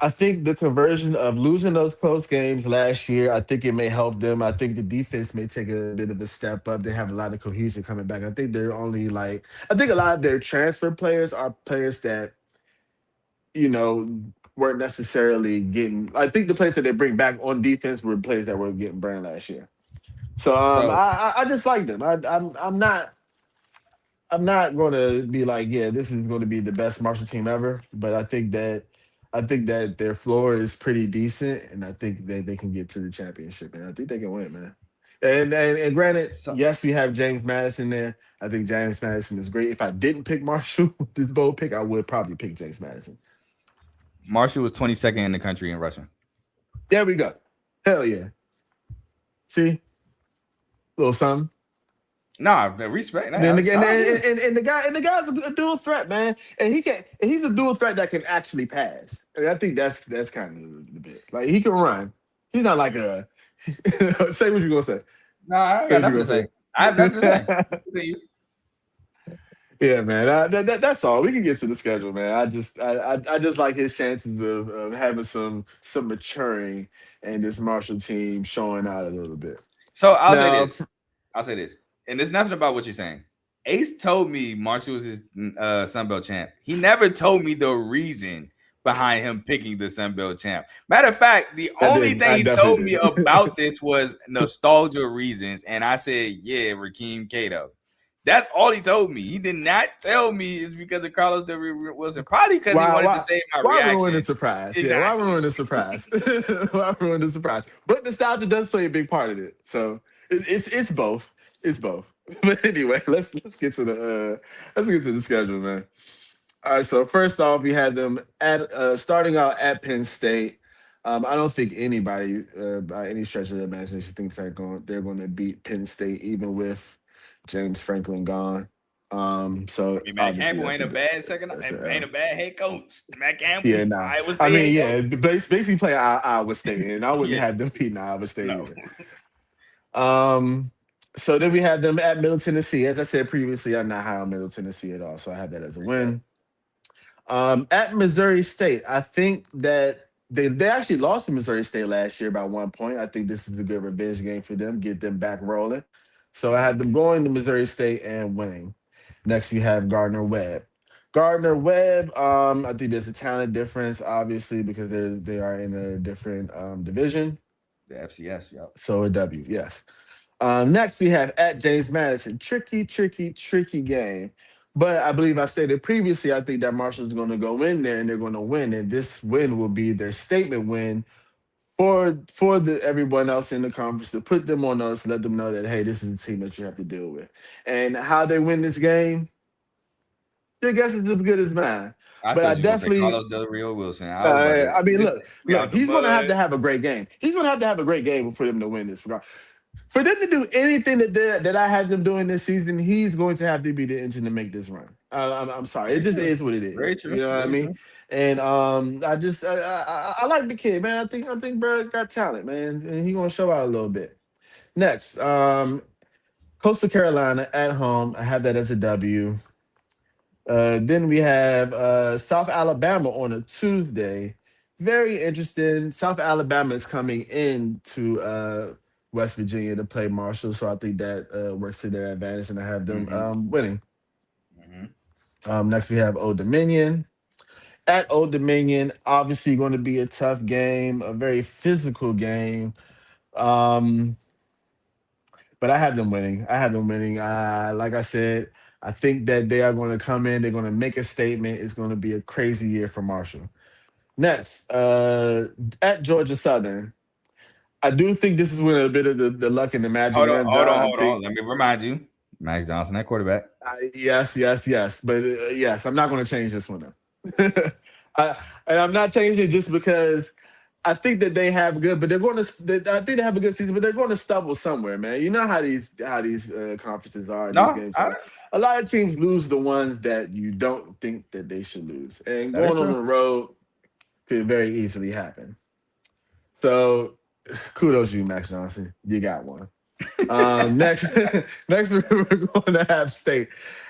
S3: I think the conversion of losing those close games last year, I think it may help them. I think the defense may take a bit of a step up. They have a lot of cohesion coming back. I think a lot of their transfer players are players that you know, weren't necessarily getting. I think the players that they bring back on defense were players that were getting burned last year. So
S2: So
S3: I just like them. I'm not going to be like, yeah, this is going to be the best Marshall team ever. But I think that their floor is pretty decent, and I think that they can get to the championship, and I think they can win, man. And granted,
S2: So
S3: yes, we have James Madison there. I think James Madison is great. If I didn't pick Marshall with this bold pick, I would probably pick James Madison.
S2: Marshall was 22nd in the country in rushing.
S3: There we go. Hell yeah. See, little something.
S2: Nah, the respect.
S3: Then
S2: Nah,
S3: again,
S2: shout out to
S3: and the guy's a dual threat, man, and he's a dual threat that can actually pass. And I think that's kind of the bit. Like he can run. He's not like a say what you gonna say.
S2: Nah, I
S3: Say
S2: got
S3: what
S2: nothing
S3: you
S2: to say.
S3: gonna
S2: I have nothing to say.
S3: say.
S2: Continue.
S3: Yeah, man. That's all. We can get to the schedule, man. I just like his chances of having some maturing and this Marshall team showing out a little bit.
S2: So
S3: Now,
S2: I'll say this, and there's nothing about what you're saying. Ace told me Marshall was his Sun Belt champ. He never told me the reason behind him picking the Sun Belt champ. Matter of fact, the only thing
S3: I
S2: he told
S3: definitely
S2: me about this was nostalgia reasons, and I said, "Yeah, Rakeem Cato." That's all he told me. He did not tell me it's because of Carlos W. Wilson. Probably because he wanted to save my
S3: why ruin
S2: reaction.
S3: the surprise? Yeah, why
S2: Exactly.
S3: ruin the surprise? Why ruin the surprise? But nostalgia does play a big part of it. So it's both. It's both. But anyway, let's get to the schedule, man. All right, so first off, we had them at starting out at Penn State. I don't think anybody, by any stretch of the imagination, thinks they're going to beat Penn State, even with James Franklin gone.
S2: I
S3: So
S2: mean, Matt
S3: obviously
S2: Campbell
S3: that's
S2: ain't a bad second,
S3: that's a
S2: ain't
S3: L.
S2: a bad head coach. Matt Campbell,
S3: Yeah, nah.
S2: Iowa
S3: I
S2: State
S3: mean,
S2: head
S3: yeah,
S2: coach.
S3: basically play Iowa State, and I wouldn't
S2: Yeah,
S3: have them beating Iowa State
S2: no.
S3: either. So then we had them at Middle Tennessee. As I said previously, I'm not high on Middle Tennessee at all, so I have that as a
S2: Respect.
S3: win. At Missouri State, I think that they actually lost to Missouri State last year by 1 point. I think this is a good revenge game for them, get them back rolling. So I had them going to Missouri State and winning. Next, you have Gardner Webb. Gardner Webb, I think there's a talent difference, obviously, because they are in a different division.
S2: The FCS, yep.
S3: So a W, yes. Next, we have at James Madison. Tricky, tricky, tricky game. But I believe I stated previously, I think that Marshall's going to go in there and they're going to win. And this win will be their statement win for everyone else in the conference to put them on notice, let them know that, hey, this is a team that you have to deal with. And how they win this game, your guess is as good as mine.
S2: I
S3: But I
S2: thought you were gonna say
S3: definitely
S2: Carlos Del Rio Wilson. I was about to
S3: I mean,
S2: this we
S3: look,
S2: out the
S3: he's going
S2: mud.
S3: to have a great game. He's going to have a great game for them to win this. For them to do anything that I had them doing this season, he's going to have to be the engine to make this run. I'm sorry, it
S2: Very
S3: just
S2: true.
S3: is what it
S2: Very
S3: is.
S2: true.
S3: You know what I
S2: Very
S3: mean?
S2: true.
S3: And I like the kid, man. I think bro got talent, man, and he gonna show out a little bit. Next, Coastal Carolina at home. I have that as a W. Then we have South Alabama on a Tuesday. Very interesting. South Alabama is coming into West Virginia to play Marshall, so I think that works to their advantage, and I have them
S2: Mm-hmm.
S3: winning.
S2: Mm-hmm.
S3: Next, we have Old Dominion. At Old Dominion, obviously going to be a tough game, a very physical game. Um, but I have them winning. I have them winning. Like I said, I think that they are going to come in. They're going to make a statement. It's going to be a crazy year for Marshall. Next, at Georgia Southern, I do think this is when a bit of the luck and the magic
S2: Hold on,
S3: runs
S2: hold
S3: out.
S2: on,
S3: I
S2: hold on.
S3: think
S2: Let me remind you, Max Johnson at quarterback.
S3: yes, yes, yes. But yes, I'm not going to change this one though. I, and I'm not changing it just because I think that they have good, but they're going to. I think they have a good season, but they're going to stumble somewhere, man. You know how these conferences are, these
S2: No,
S3: games are. A lot of teams lose the ones that you don't think that they should lose, and
S2: that is
S3: going on
S2: true.
S3: the road could very easily happen. So, kudos to you, Max Johnson. You got one. Next, next we're going to App State.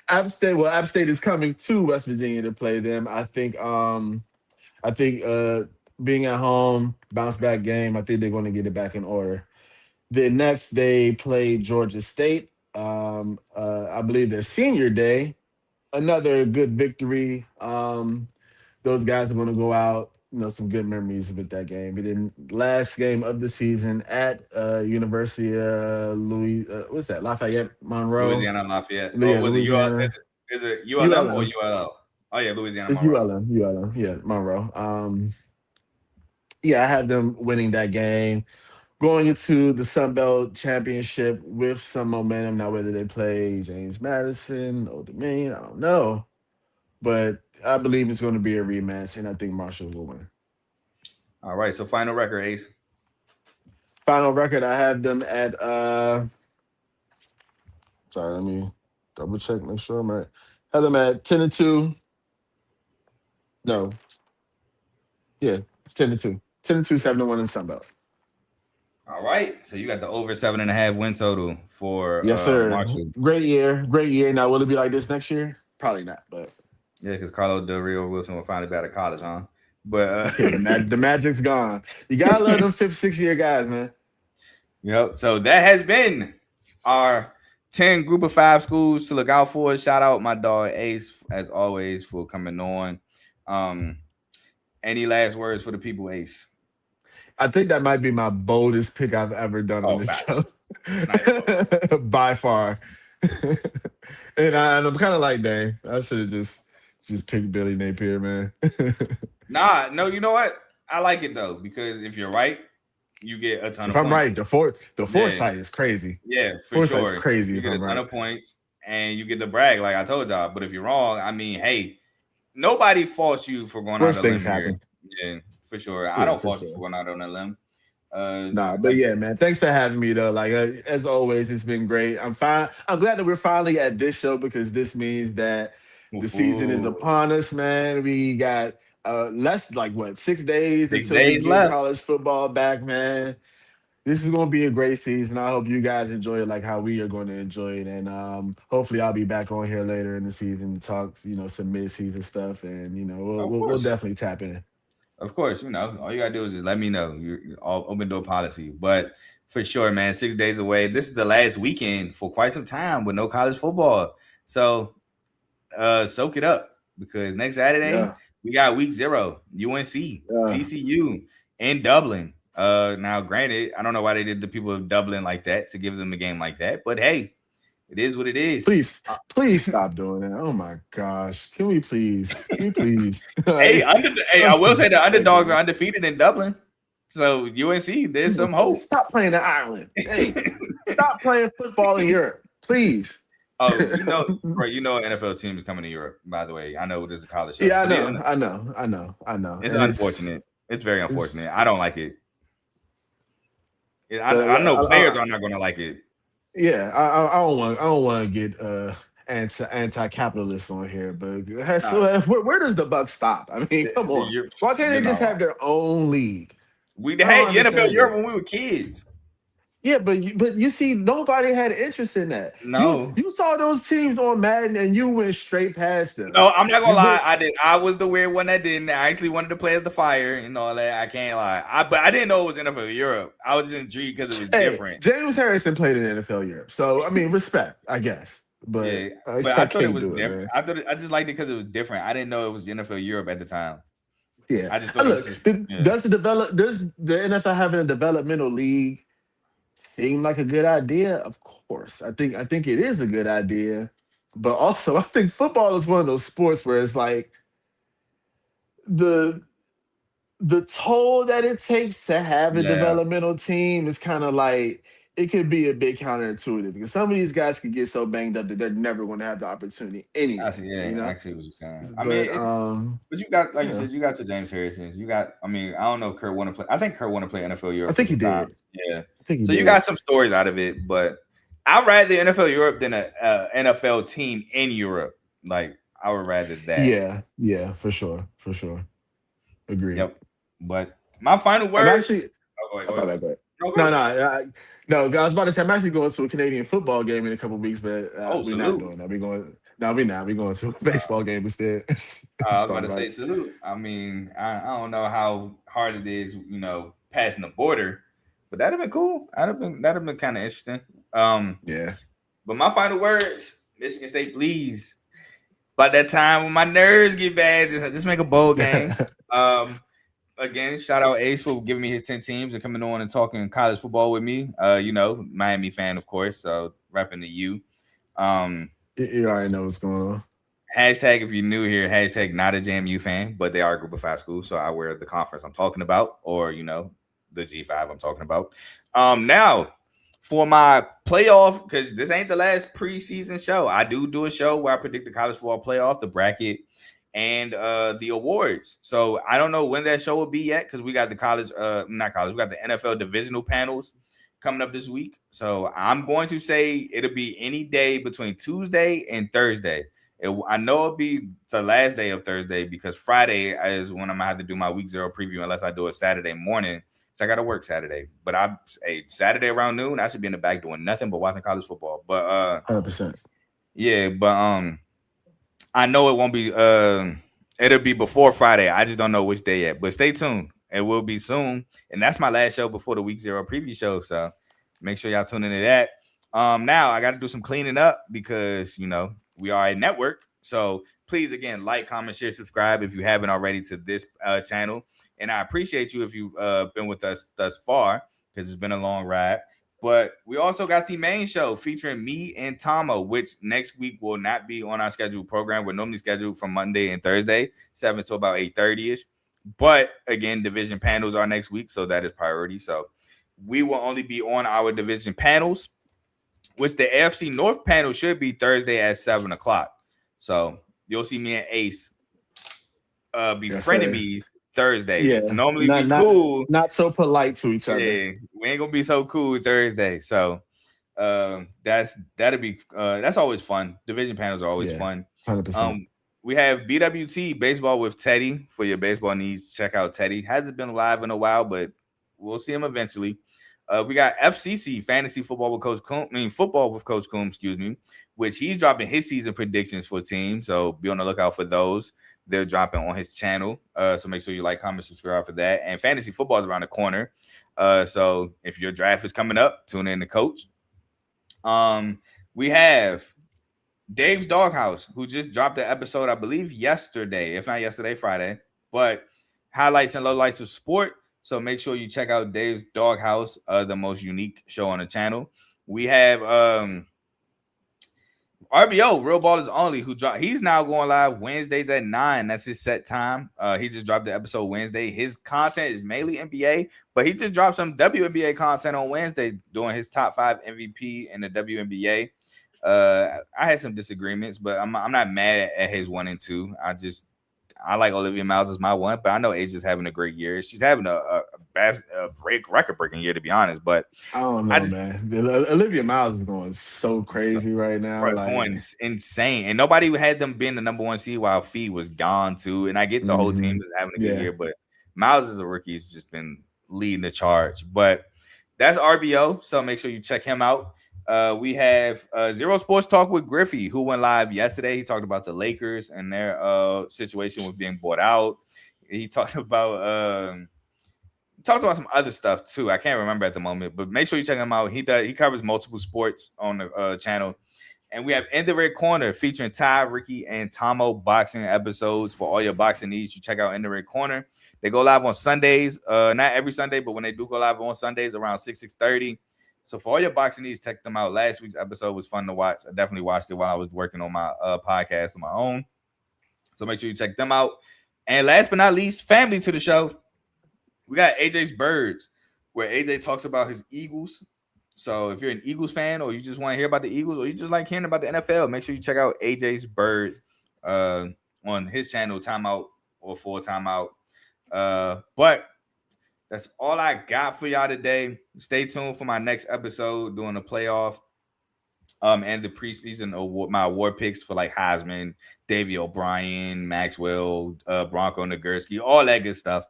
S3: App State. Well, App State is coming to West Virginia to play them. I think. Being at home, bounce back game. I think they're going to get it back in order. Then next they play Georgia State. I believe their senior day. Another good victory. Those guys are going to go out. Some good memories with that game. And then last game of the season at University of Louis. What's that? Lafayette Monroe.
S2: Louisiana Lafayette. Oh,
S3: Yeah,
S2: was it UL?
S3: Louisiana.
S2: Is it ULM or
S3: ULM.
S2: ULL? Oh yeah, Louisiana
S3: It's
S2: Monroe.
S3: ULM. ULM. Yeah, Monroe. Yeah, I have them winning that game. going into the Sun Belt Championship with some momentum. Now, whether they play James Madison, Old Dominion, I don't know. But I believe it's going to be a rematch, and I think Marshall will win.
S2: All right. So final record, Ace.
S3: Final record, I have them at sorry, let me double check, make sure I'm right. Have them at 10-2. No, yeah, it's 10-2. 10-2, 7-1 in Sun Belt.
S2: All right. So you got the over 7.5 win total for
S3: Yes, sir.
S2: Marshall.
S3: Great year. Great year. Now, will it be like this next year? Probably not, but
S2: Yeah, because Carlos Del Rio Wilson will finally be out of college, huh? But
S3: yeah, the magic's gone. You gotta love them fifth, 6 year guys, man.
S2: yep. So that has been our 10 group of 5 schools to look out for. Shout out my dog Ace, as always, for coming on. Um, any last words for the people, Ace?
S3: I think that might be my boldest pick I've ever done on
S2: Oh,
S3: this
S2: facts.
S3: show.
S2: It's not your fault.
S3: By far. And I'm kind of like, dang, I should have just picked Billy Napier, man.
S2: Nah, no, you know what? I like it though, because if you're right, you get a ton
S3: If
S2: of
S3: I'm
S2: points.
S3: right, the
S2: Yeah,
S3: foresight is crazy.
S2: yeah, for
S3: Foresight's
S2: sure.
S3: crazy
S2: You
S3: if
S2: get a
S3: I'm
S2: ton
S3: right.
S2: of points and you get the brag, like I told y'all. But if you're wrong, I mean, hey, nobody faults you for going out
S3: Worst
S2: on a
S3: things
S2: limb here.
S3: happen.
S2: Yeah, for sure. I
S3: Yeah,
S2: don't
S3: for
S2: fault you
S3: sure.
S2: for going out on a limb. Uh,
S3: Nah, but
S2: like,
S3: yeah, man. Thanks for having me though. Like as always, it's been great. I'm fine. I'm glad that we're finally at this show because this means that the season is
S2: ooh,
S3: upon us, man. We got less like what 6 days
S2: 6 days
S3: until we get
S2: left.
S3: college football back, man. This is gonna be a great season. I hope you guys enjoy it like how we are going to enjoy it. And hopefully I'll be back on here later in the season to talk, some mid-season stuff. And we'll,
S2: Of
S3: we'll we'll
S2: course.
S3: definitely tap in.
S2: Of course, all you gotta do is just let me know. You're all open door policy. But for sure, man, 6 days away. This is the last weekend for quite some time with no college football. So soak it up because next Saturday
S3: Yeah.
S2: we got week 0, UNC,
S3: Yeah.
S2: TCU in Dublin. Now granted, I don't know why they did the people of Dublin like that to give them a game like that, but hey, it is what it is.
S3: Please, please stop doing that. Oh my gosh. Can we please? Can we please?
S2: Hey,
S3: Like,
S2: hey, I will say the underdogs are
S3: ridiculous.
S2: undefeated in Dublin. So UNC, there's some hope.
S3: Stop playing the Ireland. Hey, stop playing football in Europe. Please.
S2: Oh, bro, an NFL team is coming to Europe, by the way. I know this is a college show,
S3: Yeah, I
S2: but
S3: know. I know. I know. I know.
S2: it's
S3: And it's
S2: unfortunate. It's very unfortunate.
S3: it's
S2: I don't like it. I know players
S3: the
S2: are not going to like it.
S3: yeah, I don't want to get anti-capitalist on here, but so
S2: Nah,
S3: where does the buck stop? I mean, come on.
S2: you're,
S3: Why can't
S2: you're
S3: they
S2: not
S3: just have
S2: wrong.
S3: their own league?
S2: We
S3: I don't
S2: had the NFL
S3: understand
S2: Europe
S3: that.
S2: when we were kids.
S3: Yeah, but you see, nobody had interest in that. You
S2: No,
S3: you saw those teams on Madden and you went straight past them.
S2: no, I'm not gonna
S3: You
S2: lie.
S3: went,
S2: I did. I was the weird one that didn't. I actually wanted to play as the Fire and all that. I can't lie. But I didn't know it was NFL Europe. I was just intrigued because it was
S3: hey,
S2: different.
S3: James Harrison played in NFL Europe, so I mean, respect, I guess, but
S2: Yeah,
S3: I,
S2: but
S3: I
S2: I thought it
S3: can't
S2: was
S3: do it,
S2: different.
S3: man.
S2: I just liked it because it was different. I didn't know it was NFL Europe at the time.
S3: Yeah,
S2: I just thought it was
S3: look,
S2: just yeah.
S3: does the NFL having a developmental league seem like a good idea? Of course, I think it is a good idea, but also I think football is one of those sports where it's like the the toll that it takes to have a
S2: Yeah,
S3: developmental team is kind of like it could be a bit counterintuitive because some of these guys could get so banged up that they're never going to have the opportunity
S2: I
S3: anyway,
S2: see. Yeah, I see what you're saying. I mean,
S3: But
S2: but you got like you
S3: yeah,
S2: said, you got your James Harrisons. You got. I mean, I don't know if Kurt want to play. I think Kurt want to play NFL
S3: I
S2: Europe for
S3: think he
S2: some time.
S3: did.
S2: Yeah.
S3: I think he
S2: So you
S3: did.
S2: got some stories out of it, but I'd rather the NFL Europe than a NFL team in Europe. Like I would rather that.
S3: Yeah, yeah, for sure. Agreed.
S2: Yep. But my final
S3: I'm
S2: words.
S3: actually.
S2: Oh, go ahead.
S3: I
S2: Go
S3: thought
S2: ahead.
S3: that good.
S2: No,
S3: No,
S2: go.
S3: no, no. I was about to say I'm actually going to a Canadian football game in a couple weeks, but
S2: Oh,
S3: we're not
S2: salute.
S3: doing that. We're going. No, we're not. We're going to a baseball game instead.
S2: I
S3: Just
S2: was about
S3: thought
S2: to
S3: about
S2: say
S3: it.
S2: salute. I mean, I don't know how hard it is, passing the border, but that'd have been cool. That'd have been kind of interesting. Um,
S3: Yeah.
S2: but my final words, Michigan State, please. By that time when my nerves get bad, just make a bowl game. Um, again, shout out Ace for giving me his 10 teams and coming on and talking college football with me. Miami fan, of course, so repping the U. Um,
S3: You already know what's going on.
S2: Hashtag if you're new here, hashtag not a JMU fan, but they are a group of 5 schools, so I wear the conference I'm talking about, or the G5 I'm talking about. Now for my playoff, because this ain't the last preseason show. I do a show where I predict the college football playoff, the bracket, and the awards. So I don't know when that show will be yet, because we got the we got the NFL divisional panels coming up this week. So I'm going to say it'll be any day between Tuesday and Thursday. I know it'll be the last day of Thursday, because Friday is when I'm gonna have to do my week 0 preview, unless I do it Saturday morning. So I got to work Saturday, but Saturday around noon, I should be in the back doing nothing but watching college football. But
S3: 100%.
S2: yeah, but I know it won't be. It'll be before Friday. I just don't know which day yet. But stay tuned. It will be soon, and that's my last show before the week 0 preview show. So make sure y'all tune into that. Now I got to do some cleaning up, because we are a network. So please, again, like, comment, share, subscribe if you haven't already to this channel. And I appreciate you if you've been with us thus far, because it's been a long ride. But we also got the main show featuring me and Tomo, which next week will not be on our scheduled program. We're normally scheduled from Monday and Thursday, 7 to about 8:30ish. But again, division panels are next week, so that is priority. So we will only be on our division panels, which the AFC North panel should be Thursday at 7 o'clock. So you'll see me and Ace be frenemies Thursday.
S3: Yeah,
S2: normally be cool,
S3: not so polite to each other.
S2: Yeah, we ain't gonna be so cool Thursday. So that's always fun. Division panels are always fun.
S3: 100%.
S2: We have BWT baseball with Teddy for your baseball needs. Check out Teddy. Hasn't been live in a while, but we'll see him eventually. We got FCC fantasy football with Coach Coombs. Football with Coach Coombs, excuse me, which he's dropping his season predictions for teams. So be on the lookout for those. They're dropping on his channel. So make sure you like, comment, subscribe for that. And fantasy football is around the corner. So if your draft is coming up, tune in to Coach. We have Dave's Doghouse, who just dropped the episode, I believe, yesterday, if not yesterday, Friday. But highlights and lowlights of sport. So make sure you check out Dave's Doghouse, the most unique show on the channel. We have RBO, Real Ballers Only, he's now going live Wednesdays at 9. That's his set time. He just dropped the episode Wednesday. His content is mainly NBA, but he just dropped some WNBA content on Wednesday, doing his top 5 MVP in the WNBA. I had some disagreements, but I'm not mad at his 1 and 2. I like Olivia Miles as my 1, but I know AJ's having a great year. She's having a record-breaking year, to be honest. But
S3: I don't know, man. Olivia Miles is going so crazy right now.
S2: Going insane. And nobody had them being the number 1 seed while Fee was gone, too. And I get the whole team is having a good year, but Miles as a rookie has just been leading the charge. But that's RBO, so make sure you check him out. We have Zero Sports Talk with Griffey, who went live yesterday. He talked about the Lakers and their situation with being bought out. He talked about some other stuff too. I can't remember at the moment, but make sure you check him out. He covers multiple sports on the channel. And we have In the Red Corner featuring Ty, Ricky, and Tomo boxing episodes for all your boxing needs. You check out In the Red Corner. They go live on Sundays, not every Sunday, but when they do go live on Sundays around 6:30. So for all your boxing needs, check them out. Last week's episode was fun to watch. I definitely watched it while I was working on my podcast on my own. So make sure you check them out. And last but not least, family to the show. We got AJ's Birds, where AJ talks about his Eagles. So if you're an Eagles fan, or you just want to hear about the Eagles, or you just like hearing about the NFL, make sure you check out AJ's Birds on his channel, Timeout or Full Timeout. But that's all I got for y'all today. Stay tuned for my next episode doing the playoff and the preseason award, my award picks for like Heisman, Davey O'Brien, Maxwell, Bronco Nagurski, all that good stuff.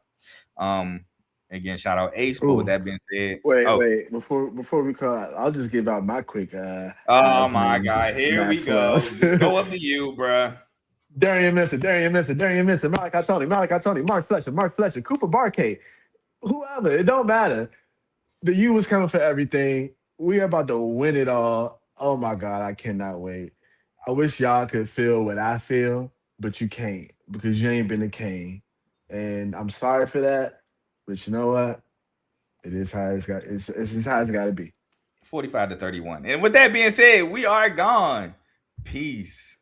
S2: Again, shout out Ace. But with that being said,
S3: wait, before we call out, I'll just give out my quick.
S2: Oh my God, here Maxwell. We go. Go up to you, bro.
S3: Darian Minson, Malachi Tony, Mark Fletcher, Cooper Barkay. Whoever, it don't matter. The U was coming for everything. We are about to win it all. Oh my God, I cannot wait. I wish y'all could feel what I feel, but you can't because you ain't been a Kane. And I'm sorry for that, but you know what? It is how it's got. It's just how it's got to be.
S2: 45-31. And with that being said, we are gone. Peace.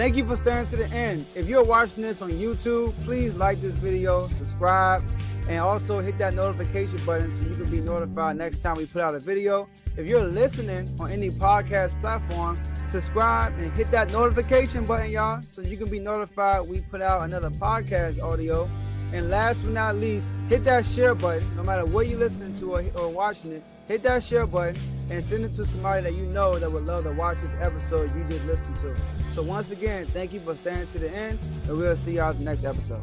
S4: Thank you for staying to the end. If you're watching this on YouTube, please like this video, subscribe, and also hit that notification button so you can be notified next time we put out a video. If you're listening on any podcast platform, subscribe and hit that notification button, y'all, so you can be notified we put out another podcast audio. And last but not least, hit that share button. No matter what you're listening to or watching it, hit that share button and send it to somebody that you know that would love to watch this episode you just listened to. So once again, thank you for staying to the end, and we'll see y'all in the next episode.